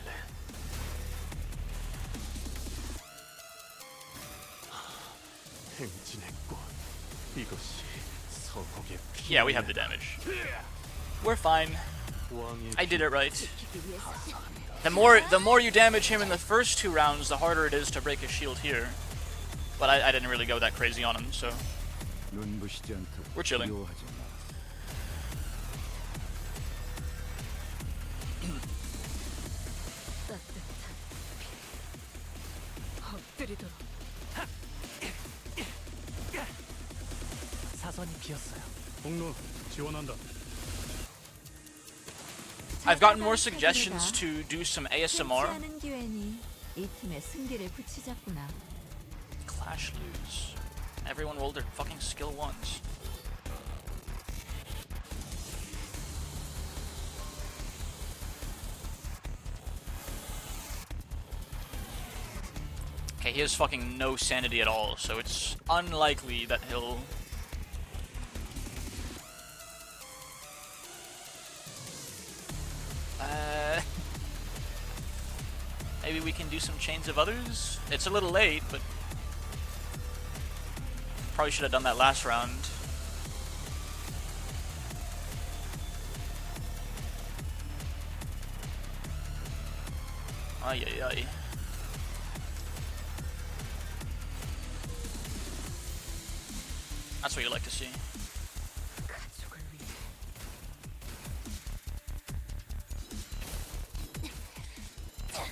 행진의 꽃. 이것이 서곡의 피. Yeah, we have the damage. We're fine. 왕의 I did it right. 지키기 위해서. The more you damage him in the first 2 rounds, the harder it is to break his shield here. But I didn't really go that crazy on him, so 눈부시지 않도록 we're chilling. 두려워하지 마. 따뜻한 피. 엎드리도록. 사선이 비었어요. 공로 지원한다. I've gotten more suggestions to do some ASMR. 하는 기회니 이 팀의 승기를 붙이자꾸나. Clash lose. Everyone rolled their fucking skill ones. Okay, he has fucking no sanity at all, so it's unlikely that he'll... Maybe we can do some chains of others? It's a little late, but... Probably should have done that last round. Ay ay ay. That's what you like to see.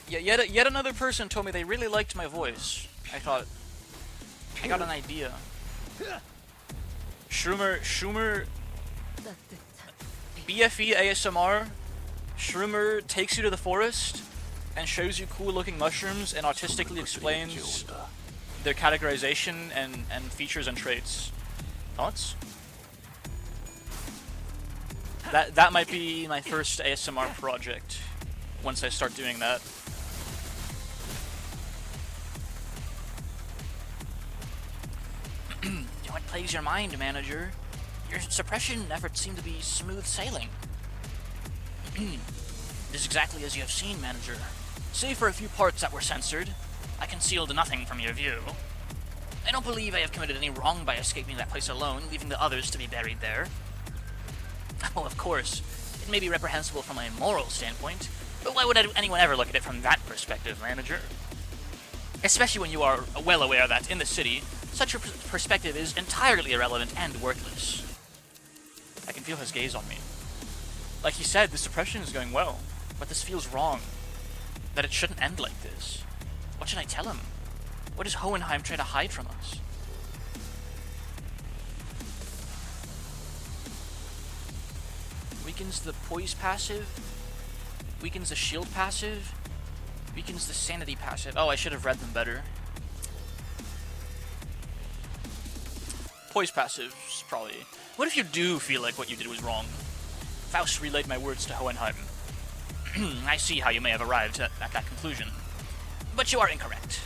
Yeah, yet another person told me they really liked my voice. I thought, I got an idea. Shroomer, BFE ASMR, Shroomer takes you to the forest and shows you cool looking mushrooms and autistically explains their categorization and features and traits. Thoughts? That might be my first ASMR project once I start doing that. What plagues your mind, manager? Your suppression efforts seem to be smooth sailing. It is exactly as you have seen, manager. Save for a few parts that were censored, I concealed nothing from your view. I don't believe I have committed any wrong by escaping that place alone, leaving the others to be buried there. Oh, of course, it may be reprehensible from a moral standpoint, but why would anyone ever look at it from that perspective, manager? Especially when you are well aware that, in the city, such a perspective is entirely irrelevant and worthless. I can feel his gaze on me. Like he said, the suppression is going well, but this feels wrong. That it shouldn't end like this. What should I tell him? What does Hohenheim try to hide from us? Weakens the poise passive. Weakens the shield passive. Weakens the sanity passive. Oh, I should have read them better. Poise passive is probably... What if you do feel like what you did was wrong? Faust relayed my words to Hohenheim. I see how you may have arrived at that conclusion. But you are incorrect.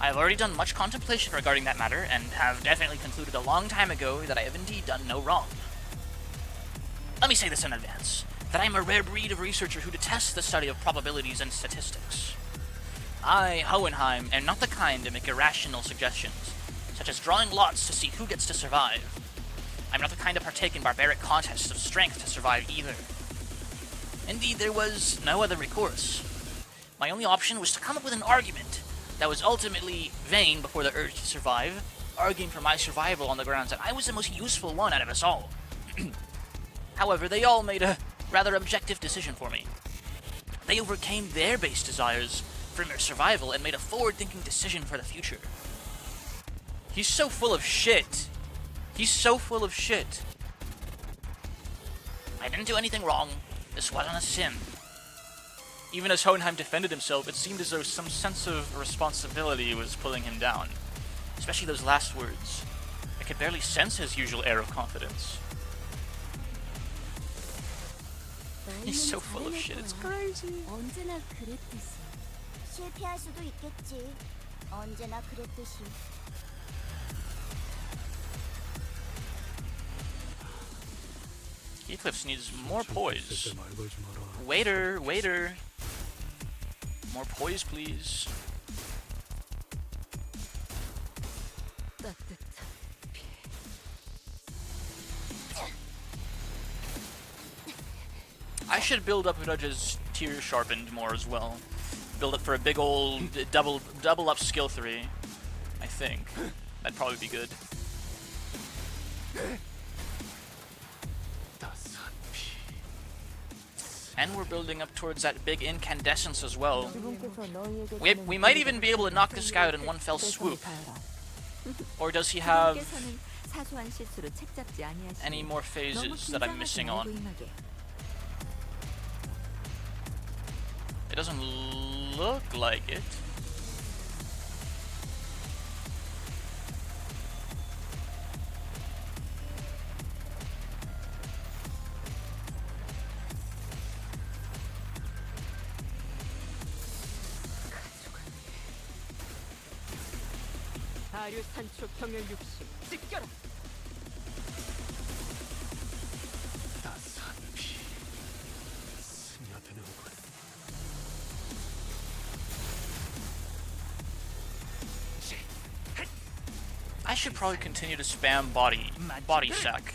I have already done much contemplation regarding that matter, and have definitely concluded a long time ago that I have indeed done no wrong. Let me say this in advance, that I am a rare breed of researcher who detests the study of probabilities and statistics. I, Hohenheim, am not the kind to make irrational suggestions, such as drawing lots to see who gets to survive. I'm not the kind to partake in barbaric contests of strength to survive either. Indeed, there was no other recourse. My only option was to come up with an argument that was ultimately vain before the urge to survive, arguing for my survival on the grounds that I was the most useful one out of us all. However, they all made a rather objective decision for me. They overcame their base desires for mere survival and made a forward-thinking decision for the future. He's so full of shit. He's so full of shit. I didn't do anything wrong. This wasn't a sin. Even as Hohenheim defended himself, it seemed as though some sense of responsibility was pulling him down. Especially those last words. I could barely sense his usual air of confidence. He's so full of shit, it's crazy. 언제나 그랬듯이. 실패할 수도 있겠지. 언제나 그랬듯이. Eclipse needs more poise. 말 걸지 마라. Waiter, waiter. More poise, please. I should build up Udaj's tier sharpened more as well. Build it for a big old double up skill 3. I think. That'd probably be good. And we're building up towards that big incandescence as well. We might even be able to knock this guy out in one fell swoop. Or does he have any more phases that I'm missing on? It doesn't look like it. I should probably continue to spam body sack.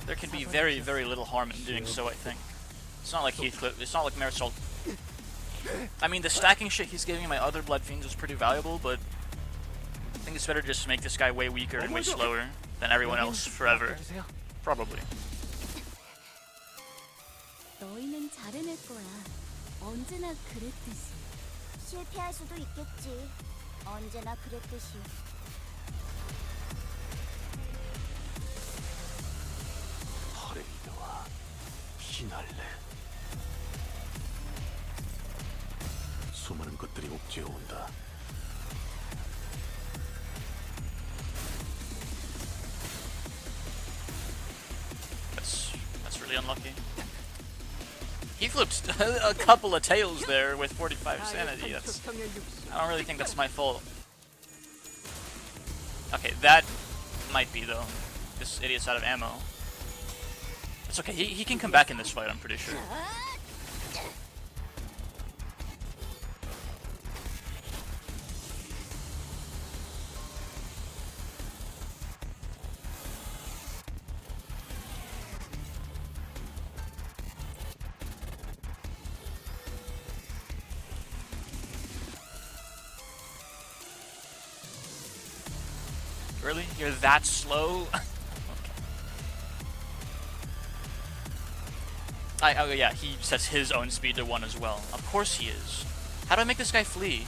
There can be very, very little harm in doing so, I think. It's not like Heathcliff, it's not like Marisol I mean, the stacking shit he's giving my other Blood Fiends is pretty valuable, but I think it's better just to make this guy way weaker and way slower than everyone else forever. Probably. 너희는 잘해낼 거야. 언제나 그랬듯이. 실패할 수도 있겠지. 언제나 그랬듯이. 퍼레이드와 피날레. 수많은 것들이 옥죄어 온다. That's really unlucky. He flipped a couple of tails there with 45 sanity. I don't really think that's my fault. Okay, that might be though. This idiot's out of ammo. It's okay. He can come back in this fight. I'm pretty sure. Really? You're that slow? Okay. Oh yeah, he sets his own speed to 1 as well. Of course he is. How do I make this guy flee?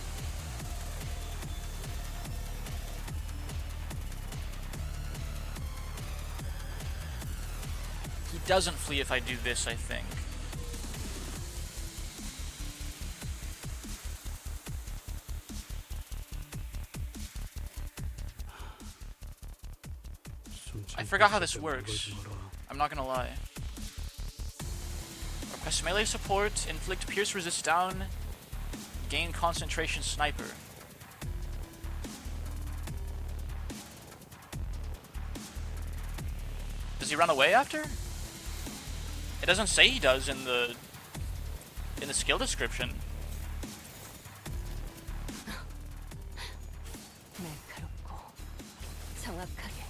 He doesn't flee if I do this, I think. I forgot how this works. I'm not gonna lie. Request melee support, inflict pierce resist down, gain concentration sniper. Does he run away after? It doesn't say he does in the skill description. 날카롭고 정확하게.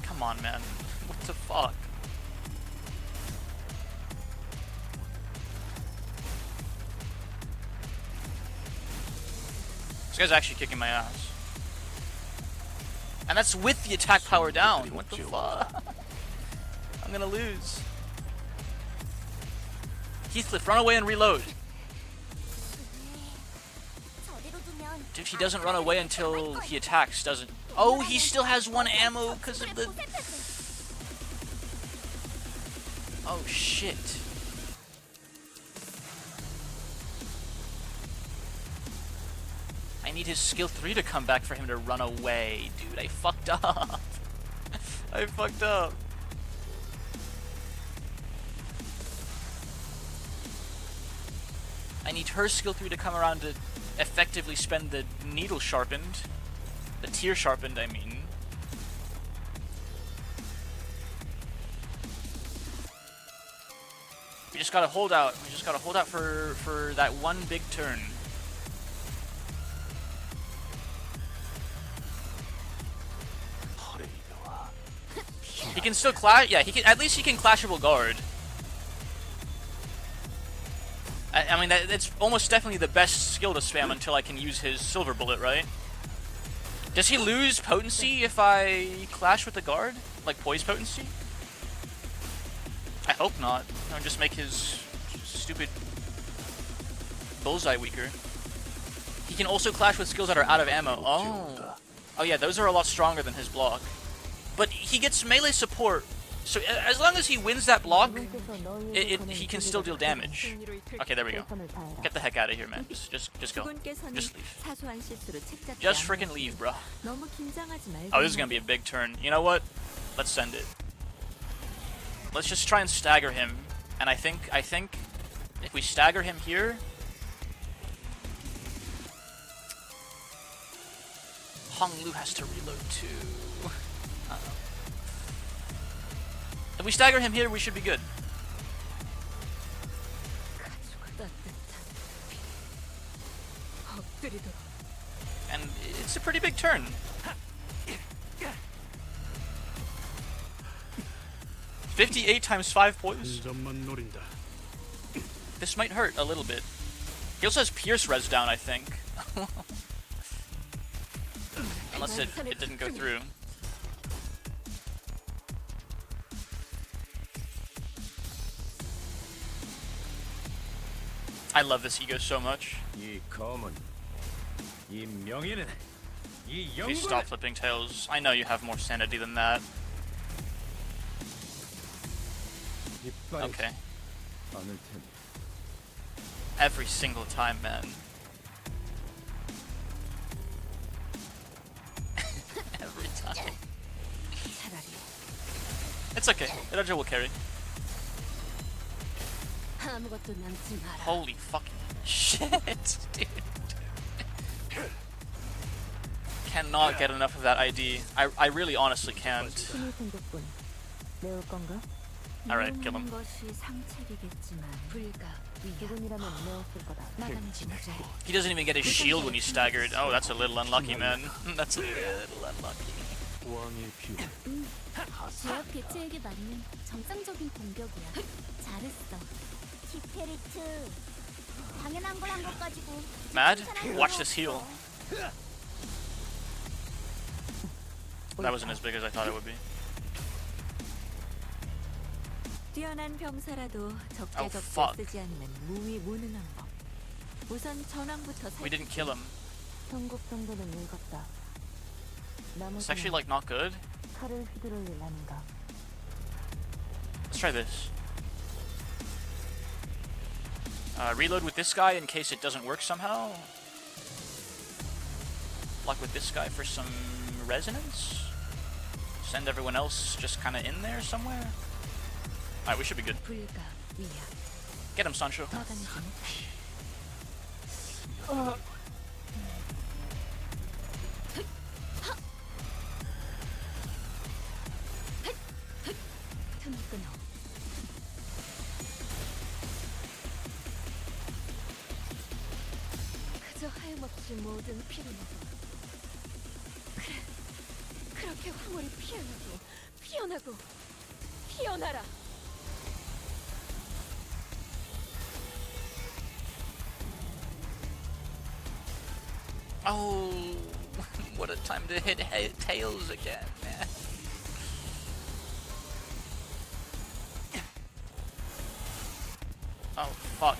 Come on, man. What the fuck? This guy's actually kicking my ass. And that's with the attack power down. What the fuck? I'm gonna lose. Heathcliff, run away and reload. Dude, he doesn't run away until he attacks, doesn't? Oh, he still has 1 ammo because of the... Oh, shit. I need his skill 3 to come back for him to run away. Dude, I fucked up. I fucked up. I need her skill 3 to come around to effectively spend the needle sharpened. The tear sharpened, I mean. We just gotta hold out. We just gotta hold out for that one big turn. He can still clash. Yeah, he can. At least he can clashable guard. I mean, it's almost definitely the best skill to spam until I can use his silver bullet, right? Does he lose potency if I clash with the guard? Like poise potency? I hope not. I'll just make his stupid bullseye weaker. He can also clash with skills that are out of ammo. Oh. Oh yeah, those are a lot stronger than his block. But he gets melee support, so as long as he wins that block, he can still deal damage. Okay, there we go. Get the heck out of here, man. Just go. Just leave. Just freaking leave, bro. Oh, this is gonna be a big turn. You know what? Let's send it. Let's just try and stagger him. And I think if we stagger him here, Hong Lu has to reload too. If we stagger him here, we should be good. And it's a pretty big turn. 58 times 5 poise. 운전만 노린다. This might hurt a little bit. He also has Pierce res down, I think. Unless it didn't go through. I love this ego so much. 이 검은 이 명예는 이 Please 영광은 stop flipping tails. I know you have more sanity than that. 이빨이 Okay. 않을 테니. Every single time, man. Every time. 차라리 It's okay. Iraja will carry. 아무것도 남지 마라. Holy fucking shit, dude. Cannot get enough of that ID. I really honestly can't. 힘을 생겼군. 매울 건가? Alright, kill him. 것이 상책이겠지만 불가 기분이라면 매웠을 거다. 마감해주자. He doesn't even get his shield when he's staggered. Oh, that's a little unlucky, man. That's a little unlucky. 왕의 뷰 지역 개체에게 맞는 정상적인 공격이야. 잘했어. 키페리트. 당연한 걸 한 것 가지고. Mad? Watch this heal. That wasn't as big as I thought it would be. 뛰어난 병사라도 Oh, 적재적소 fuck. 쓰지 않는 무위무능한 법. 우선 전황부터 We didn't kill him. 전국 정도는 늙었다. It's actually like not good. 칼을 휘두를 일 아닌가. Let's try this. Reload with this guy in case it doesn't work somehow. Block with this guy for some resonance. Send everyone else just kind of in there somewhere. Alright, we should be good. 불가 위야. Get him, Sancho. 마감해주는 틈을 끊어. 그저 하염없이 모든 피를 먹어. 그래, 그렇게 황홀히 피어나고, 피어나고, 피어나라. Oh, what a time to hit tails again, man. Oh, fuck.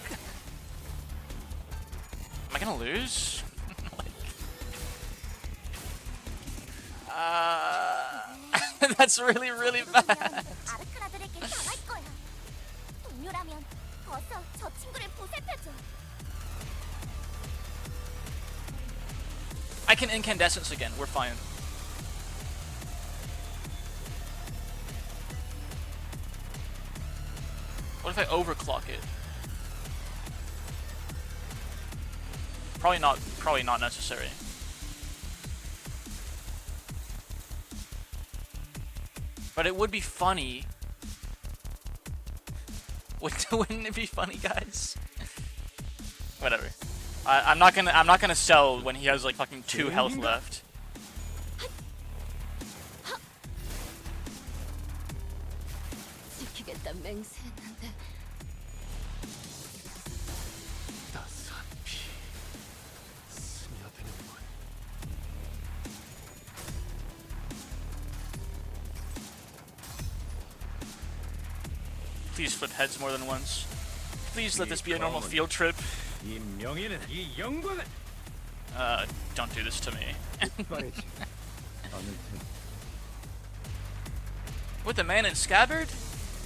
Am I gonna lose? That's really, really bad. 아르카나들에게 당할 거야. 동료라면 어서 저 친구를 보살펴줘. I can incandescence again. We're fine. What if I overclock it? Probably not necessary. But it would be funny. Wouldn't it be funny, guys? Whatever. I'm not gonna sell when he has like fucking 2 health left. 지키겠다 맹세했는데. 따스한 피 스며드는군. Please flip heads more than once. Please let this be a normal field trip. 이 명예는 이 영광은 Don't do this to me. 이빨이지 않을 테니. With the man in scabbard?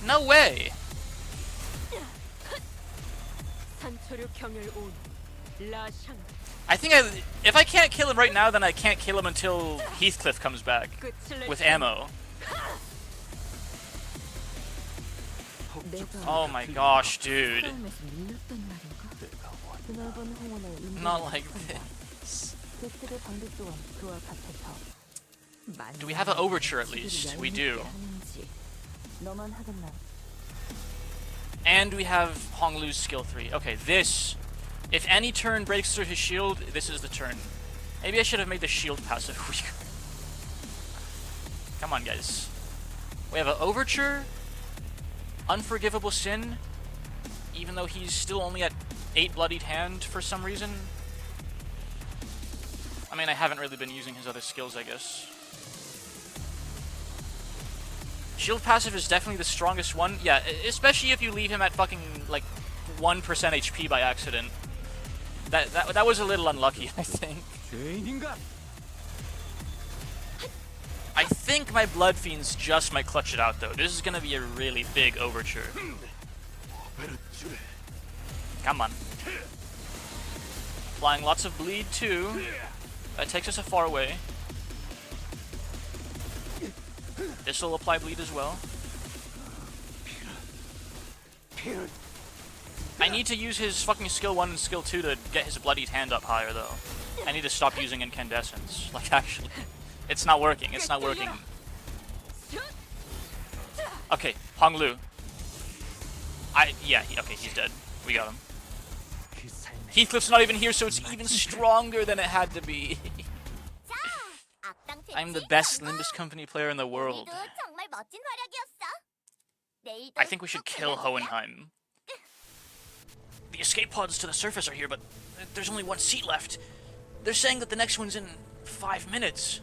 No way! 산초류 경을 온 라샹 I think if I can't kill him right now, then I can't kill him until Heathcliff comes back 끝을 with 내 ammo. Oh my gosh, dude. 싸움에서 밀렸단 말인가? 그 넓은 홍원에 Not like this. 그들의 방도 또한 그와 같아서. Do we have an overture at least? We do. 너만 하겠나? And we have Honglu's skill 3. Okay, this. If any turn breaks through his shield, this is the turn. Maybe I should have made the shield passive weaker. Come on, guys. We have an overture. unforgivable sin, even though he's still only at 8 bloodied hand for some reason. I mean, I haven't really been using his other skills, I guess. Shield passive is definitely the strongest one. Yeah, especially if you leave him at fucking, like, 1% HP by accident. That was a little unlucky, I think. I think my Blood Fiends just might clutch it out, though. This is gonna be a really big overture. Come on. Applying lots of bleed, too. That takes us a far away. This will apply bleed as well. I need to use his fucking skill 1 and skill 2 to get his bloodied hand up higher, though. I need to stop using incandescence. Like, actually. It's not working. It's not working. Okay, Honglu. Yeah, okay, he's dead. We got him. Heathcliff's not even here, so it's even stronger than it had to be. I'm the best Limbus company player in the world. I think we should kill Hohenheim. The escape pods to the surface are here, but there's only one seat left. They're saying that the next one's in 5 minutes.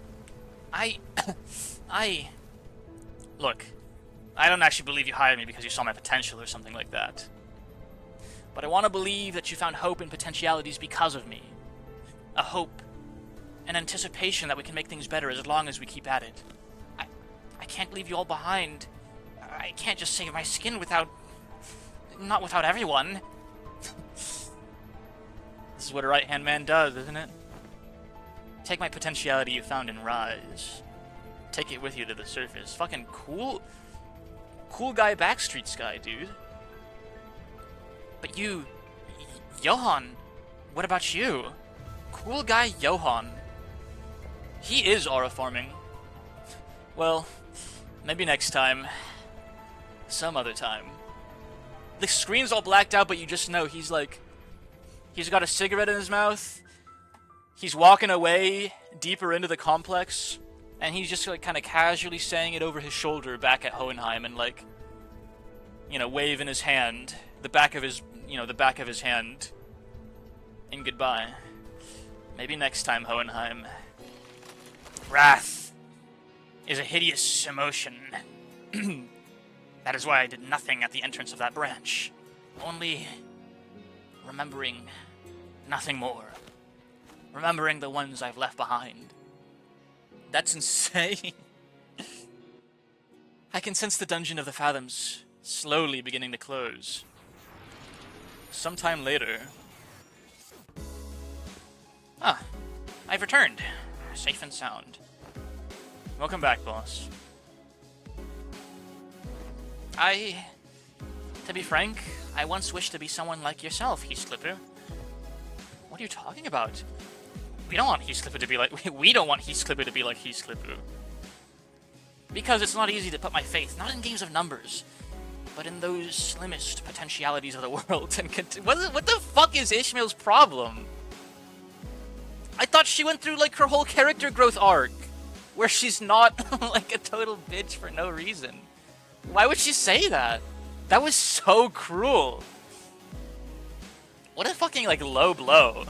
Look, I don't actually believe you hired me because you saw my potential or something like that. But I want to believe that you found hope and potentialities because of me. A hope, an anticipation that we can make things better as long as we keep at it. I can't leave you all behind. I can't just save my skin without... not without everyone. This is what a right-hand man does, isn't it? Take my potentiality you found in Rise. Take it with you to the surface. Fucking cool guy Backstreets guy, dude. But you... Johan, what about you? Cool guy Johan. He is aura farming. Well, maybe next time. Some other time. The screen's all blacked out, but you just know he's like... He's got a cigarette in his mouth. He's walking away deeper into the complex. And he's just like kind of casually saying it over his shoulder back at Hohenheim and like... You know, waving his hand. The back of his... You know, the back of his hand. In goodbye. Maybe next time, Hohenheim. Wrath is a hideous emotion. That is why I did nothing at the entrance of that branch. Only remembering nothing more. Remembering the ones I've left behind. That's insane. I can sense the Dungeon of the Fathoms slowly beginning to close. Sometime later... Ah, I've returned. Safe and sound. Welcome back, boss. To be frank, I once wished to be someone like yourself, Heathcliffer. What are you talking about? We don't want Heathcliffer to be like... We don't want Heathcliffer to be like Heathcliffer. Because it's not easy to put my faith, not in games of numbers, but in those slimmest potentialities of the world. And what the fuck is Ishmael's problem? I thought she went through, like, her whole character growth arc, where she's not, like, a total bitch for no reason. Why would she say that? That was so cruel. What a fucking, like, low blow.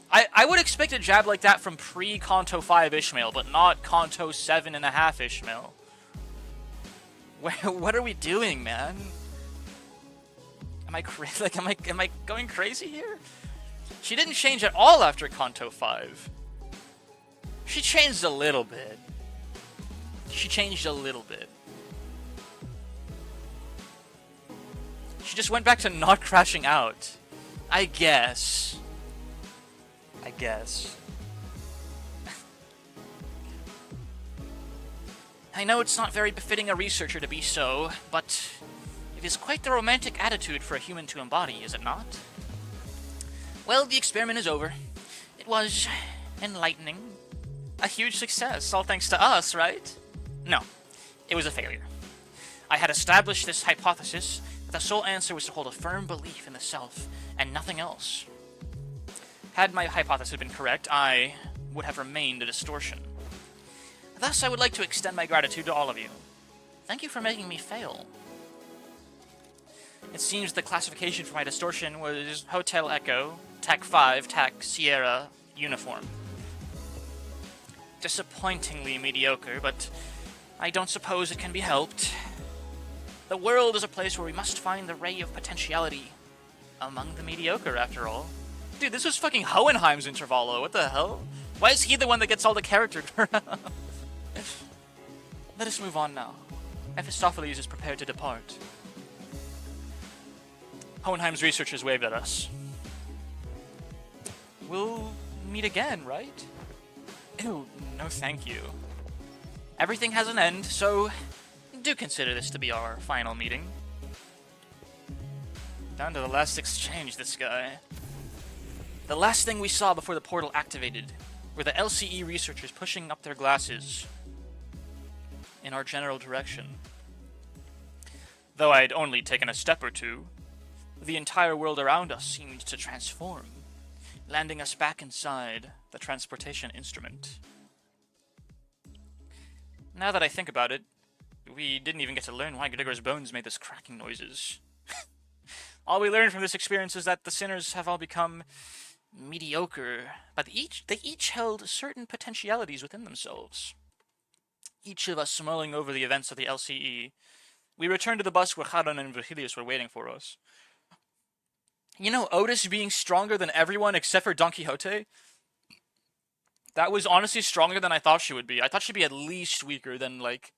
I would expect a jab like that from pre-Kanto 5 Ishmael, but not Kanto 7.5 Ishmael. What are we doing, man? Am I going crazy here? She didn't change at all after Kanto 5. She changed a little bit. She changed a little bit. She just went back to not crashing out. I guess. I know it's not very befitting a researcher to be so, but it is quite the romantic attitude for a human to embody, is it not? Well, the experiment is over. It was enlightening. A huge success, all thanks to us, right? No, it was a failure. I had established this hypothesis that the sole answer was to hold a firm belief in the self and nothing else. Had my hypothesis been correct, I would have remained a distortion. Thus, I would like to extend my gratitude to all of you Thank you for making me fail. It seems the classification for my distortion was Hotel Echo, TAC 5, TAC Sierra, Uniform. Disappointingly mediocre, but I don't suppose it can be helped. The world is a place where we must find the ray of potentiality among the mediocre, after all. Dude, this was fucking Hohenheim's Intervalo. What the hell? Why is he the one that gets all the character growth? Let us move on now. Mephistopheles is prepared to depart. Hohenheim's researchers waved at us. We'll meet again, right? Ew, no thank you. Everything has an end, so do consider this to be our final meeting. Down to the last exchange, this guy. The last thing we saw before the portal activated were the LCE researchers pushing up their glasses in our general direction. Though I'd only taken a step or two, the entire world around us seemed to transform, landing us back inside the transportation instrument. Now that I think about it, we didn't even get to learn why Gregor's bones made those cracking noises. All we learned from this experience is that the sinners have all become mediocre, but they each held certain potentialities within themselves. Each of us mulling over the events of the LCE, we returned to the bus where Charon and Virgilius were waiting for us. You know, Otis being stronger than everyone except for Don Quixote? That was honestly stronger than I thought she would be. I thought she'd be at least weaker than, like,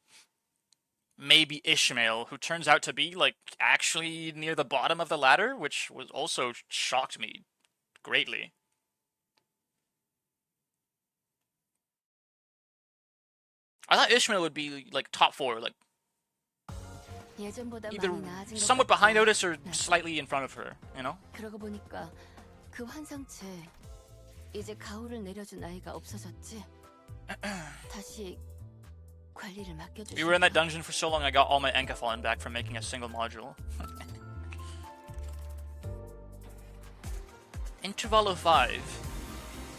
maybe Ishmael, who turns out to be, like, actually near the bottom of the ladder, which was also shocked me greatly. I thought Ishmael would be, like, top 4, like, either somewhat behind Otis or slightly in front of her, you know? 그러고 보니까 그 환상체 이제 가호를 내려준 아이가 없어졌지. 다시 관리를 맡겨주시. We were in that dungeon for so long I got all my Enkaphalon back from making a single module. Intervalo 5.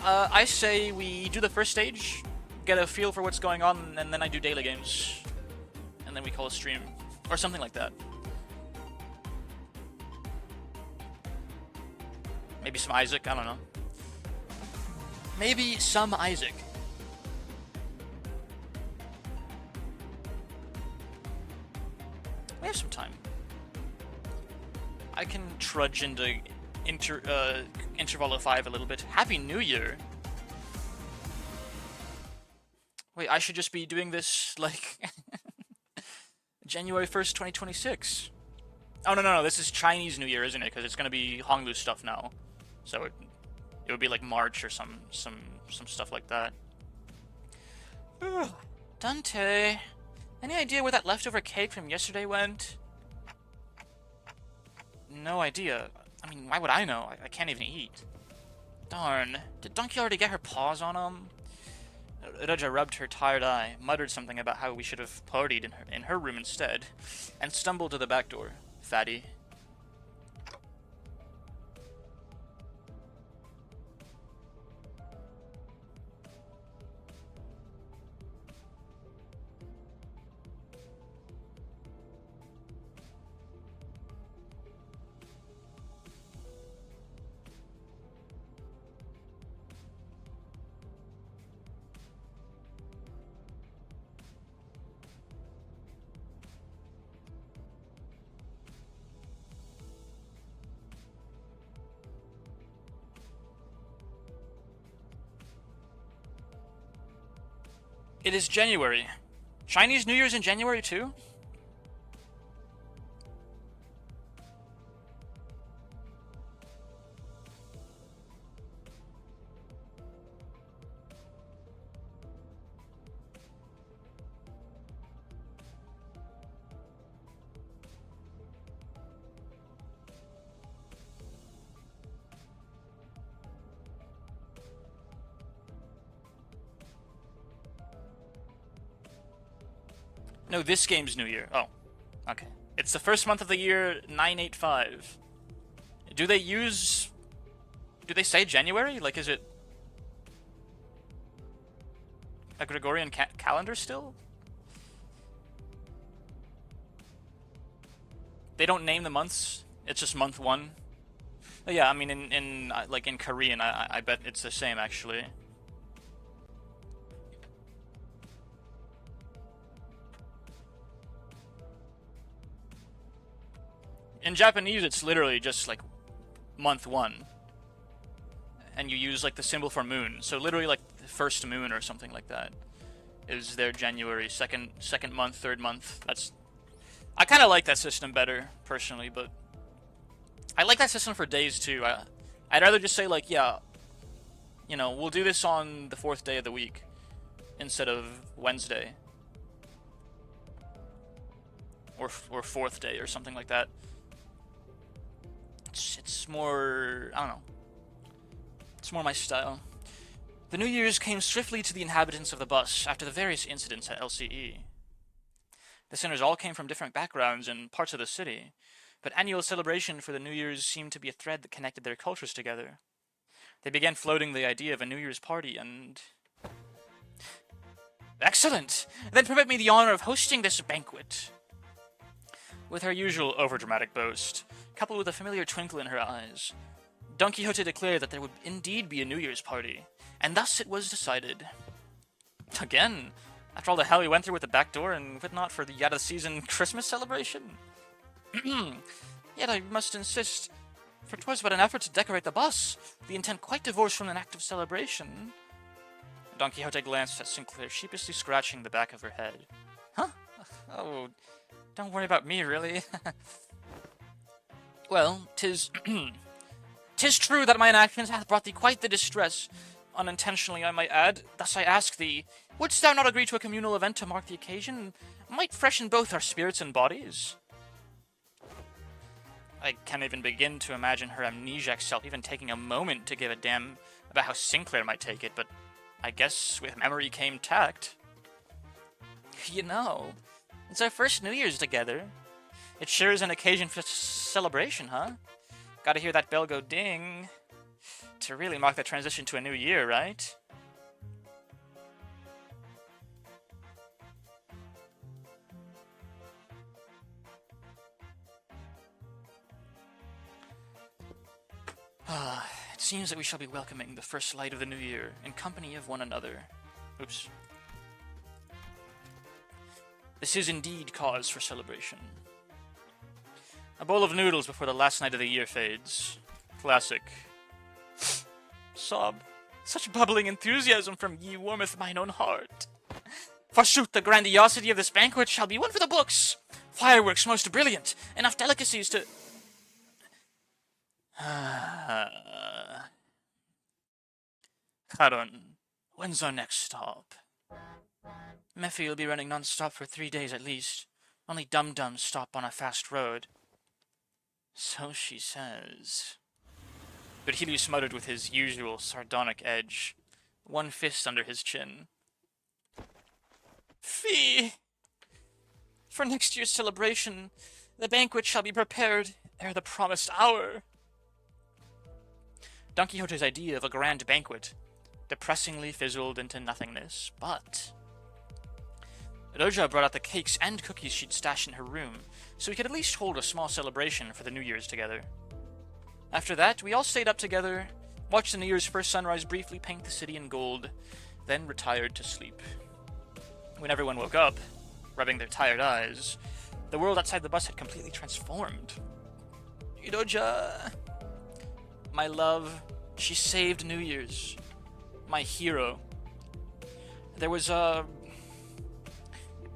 I say we do the first stage, get a feel for what's going on, and then I do daily games. And then we call a stream. Or something like that. Maybe some Isaac, I don't know. Maybe some Isaac. We have some time. I can trudge into Intervalo 5 a little bit. Happy New Year! Wait, I should just be doing this, like... January 1st, 2026. Oh, no, this is Chinese New Year, isn't it? Because it's going to be Honglu stuff now. So it would be like March or some stuff like that. Ugh. Dante, any idea where that leftover cake from yesterday went? No idea. I mean, why would I know? I can't even eat. Darn. Did Donkey already get her paws on him? Raja rubbed her tired eye, muttered something about how we should have partied in her room instead, and stumbled to the back door. Fatty. It is January. Chinese New Year's in January too? No, this game's New Year. Oh, okay. It's the first month of the year, 985. Do they say January? Like, is it a Gregorian calendar still? they don't name the months. It's just month 1. But yeah, I mean in like in Korean, I bet it's the same actually. In Japanese, it's literally just like month 1, and you use like the symbol for moon. So literally like the first moon or something like that is their January, second month, third month. I kind of like that system better personally, but I like that system for days too. I'd rather just say like, yeah, you know, we'll do this on the 4th day of the week instead of Wednesday or 4th day or something like that. It's more, I don't know. It's more my style. The New Year's came swiftly to the inhabitants of the bus after the various incidents at LCE. The sinners all came from different backgrounds and parts of the city, but annual celebration for the New Year's seemed to be a thread that connected their cultures together. They began floating the idea of a New Year's party and... Excellent! Then permit me the honor of hosting this banquet. With her usual overdramatic boast, coupled with a familiar twinkle in her eyes, Don Quixote declared that there would indeed be a New Year's party, and thus it was decided. Again, after all the hell we went through with the back door and whatnot for the out-of-season Christmas celebration? Yet I must insist, for 'twas but an effort to decorate the bus, the intent quite divorced from an act of celebration. Don Quixote glanced at Sinclair, sheepishly scratching the back of her head. Huh? Oh, don't worry about me, really. Well, 'tis true that mine actions hath brought thee quite the distress, unintentionally I might add. Thus I ask thee, wouldst thou not agree to a communal event to mark the occasion? Might freshen both our spirits and bodies. I can't even begin to imagine her amnesiac self even taking a moment to give a damn about how Sinclair might take it, but I guess with memory came tact. You know, it's our first New Year's together. It sure is an occasion for celebration, huh? Gotta hear that bell go ding to really mark the transition to a new year, right? It seems that we shall be welcoming the first light of the new year in company of one another. Oops. This is indeed cause for celebration. A bowl of noodles before the last night of the year fades. Classic. Sob. Such bubbling enthusiasm from ye warmeth mine own heart. Forsooth, the grandiosity of this banquet shall be one for the books. Fireworks most brilliant, enough delicacies to... Charon, when's our next stop? Mephi will be running non-stop for 3 days at least. Only dum-dums stop on a fast road. So she says. But Helios muttered with his usual sardonic edge, one fist under his chin. Fee! For next year's celebration, the banquet shall be prepared ere the promised hour. Don Quixote's idea of a grand banquet depressingly fizzled into nothingness, but... Roja brought out the cakes and cookies she'd stashed in her room, so we could at least hold a small celebration for the New Year's together. After that, we all stayed up together, watched the New Year's first sunrise briefly paint the city in gold, then retired to sleep. When everyone woke up, rubbing their tired eyes, the world outside the bus had completely transformed. Idoja, my love, she saved New Year's. My hero. There was a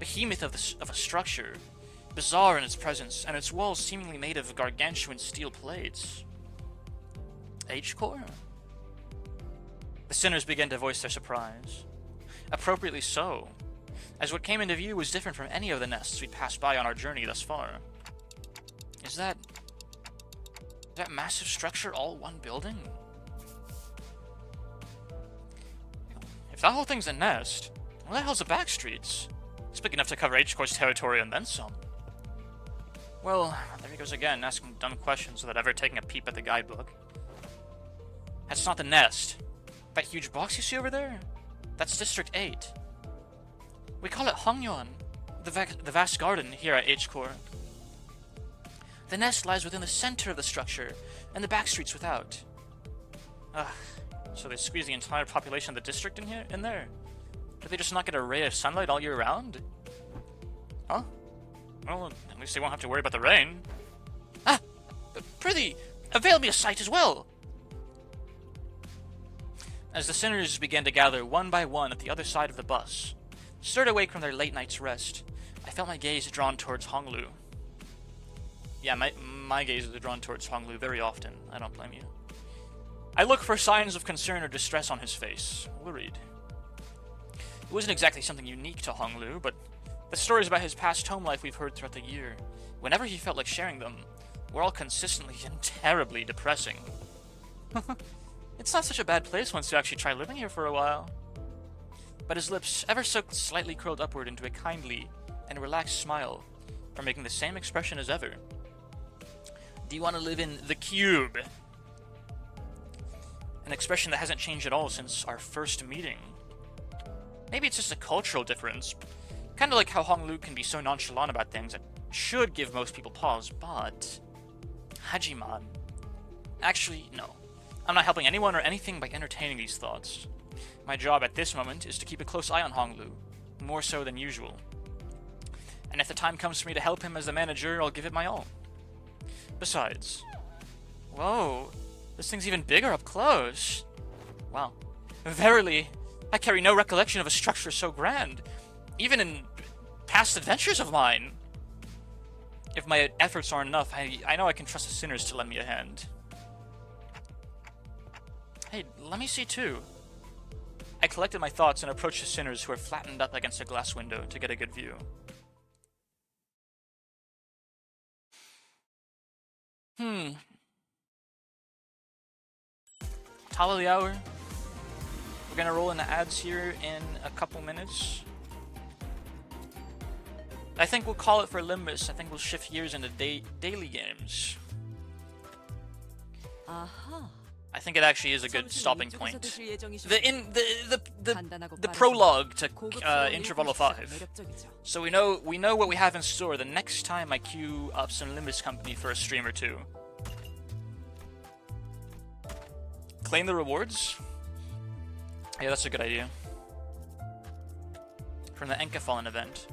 behemoth of a structure, bizarre in its presence, and its walls seemingly made of gargantuan steel plates. H-core? The sinners began to voice their surprise. Appropriately so, as what came into view was different from any of the nests we'd passed by on our journey thus far. Is that massive structure all one building? If that whole thing's a nest, what the hell's the back streets? It's big enough to cover H-Core's territory and then some. Well, there he goes again, asking dumb questions without ever taking a peep at the guidebook. That's not the nest. That huge box you see over there? That's District 8. We call it Hongyeon, the vast garden here at H-Core. The nest lies within the center of the structure, and the back streets without. Ugh. So they squeeze the entire population of the district in there? Do they just not get a ray of sunlight all year round? Huh? Well, at least they won't have to worry about the rain. Ah! Prithee, avail me a sight as well! As the sinners began to gather one by one at the other side of the bus, stirred awake from their late night's rest, I felt my gaze drawn towards Honglu. Yeah, my gaze is drawn towards Honglu very often. I don't blame you. I look for signs of concern or distress on his face. Worried. It wasn't exactly something unique to Honglu, but the stories about his past home life we've heard throughout the year, whenever he felt like sharing them, were all consistently and terribly depressing. It's not such a bad place once you actually try living here for a while. But his lips, ever so slightly curled upward into a kindly and relaxed smile, are making the same expression as ever. Do you want to live in the cube? An expression that hasn't changed at all since our first meeting. Maybe it's just a cultural difference. Kind of like how Honglu can be so nonchalant about things that should give most people pause, but... Hajiman. Actually, no. I'm not helping anyone or anything by entertaining these thoughts. My job at this moment is to keep a close eye on Honglu, more so than usual. And if the time comes for me to help him as the manager, I'll give it my all. Besides... Whoa, this thing's even bigger up close. Wow. Verily, I carry no recollection of a structure so grand, even in past adventures of mine. If my efforts aren't enough, I know I can trust the sinners to lend me a hand. Hey, let me see too. I collected my thoughts and approached the sinners who were flattened up against a glass window to get a good view. Top of the hour. We're gonna roll into ads here in a couple minutes. I think we'll call it for Limbus. I think we'll shift gears into daily games. I think it actually is a good stopping point. The prologue to Interval of 5. So we know what we have in store the next time I queue up some Limbus company for a stream or two. Claim the rewards? Yeah, that's a good idea. From the Enkafallen event.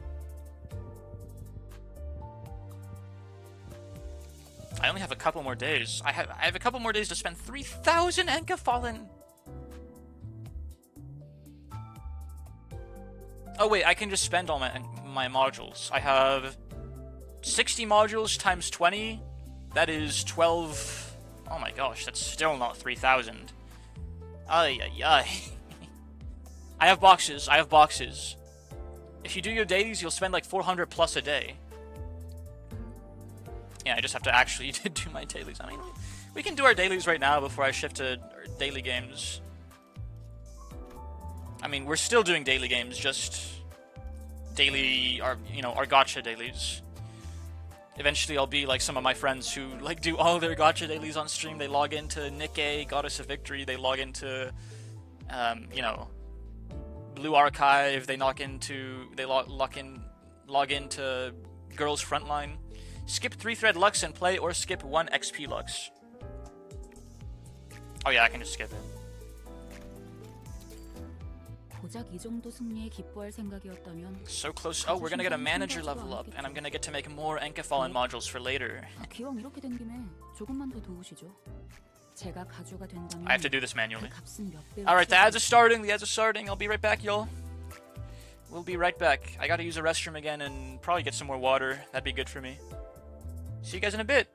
I only have a couple more days. I have a couple more days to spend 3,000 Enkafallen! Oh wait, I can just spend all my modules. I have 60 modules times 20. That is 12... Oh my gosh, that's still not 3,000. Ay, ay, ay. I have boxes. If you do your dailies, you'll spend like 400 plus a day. Yeah, I just have to actually do my dailies. I mean, we can do our dailies right now before I shift to daily games. I mean, we're still doing daily games, just daily, our gacha dailies. Eventually, I'll be like some of my friends who like do all their gacha dailies on stream. They log into Nikkei, Goddess of Victory. They log into, Blue Archive. They log into Girls Frontline. Skip 3-thread Lux and play, or skip 1 XP Lux. Oh yeah, I can just skip it. So close. Oh, we're gonna get a manager level up, and I'm gonna get to make more Enkafallen modules for later. I have to do this manually. Alright, the ads are starting. I'll be right back, y'all. We'll be right back. I gotta use a restroom again and probably get some more water. That'd be good for me. See you guys in a bit.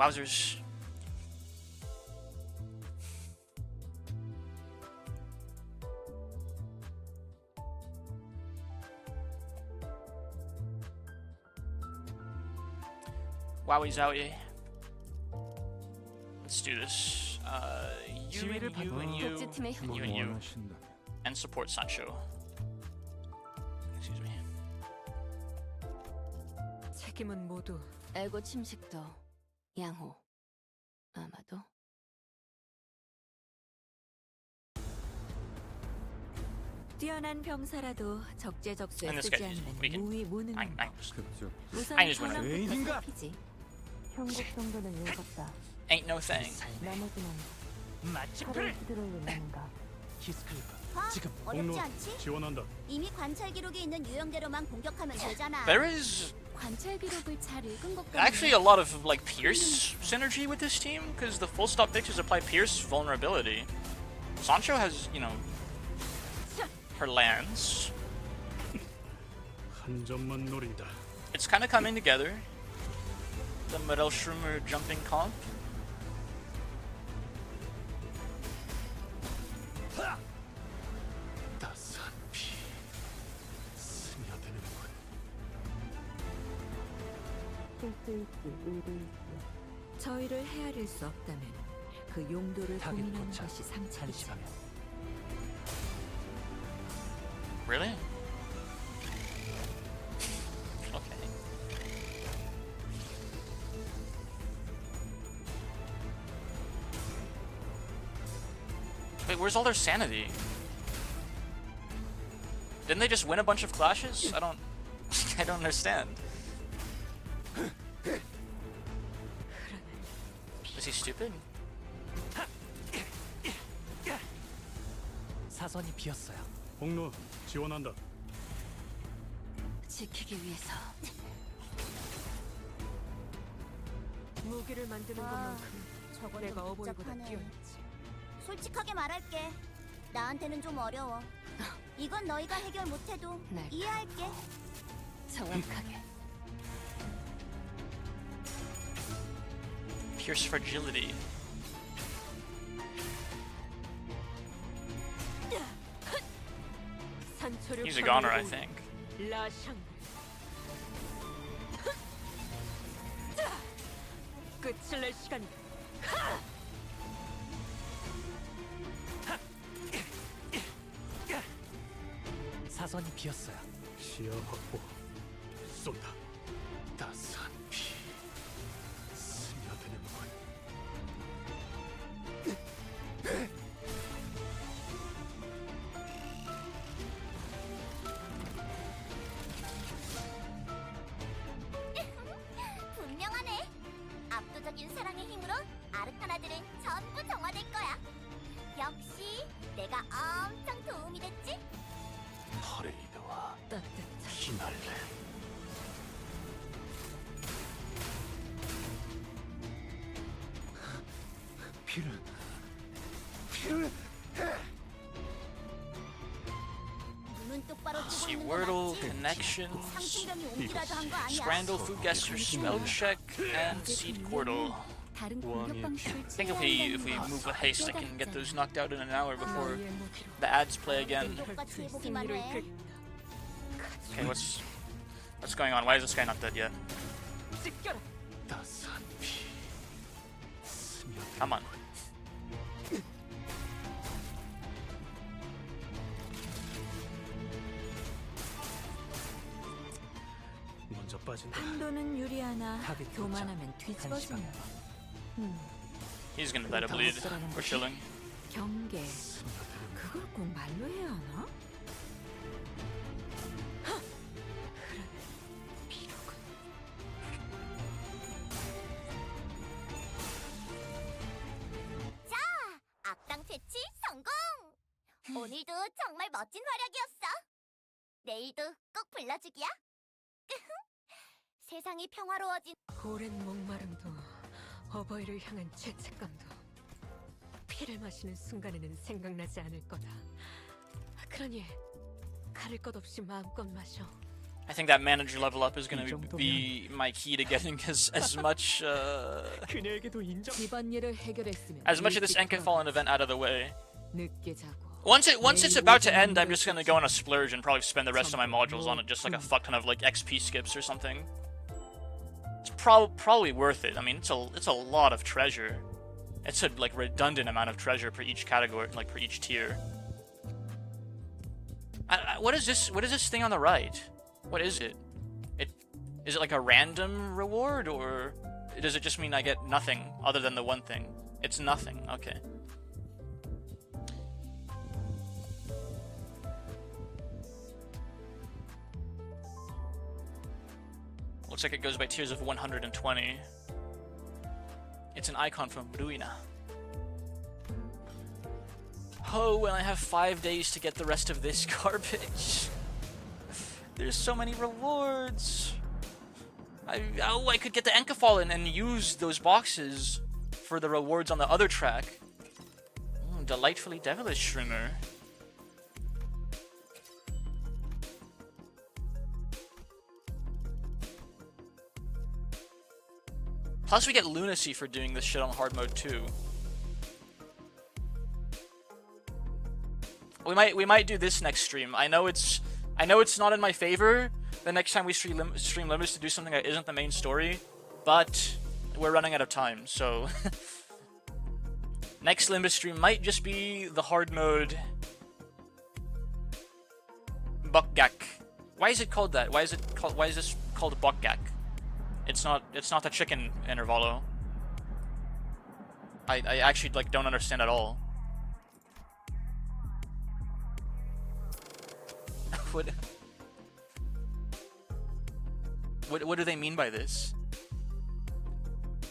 Wowzers. Wowie zowie. Let's do this. You and you and you 복지팀의 and you and you 원하신다면 and support Sancho. Excuse me. 책임은 모두 에고 침식도 양호. 아마도 뛰어난 병사라도 적재적소에 And this 쓰지 guy, 않는 we can- 무위 무능. 급조 우선 I just wanna- 전원부터 살피지. 형국 정도는 읽었다. Ain't no thing. 나머지는 마침표. 칼을 휘두를 의미인가. 봐, 어렵지 공로 않지? 지원한다. 이미 관찰 기록이 있는 유형대로만 공격하면 되잖아. There is 관찰 기록을 잘 읽은 것 actually a lot of like Pierce synergy with this team because the full stop bitches apply Pierce vulnerability. Sancho has, you know, her lands. 한 점만 노린다. It's kind of coming together. The Mittelschrumer jumping comp. 따스한 피 스며드는군. 실수 있지, 의도 있지. 저희를 헤아릴 수 없다면 그 용도를 타겟 고민하는 포착 것이 상책이지. 1시방향. Really? Okay. Wait, where's all their sanity? Didn't they just win a bunch of clashes? I don't I don't understand. Is he stupid? 사선이 비었어요. 공로 지원한다. 지키기 위해서 무기를 만드는 아, 것만큼 저건 내가 좀 어버이보다 복잡하네. 뛰어났지. 솔직하게 말할게. 나한테는 좀 어려워. 이건 너희가 해결 못해도 네. 이해할게. 정확하게 Pierce fragility. 산초를 He's a goner, I 평화로 think. 라샹. 끝을 낼 시간이다. 사선이 비었어요. 시야 확보. 쏜다. 따스한 피 스며드는군. 분명하네. 압도적인 사랑의 힘으로 아르카나들은 전부 정화될 거야. 역시 내가 엄청 도움이 됐지? 퍼레이드와 따뜻한 휘날래. 피를 눈은 똑바로 뜨고 See, 있는 거 Wordle, 맞지? connections, 상층병이 옮기라도 한 거 아니야? Scrandle, Foodgaster, Spell Check, and Seed Portal. 다른 공격 방식을 I think if we move with haste, I can get those knocked out in an hour before 너희의 무기로 the ads play again. 똑같이 해보기만 승리를 해. 이끌. Okay, what's going on? Why is this guy not dead yet? 찢겨라. 따스한 피 스며드는 Come on. 먼저 빠진다. 한도는 유리하나 타겟 도착. 교만하면 뒤집어지는 법. He's gonna let it bleed. We're chilling. 경계. 스며드는 그걸 꼭 말로 해야 하나? 비로군. 자, 악당 퇴치 성공! 오늘도 정말 멋진 활약이었어. 내일도 꼭 불러주기야. 세상이 평화로워진 오랜 목마름도 어버이를 향한 죄책감도 피를 마시는 순간에는 생각나지 않을 거다. 그러니 가릴 것 없이 마음껏 마셔. I think that manager level up is gonna be my key to getting as much 그녀에게도 인정. 집안일을 해결했으면 as much of this 일찍 Enkefallen event out of the way. 늦게 자고 Once it's about to end, I'm just gonna go on a splurge and probably spend the rest of my modules on it, just like a fuck ton of like XP skips or something. It's probably worth it. I mean, it's a lot of treasure. It's a like redundant amount of treasure for each category, like for each tier. What is this? What is this thing on the right? What is it? Is it like a random reward, or does it just mean I get nothing other than the one thing? It's nothing. Okay. Looks like it goes by tiers of 120. It's an icon from Ruina. Oh, and I have 5 days to get the rest of this garbage. There's so many rewards. I could get the Enkefallen and use those boxes for the rewards on the other track. Delightfully devilish shrimmer. Plus we get lunacy for doing this shit on hard mode too. We might do this next stream. I know it's not in my favor the next time we stream Limbus to do something that isn't the main story, but we're running out of time, so next Limbus stream might just be the hard mode Bokgak. Why is it called that? Why is this called Bokgak? It's not the chicken intervalo. I actually like don't understand at all. What do they mean by this?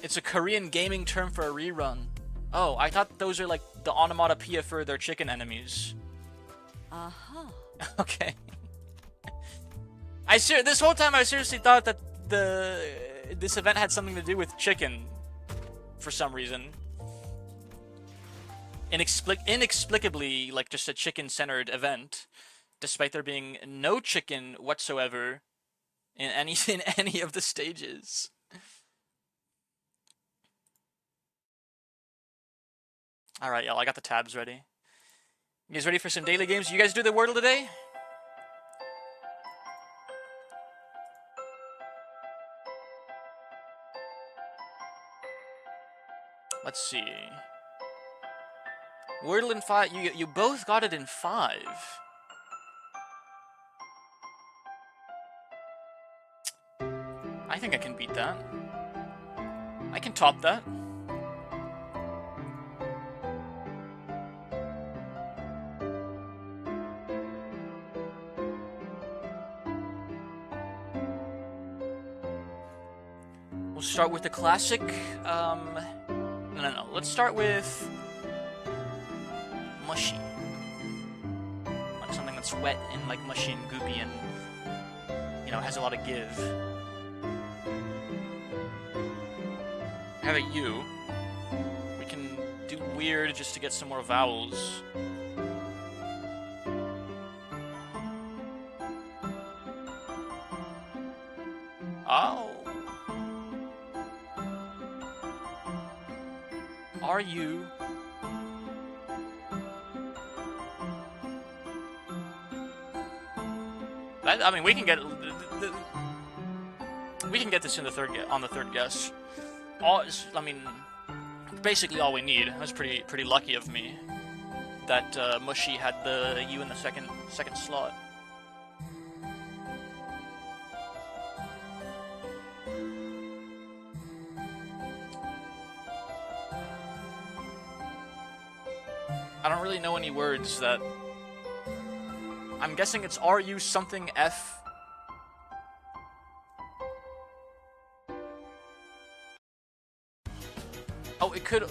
It's a Korean gaming term for a rerun. Oh, I thought those are like the onomatopoeia for their chicken enemies. 아하. Okay. This whole time I seriously thought that this event had something to do with chicken for some reason. Inexplicably, like just a chicken-centered event, despite there being no chicken whatsoever in any of the stages. All right, y'all. I got the tabs ready. You guys ready for some daily games? You guys do the Wordle today? Let's see. Wordle in 5. You both got it in 5. I think I can beat that. I can top that. We'll start with the classic. No. Let's start with mushy. Like something that's wet and like mushy and goopy and, you know, has a lot of give. I have a U. We can do weird just to get some more vowels. Oh. Are you? I mean, we can get this in the third guess. I mean, basically all we need. That's pretty lucky of me that Mushy had the U in the second slot. I don't really know any words that... I'm guessing it's RU something F. Oh, it could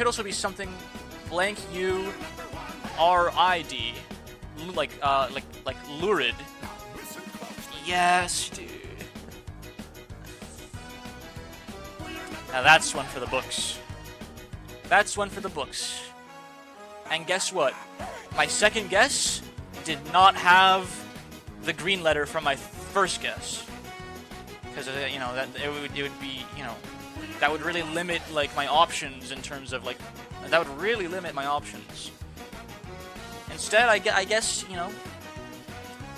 also be something blank U RID. Like lurid. Yes, dude. Now that's one for the books. That's one for the books. And guess what? My second guess did not have the green letter from my first guess, because you know that it would be, you know, that would really limit like my options in terms of like, that would really limit my options. Instead, I guess, you know,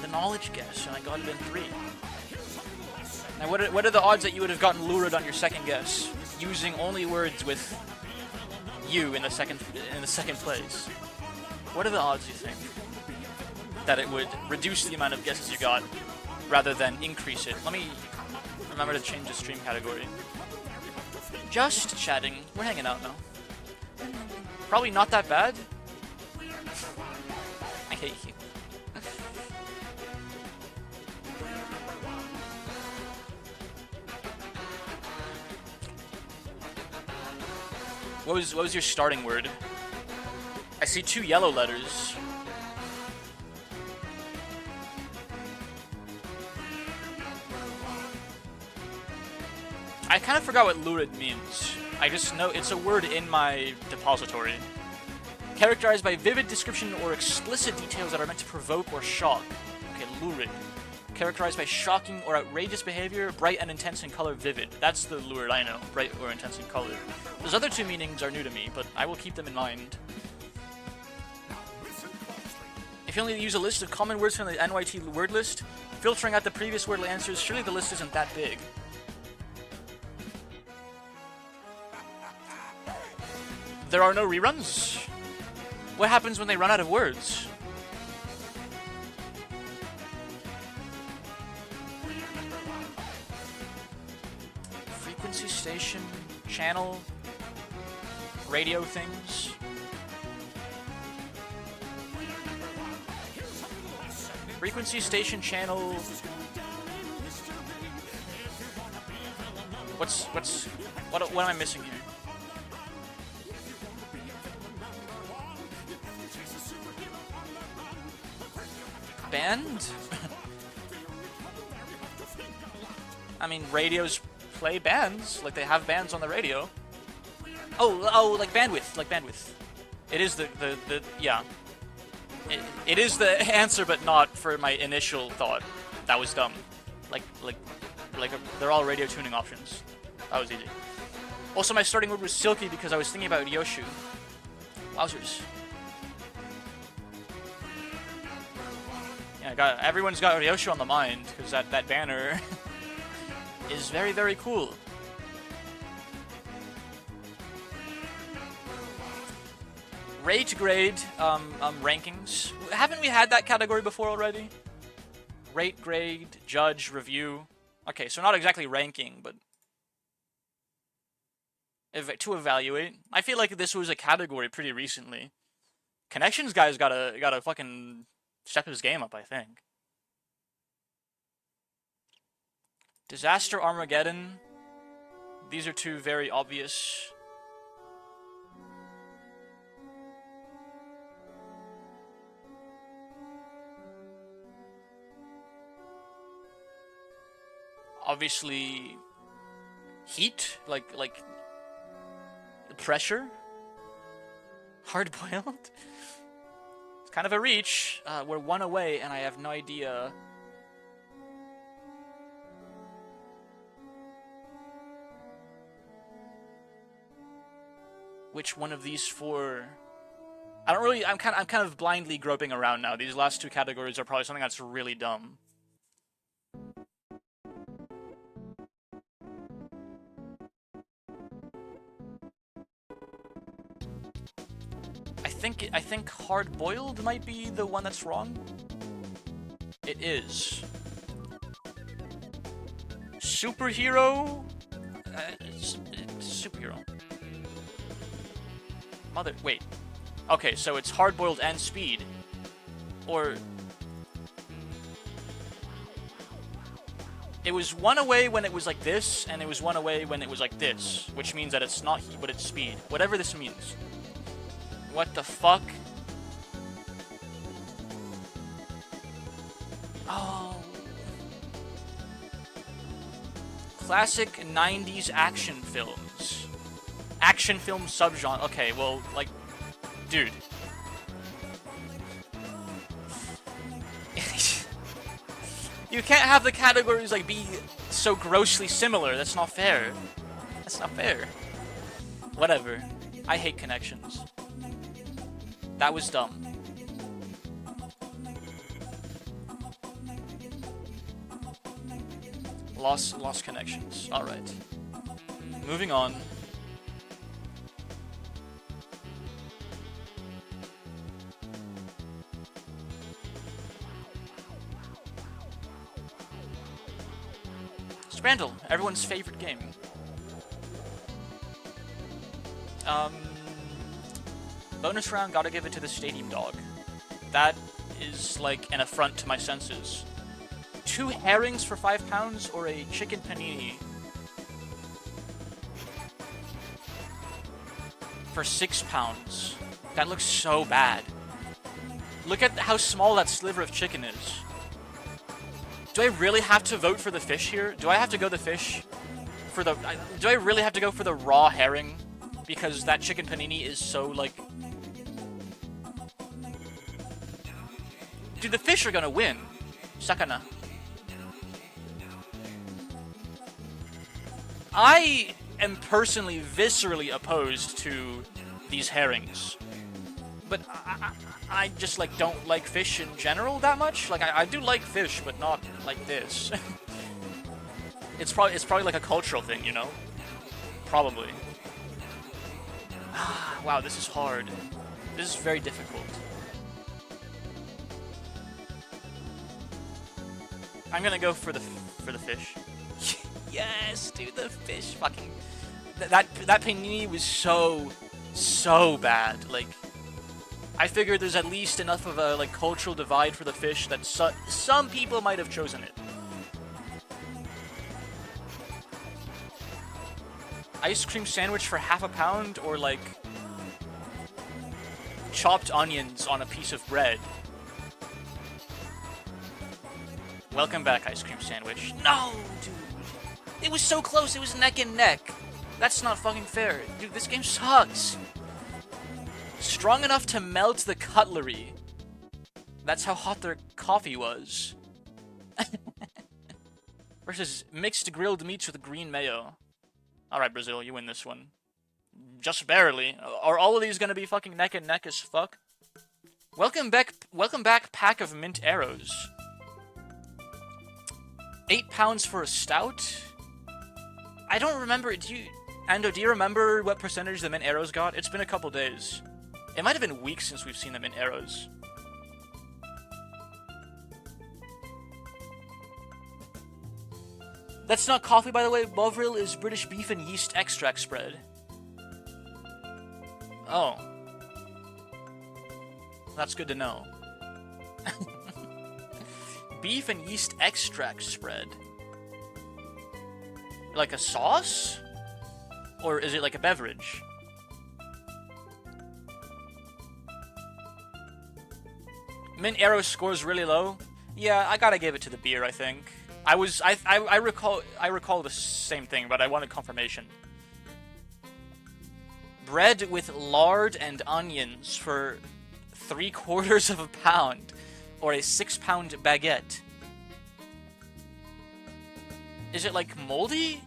the knowledge guess, and I got it in 3. Now, what are the odds that you would have gotten lured on your second guess using only words with "you" in the second place? What are the odds, you think, that it would reduce the amount of guesses you got rather than increase it? Let me remember to change the stream category. Just chatting. We're hanging out now. Probably not that bad. I hate you. What was your starting word? I see 2 yellow letters. I kind of forgot what lurid means. I just know it's a word in my depository. Characterized by vivid description or explicit details that are meant to provoke or shock. Okay, lurid. Characterized by shocking or outrageous behavior, bright and intense in color, vivid. That's the lurid I know, bright or intense in color. Those other 2 meanings are new to me, but I will keep them in mind. If you only use a list of common words from the NYT word list, filtering out the previous word answers, surely the list isn't that big. There are no reruns. What happens when they run out of words? Frequency station, channel, radio things. Frequency station, channel. What am I missing here? Band? I mean, radios play bands, like they have bands on the radio. Oh, like bandwidth. It is yeah. It is the answer, but not for my initial thought. That was dumb. Like they're all radio tuning options. That was easy. Also, my starting word was silky because I was thinking about Yoshu. Wowzers. Yeah, everyone's got Yoshu on the mind because that banner is very, very cool. Rate grade rankings. Haven't we had that category before already? Rate grade, judge, review. Okay, so not exactly ranking, but to evaluate. I feel like this was a category pretty recently. Connections guy's gotta fucking step his game up, I think. Disaster Armageddon. These are 2 very obvious. Obviously, heat, like the pressure. Hard boiled. It's kind of a reach. We're 1 away, and I have no idea. Which one of these 4? I don't really. I'm kind of blindly groping around now. These last 2 categories are probably something that's really dumb. I think hard-boiled might be the one that's wrong. It is. Superhero? It's superhero. Wait. Okay, so it's hard-boiled and speed. Or... It was 1 away when it was like this, and it was 1 away when it was like this. Which means that it's not heat, but it's speed. Whatever this means. What the fuck? Oh. Classic 90s action films. Action film subgenre. Okay, well, like, dude. You can't have the categories like be so grossly similar. That's not fair. That's not fair. Whatever. I hate connections. That was dumb. Lost connections. Alright. Moving on. Scrandle, everyone's favorite game. Bonus round, gotta give it to the Stadium Dog. That is like an affront to my senses. 2 herrings for £5 or a chicken panini for £6. That looks so bad. Look at how small that sliver of chicken is. Do I really have to vote for the fish here? Do I have to go the fish for the... do I really have to go for the raw herring? Because that chicken panini is so, like... Dude, the fish are gonna win. Sakana. I am personally viscerally opposed to these herrings. But I just, like, don't like fish in general that much. Like, I do like fish, but not like this. It's probably like a cultural thing, you know? Probably. Wow, this is hard. This is very difficult. I'm gonna go for the fish. Yes, dude, the fish fucking... That panini was so bad. Like, I figured there's at least enough of a, like, cultural divide for the fish that some people might have chosen it. Ice cream sandwich for £0.50 or, like, chopped onions on a piece of bread. Welcome back, ice cream sandwich. No, dude. It was so close. It was neck and neck. That's not fucking fair. Dude, this game sucks. Strong enough to melt the cutlery. That's how hot their coffee was. Versus mixed grilled meats with green mayo. Alright, Brazil, you win this one. Just barely. Are all of these gonna be fucking neck and neck as fuck? Welcome back, pack of mint arrows. £8 for a stout? I don't remember. Ando, do you remember what percentage the mint arrows got? It's been a couple days. It might have been weeks since we've seen them in arrows. That's not coffee, by the way. Bovril is British beef and yeast extract spread. Oh. That's good to know. Beef and yeast extract spread. Like a sauce? Or is it like a beverage? Mint Arrow scores really low. Yeah, I gotta give it to the beer, I think. I recall the same thing, but I wanted confirmation. Bread with lard and onions for £0.75 or a £6 baguette. Is it like moldy?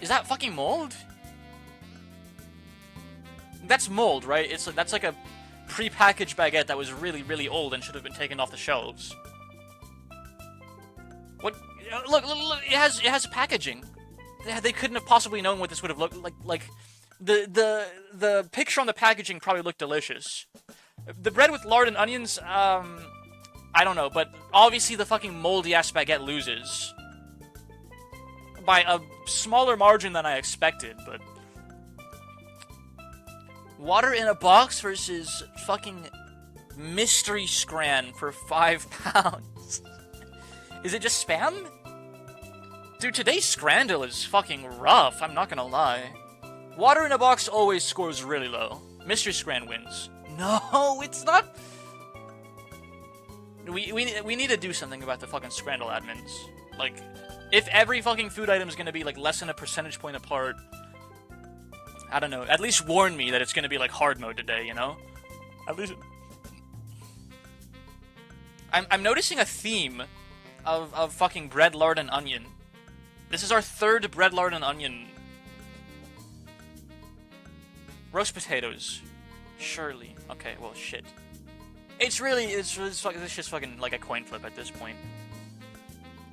Is that fucking mold? That's mold, right? That's like a pre-packaged baguette that was really, really old and should have been taken off the shelves. What? Look! It has packaging. They couldn't have possibly known what this would have looked like. The picture on the packaging probably looked delicious. The bread with lard and onions, I don't know, but obviously the fucking moldy-ass baguette loses. By a smaller margin than I expected, but... Water in a box versus fucking mystery scran for £5. Is it just spam? Dude, today's Scrandle is fucking rough, I'm not gonna lie. Water in a box always scores really low. Mystery Scran wins. No, it's not... We need to do something about the fucking Scrandle admins. Like, if every fucking food item is gonna be, like, less than a percentage point apart... I don't know, at least warn me that it's gonna be, like, hard mode today, you know? At least... I'm noticing a theme of fucking bread, lard, and onion. This is our third bread, lard, and onion. Roast potatoes. Surely. Okay, well, shit. It's just fucking like a coin flip at this point.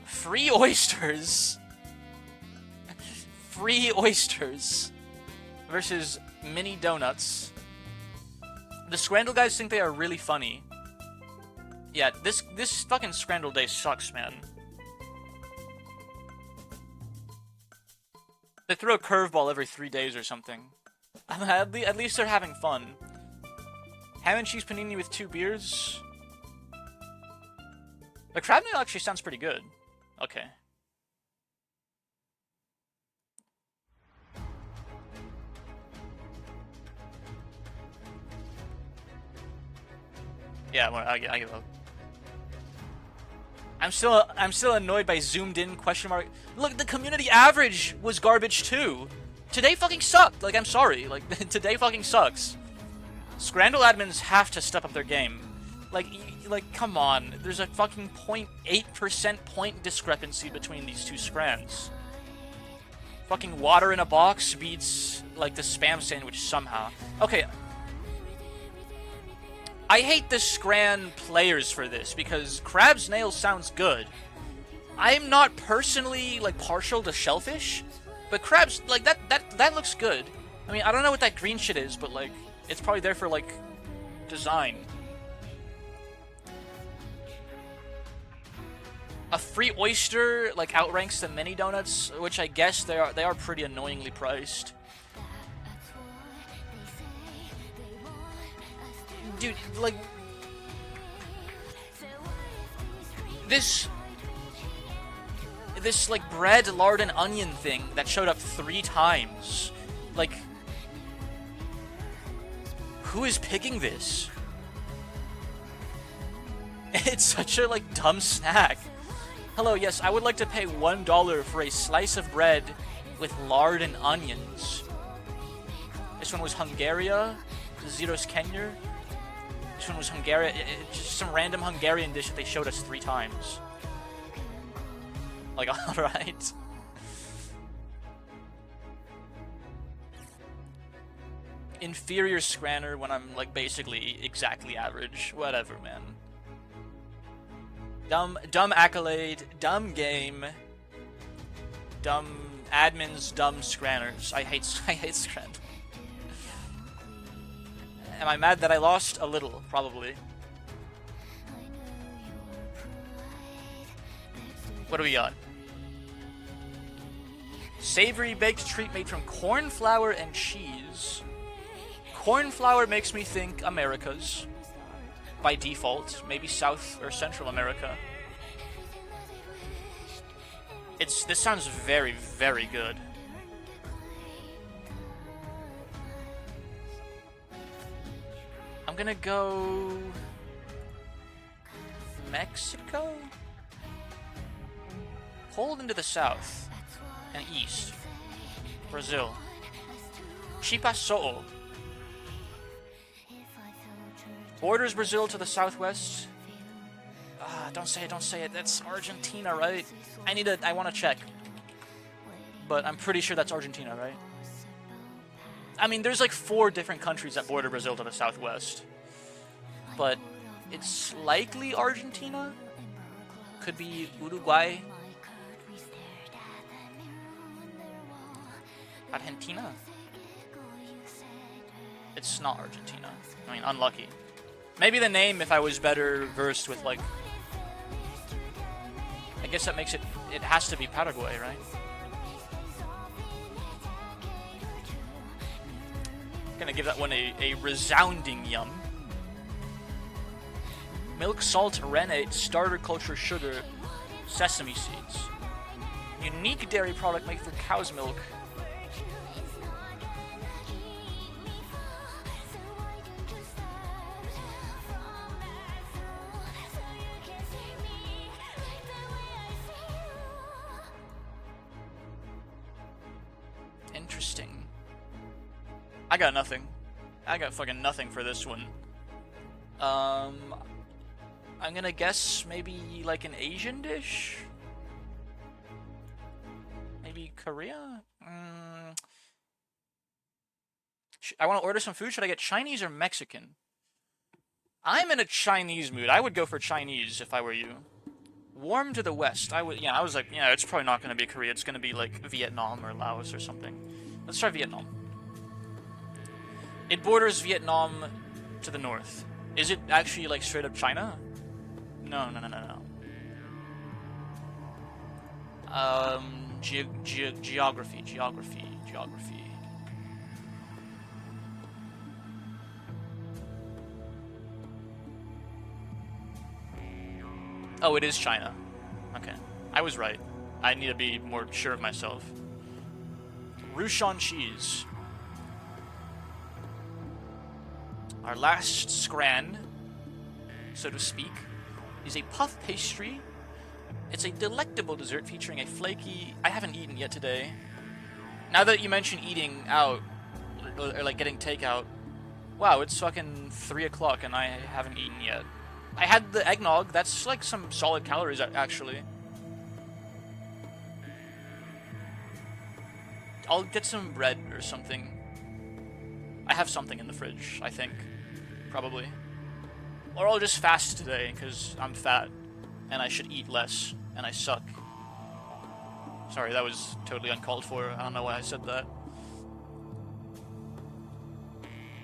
Free oysters. Free oysters. Versus mini donuts. The Scrandle guys think they are really funny. Yeah, this fucking Scrandle day sucks, man. They throw a curveball every 3 days or something. At least they're having fun. Ham and cheese panini with 2 beers. The crab nail actually sounds pretty good. Okay. Yeah, well, I give up. I'm still annoyed by zoomed in question mark. Look, the community average was garbage too. Today fucking sucked. Like, I'm sorry. Like, today fucking sucks. Scrandle admins have to step up their game. Like, come on. There's a fucking 0.8% point discrepancy between these two scrans. Fucking water in a box beats, like, the spam sandwich somehow. Okay. I hate the Scran players for this, because Crab's Nail sounds good. I'm not personally, like, partial to Shellfish, but Crab's, like, that looks good. I mean, I don't know what that green shit is, but, like, it's probably there for, like, design. A free oyster, like, outranks the mini donuts, which I guess they are pretty annoyingly priced. Dude, like, this like bread, lard, and onion thing that showed up 3 times. Like, who is picking this? It's such a, like, dumb snack. Hello, yes, I would like to pay $1 for a slice of bread with lard and onions. This one was Hungaria, Zeros Kenya. This one was Hungarian, just some random Hungarian dish that they showed us 3 times. Like, alright. Inferior Scranner when I'm, like, basically exactly average. Whatever, man. Dumb accolade, dumb game, dumb admins, dumb Scranners. I hate Scran. Am I mad that I lost? A little, probably. What do we got? Savory baked treat made from corn flour and cheese. Corn flour makes me think Americas. By default, maybe South or Central America. This sounds very, very good. I'm gonna go Mexico? Hold into the south and east. Brazil. Chipaso'o. Borders Brazil to the southwest. Don't say it. That's Argentina, right? I want to check. But I'm pretty sure that's Argentina, right? I mean, there's like 4 different countries that border Brazil to the southwest. But it's likely Argentina. Could be Uruguay. Argentina? It's not Argentina. I mean, unlucky. Maybe the name, if I was better versed with, like... I guess that makes it... It has to be Paraguay, right? Gonna give that one a resounding yum. Milk, salt, rennet, starter culture sugar, sesame seeds. Unique dairy product made from cow's milk. Interesting. I got nothing. I got fucking nothing for this one. I'm gonna guess maybe like an Asian dish? Maybe Korea? I want to order some food. Should I get Chinese or Mexican? I'm in a Chinese mood. I would go for Chinese if I were you. Warm to the west. I was like, yeah, it's probably not going to be Korea. It's going to be like Vietnam or Laos or something. Let's try Vietnam. It borders Vietnam to the north. Is it actually like straight up China? No. Geography. Oh, it is China. Okay. I was right. I need to be more sure of myself. Ruchon cheese. Our last scran, so to speak, is a puff pastry. It's a delectable dessert featuring a flaky... I haven't eaten yet today. Now that you mention eating out, or like getting takeout, wow, it's fucking 3 o'clock and I haven't eaten yet. I had the eggnog. That's like some solid calories, actually. I'll get some bread or something. I have something in the fridge, I think. Probably. Or I'll just fast today, because I'm fat. And I should eat less. And I suck. Sorry, that was totally uncalled for. I don't know why I said that.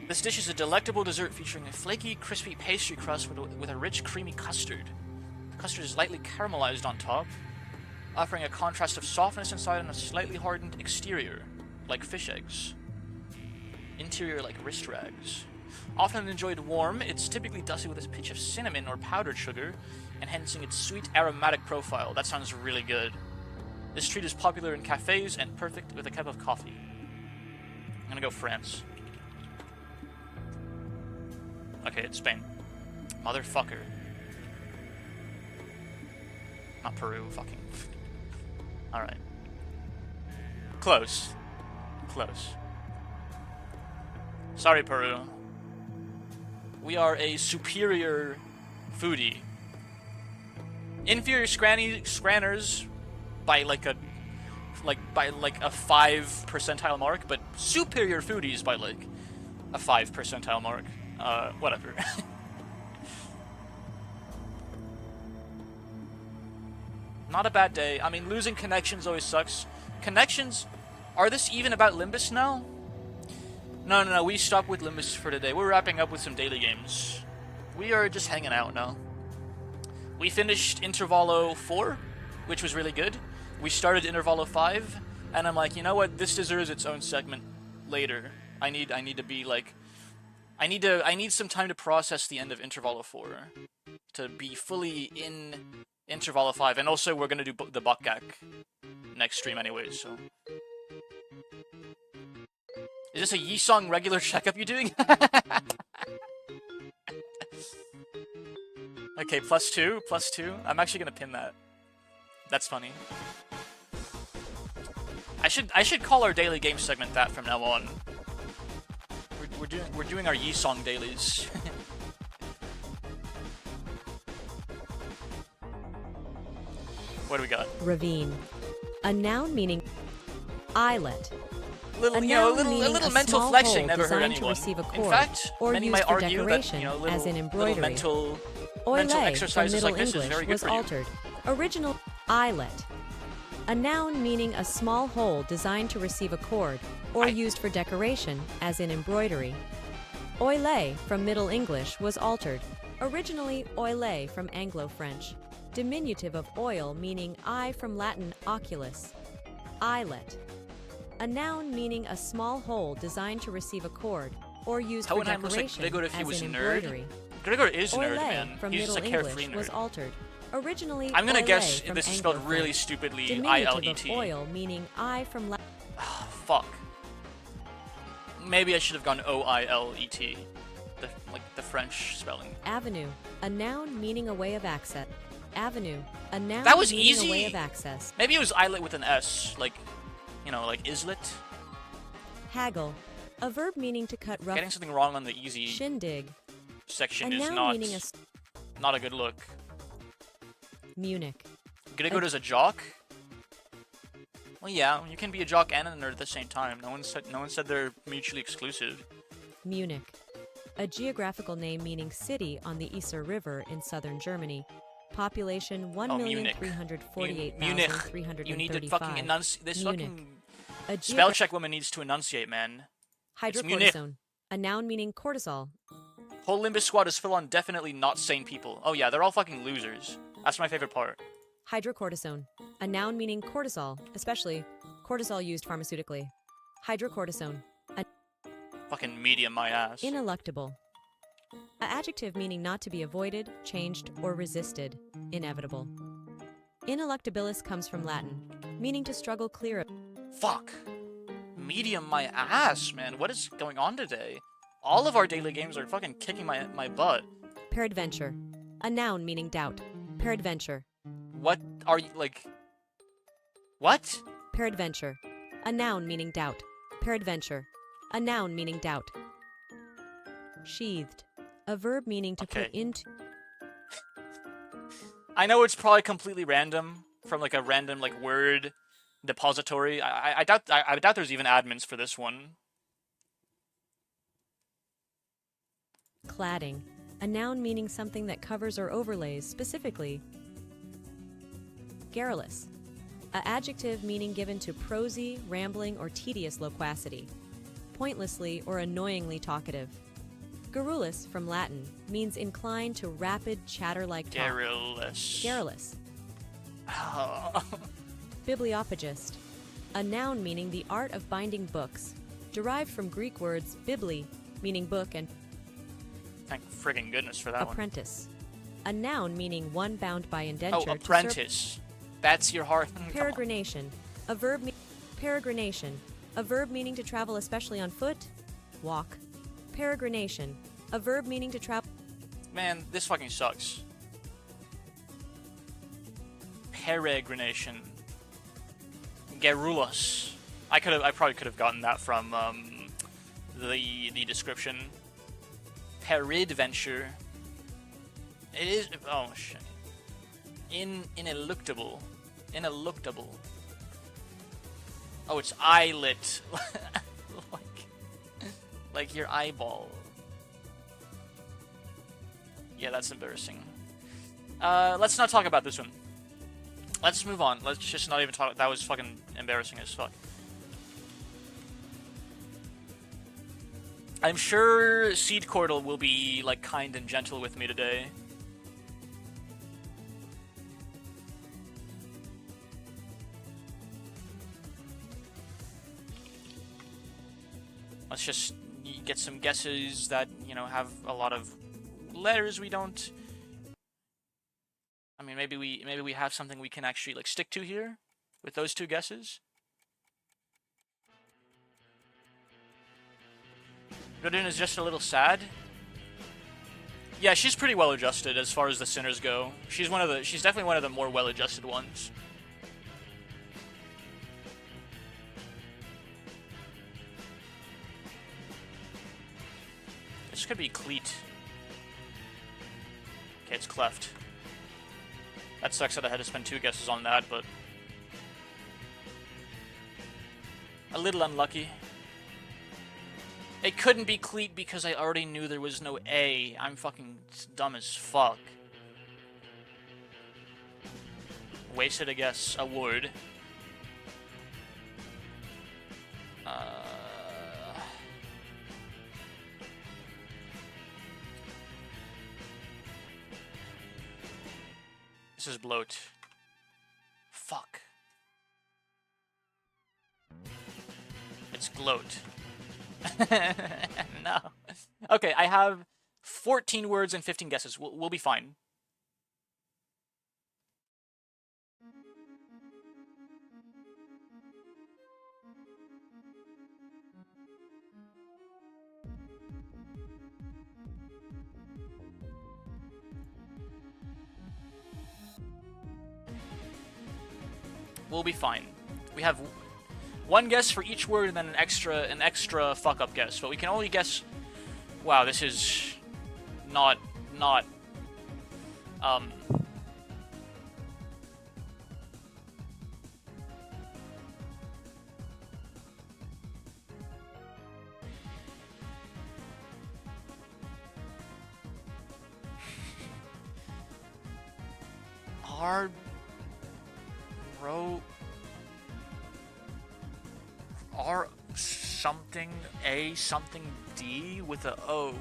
This dish is a delectable dessert featuring a flaky, crispy pastry crust with a rich, creamy custard. The custard is lightly caramelized on top, offering a contrast of softness inside and a slightly hardened exterior, like fish eggs. Interior like wrist rags. Often enjoyed warm, it's typically dusted with a pinch of cinnamon or powdered sugar, enhancing its sweet, aromatic profile. That sounds really good. This treat is popular in cafes and perfect with a cup of coffee. I'm gonna go France. Okay, it's Spain. Motherfucker. Not Peru, fucking. Alright. Close. Sorry, Peru. We are a superior foodie. Inferior scranners by like a 5 percentile mark, but superior foodies by like a 5 percentile mark. Whatever. Not a bad day. I mean, losing connections always sucks. Connections? Are this even about Limbus now? No, we stopped with Limbus for today. We're wrapping up with some daily games. We are just hanging out now. We finished Intervalo 4, which was really good. We started Intervalo 5, and I'm like, you know what? This deserves its own segment later. I need to be like... I need some time to process the end of Intervalo 4 to be fully in Intervalo 5, and also we're gonna do the Bukkak next stream anyways, so... Is this a Yisong regular checkup you doing? Okay, +2. I'm actually gonna pin that. That's funny. I should call our daily game segment that from now on. We're doing our Yisong dailies. What do we got? Ravine. A noun meaning islet. A little mental small flexing hole never hurt designed to anyone. receive a In cord, fact, or many used might for argue that, decoration, little, as in little embroidery. mental Oile, exercises from like Middle this is English, very good was for you. altered. Original islet. A noun meaning a small hole designed to receive a cord, or used for decoration, as in embroidery. Oile, from Middle English, was altered. Originally oile from Anglo-French. Diminutive of oil meaning eye from Latin oculus. Eyelet. A noun meaning a small hole designed to receive a cord, or used for Hohenheim looks like decoration, Gregor if he as was in a nerd. embroidery. Gregor is Oile, nerd, man. from He's just a Middle carefree English, was nerd. altered. Originally I'm gonna oile guess from this is spelled really Anglo-French. stupidly, Diminutive I-L-E-T. of oil meaning eye from Latin. Fuck. Maybe I should have gone O-I-L-E-T. The French spelling. Avenue. A noun meaning a way of access. Avenue. A noun That was meaning easy. a way of access. Maybe it was islet with an S, like islet. Haggle. A verb meaning to cut rough. Getting something wrong on the easy Shindig. section A is noun not meaning Not a good look. Munich. Grigor is a jock? Well, yeah, you can be a jock and a nerd at the same time. No one said they're mutually exclusive. Munich. A geographical name meaning city on the Isar River in southern Germany. Population Munich. 1,348,335. You need to fucking enunciate. This Munich. fucking spell check woman needs to enunciate, man. It's Munich. Hydrocortisone. A noun meaning cortisol. Whole Limbus squad is full on definitely not sane people. Oh yeah, they're all fucking losers. That's my favorite part. Hydrocortisone. A noun meaning cortisol, especially cortisol used pharmaceutically. Hydrocortisone. Fucking medium my ass. Ineluctable. An adjective meaning not to be avoided, changed, or resisted. Inevitable. Ineluctabilis comes from Latin, meaning to struggle clear of. Fuck. Medium my ass, man. What is going on today? All of our daily games are fucking kicking my butt. Peradventure. A noun meaning doubt. Peradventure. What are you, like... What? Peradventure. A noun meaning doubt. Peradventure. A noun meaning doubt. Sheathed. A verb meaning to put into... I know it's probably completely random, from like a random like word depository. I doubt there's even admins for this one. Cladding. A noun meaning something that covers or overlays, specifically. Garrulous. A adjective meaning given to prosy, rambling, or tedious loquacity. Pointlessly or annoyingly talkative. Garrulous, from Latin, means inclined to rapid, chatter-like talk. Garrulous. Garrulous. Oh. Bibliopagist. A noun meaning the art of binding books, derived from Greek words bibli, meaning book, and Thank friggin' goodness for that apprentice. A noun meaning one bound by indenture. one. Oh, apprentice. That's your heart. Peregrination. A verb peregrination. A verb meaning to travel especially on foot. Walk. Peregrination. A verb meaning to travel. Man, this fucking sucks. Peregrination. Garrulous. I probably could have gotten that from the description. Peradventure. It is. Oh shit. Ineluctable. Ineluctable. Oh, it's eyelet. like your eyeball. Yeah, that's embarrassing. Let's not talk about this one. Let's move on. Let's just not even talk. That was fucking embarrassing as fuck. I'm sure Seed Cordal will be like kind and gentle with me today. Let's just get some guesses that, you know, have a lot of letters we don't. I mean, maybe we have something we can actually like stick to here with those two guesses. Godin is just a little sad. Yeah, she's pretty well adjusted as far as the sinners go. She's definitely one of the more well adjusted ones. This could be Cleat. Okay, it's Cleft. That sucks that I had to spend 2 guesses on that, but a little unlucky. It couldn't be Cleat because I already knew there was no A. I'm fucking dumb as fuck. Wasted a guess. A word. This is bloat. Fuck. It's gloat. No. Okay, I have 14 words and 15 guesses. We'll be fine. We'll be fine. We have 1 guess for each word and then an extra fuck-up guess. But we can only guess... Wow, this is not Um, R Ro R something A something D with a O.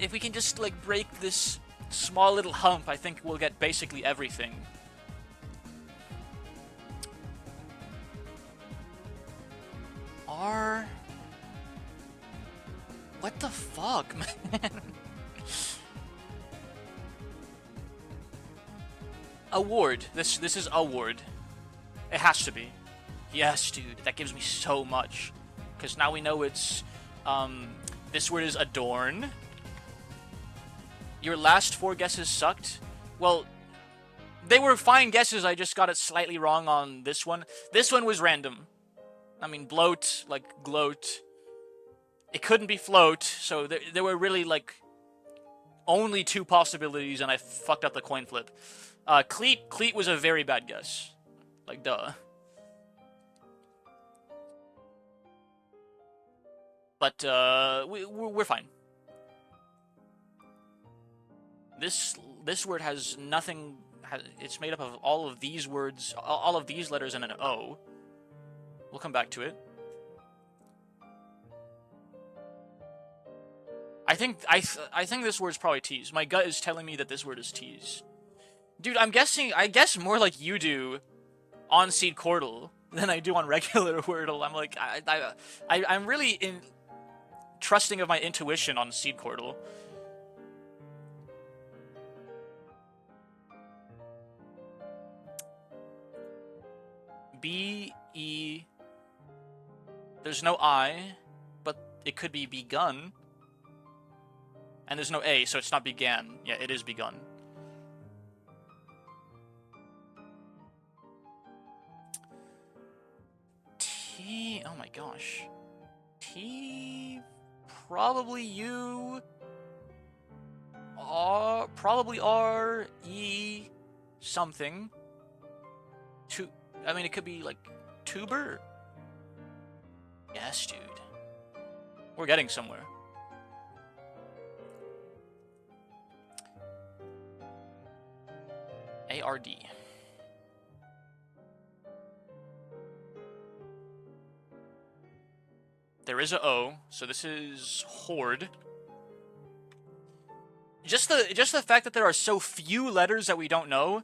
If we can just like break this small little hump, I think we'll get basically everything. R. What the fuck, man? Award. This is award. It has to be. Yes, dude. That gives me so much. Because now we know it's this word is adorn. Your last 4 guesses sucked? Well, they were fine guesses, I just got it slightly wrong on this one. This one was random. I mean, bloat, like gloat. It couldn't be float, so there were really, like, only 2 possibilities, and I fucked up the coin flip. Cleat was a very bad guess. Like, duh. But, we're fine. This word has nothing. It's made up of all of these words, all of these letters, and an O. We'll come back to it. I think this word's probably tease. My gut is telling me that this word is tease. Dude, I guess more like you do on Seed Chordal than I do on regular Wordle. I'm like, I'm really trusting of my intuition on Seed Chordal. B-E... There's no I, but it could be begun. And there's no A, so it's not began. Yeah, it is begun. T... Oh my gosh. T... Probably U... R... Probably R... E... Something. I mean, it could be, like, tuber? Yes, dude. We're getting somewhere. A-R-D. There is a O, so this is horde. Just the fact that there are so few letters that we don't know,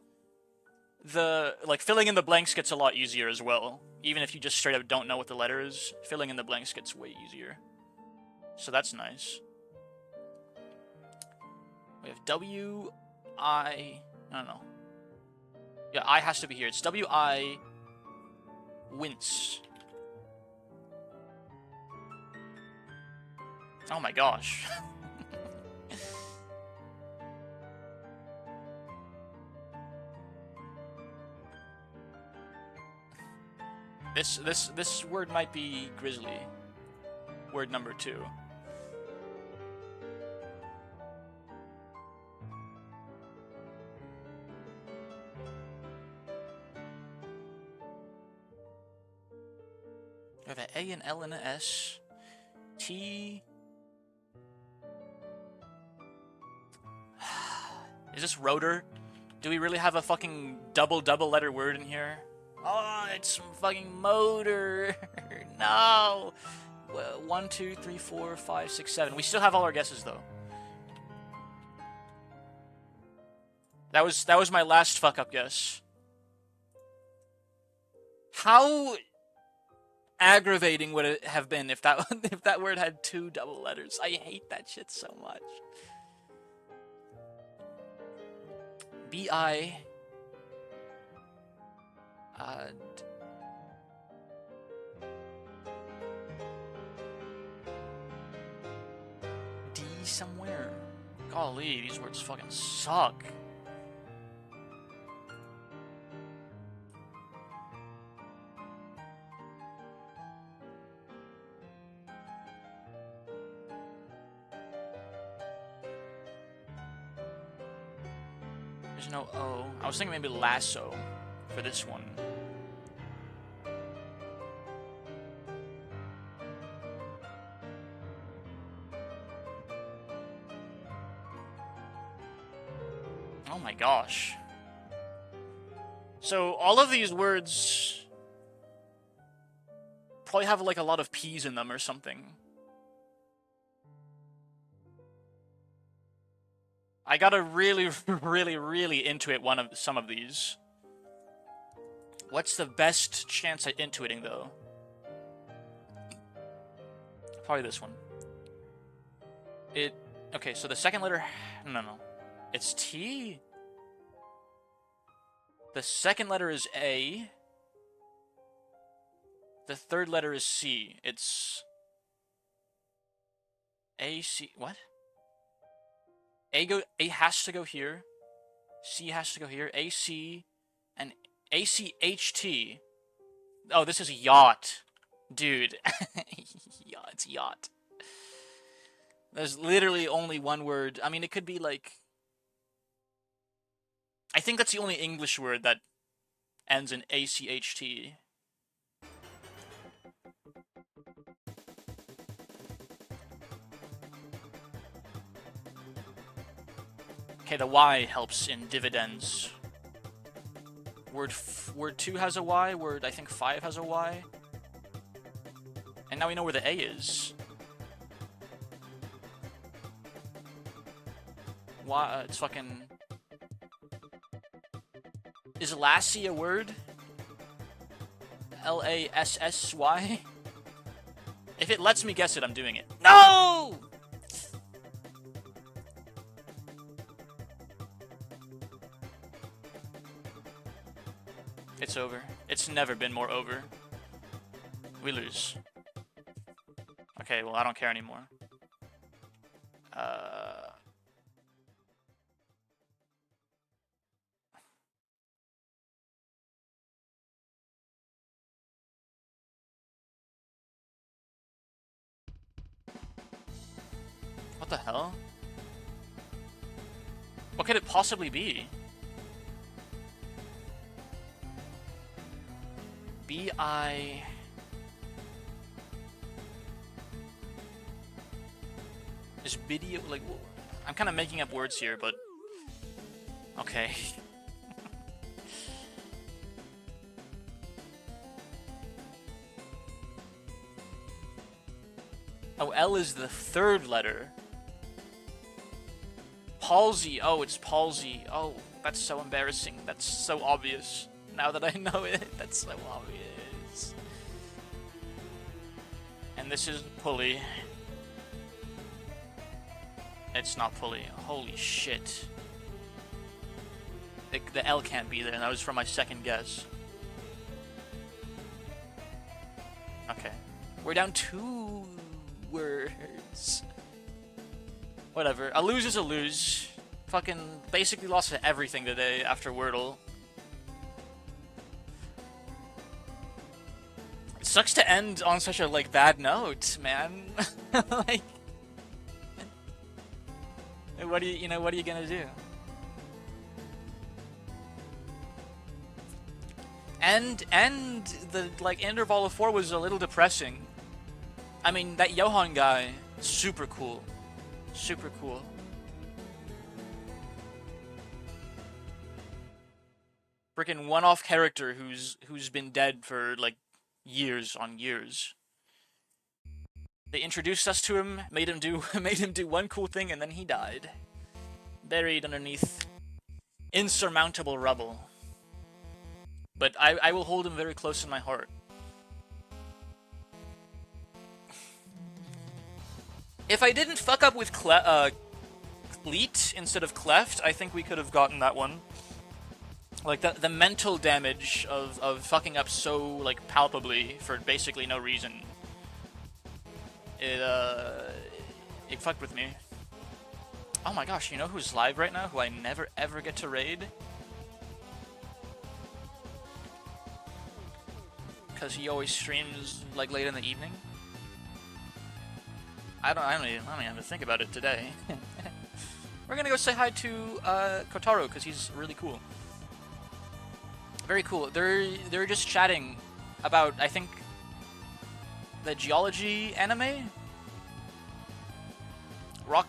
filling in the blanks gets a lot easier as well. Even if you just straight up don't know what the letter is, filling in the blanks gets way easier. So that's nice. We have W-I... I don't know. Yeah, I has to be here. It's W-I... Wince. Oh my gosh. This word might be grizzly. Word number 2. We have an A, an L, and an S. T. Is this rotor? Do we really have a fucking double letter word in here? Oh, it's fucking motor. No. 1, 2, 3, 4, 5, 6, 7. We still have all our guesses though. That was my last fuck up guess. How aggravating would it have been if that word had 2 double letters? I hate that shit so much. B-I... somewhere. Golly, these words fucking suck. There's no O. I was thinking maybe lasso for this one. Oh my gosh. So all of these words probably have like a lot of P's in them or something. I gotta really, really intuit some of these. What's the best chance at intuiting though? Probably this one. Okay, so the second letter, no. It's T. The second letter is A. The third letter is C. It's A, C, what? A has to go here. C has to go here. A, C, and A, C, H, T. Oh, this is yacht. Dude. Yeah, it's yacht. There's literally only one word. I mean, it could be like... I think that's the only English word that ends in A-C-H-T. Okay, the Y helps in dividends. Word 2 has a Y. Word, I think, 5 has a Y. And now we know where the A is. Y, it's fucking... Is Lassie a word? L-A-S-S-Y? If it lets me guess it, I'm doing it. No! It's over. It's never been more over. We lose. Okay, well, I don't care anymore. What the hell? What could it possibly be? B-I... Is video, like, I'm kind of making up words here, but... Okay. Oh, L is the third letter. Palsy. Oh, it's palsy. Oh, that's so embarrassing. That's so obvious. Now that I know it, that's so obvious. And this is pulley. It's not pulley. Holy shit. The L can't be there, and that was from my second guess. Okay. We're down 2 words. Whatever. A lose is a lose. Fucking basically lost to everything today after Wordle. It sucks to end on such a, like, bad note, man. Like... What are you gonna do? And the, like, interval of 4 was a little depressing. I mean, that Johan guy, super cool. Super cool. Freaking one-off character who's been dead for, like, years on years. They introduced us to him, made him do one cool thing, and then he died. Buried underneath insurmountable rubble. But I will hold him very close in my heart. If I didn't fuck up with Cleat instead of Cleft, I think we could have gotten that one. Like, the mental damage of fucking up so, like, palpably for basically no reason. It fucked with me. Oh my gosh, you know who's live right now? Who I never ever get to raid? Because he always streams like late in the evening. I don't even have to think about it today. We're gonna go say hi to Kotaro because he's really cool. Very cool. They're just chatting about, I think, the geology anime, rock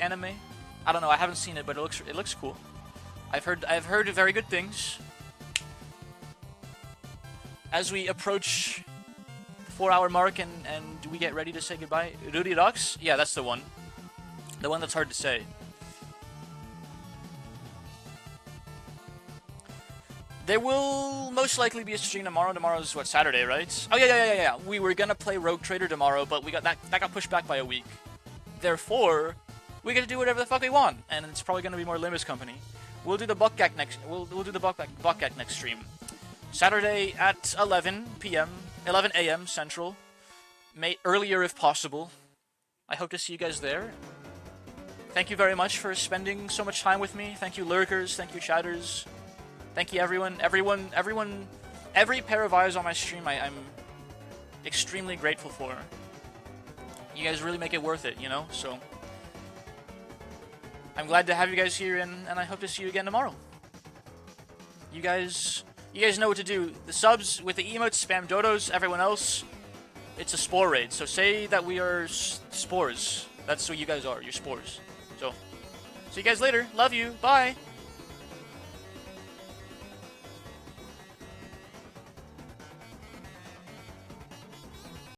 anime. I don't know. I haven't seen it, but it looks cool. I've heard very good things. As we approach the 4-hour mark and we get ready to say goodbye, Rudy Rocks? Yeah, that's the one. The one that's hard to say. There will most likely be a stream tomorrow. Tomorrow's what, Saturday, right? Oh yeah. We were gonna play Rogue Trader tomorrow, but we got that got pushed back by a week. Therefore, we get to do whatever the fuck we want, and it's probably gonna be more Limbus company. We'll do the Buckgak next. We'll do the Buckgak next stream. Saturday at 11 p.m., 11 a.m. Central. Earlier if possible. I hope to see you guys there. Thank you very much for spending so much time with me. Thank you, lurkers. Thank you, chatters. Thank you, everyone. Every pair of eyes on my stream, I'm extremely grateful for. You guys really make it worth it, you know? So, I'm glad to have you guys here, and I hope to see you again tomorrow. You guys know what to do. The subs with the emotes, spam dodos. Everyone else, it's a spore raid. So say that we are spores. That's what you guys are. You're spores. So, see you guys later. Love you. Bye.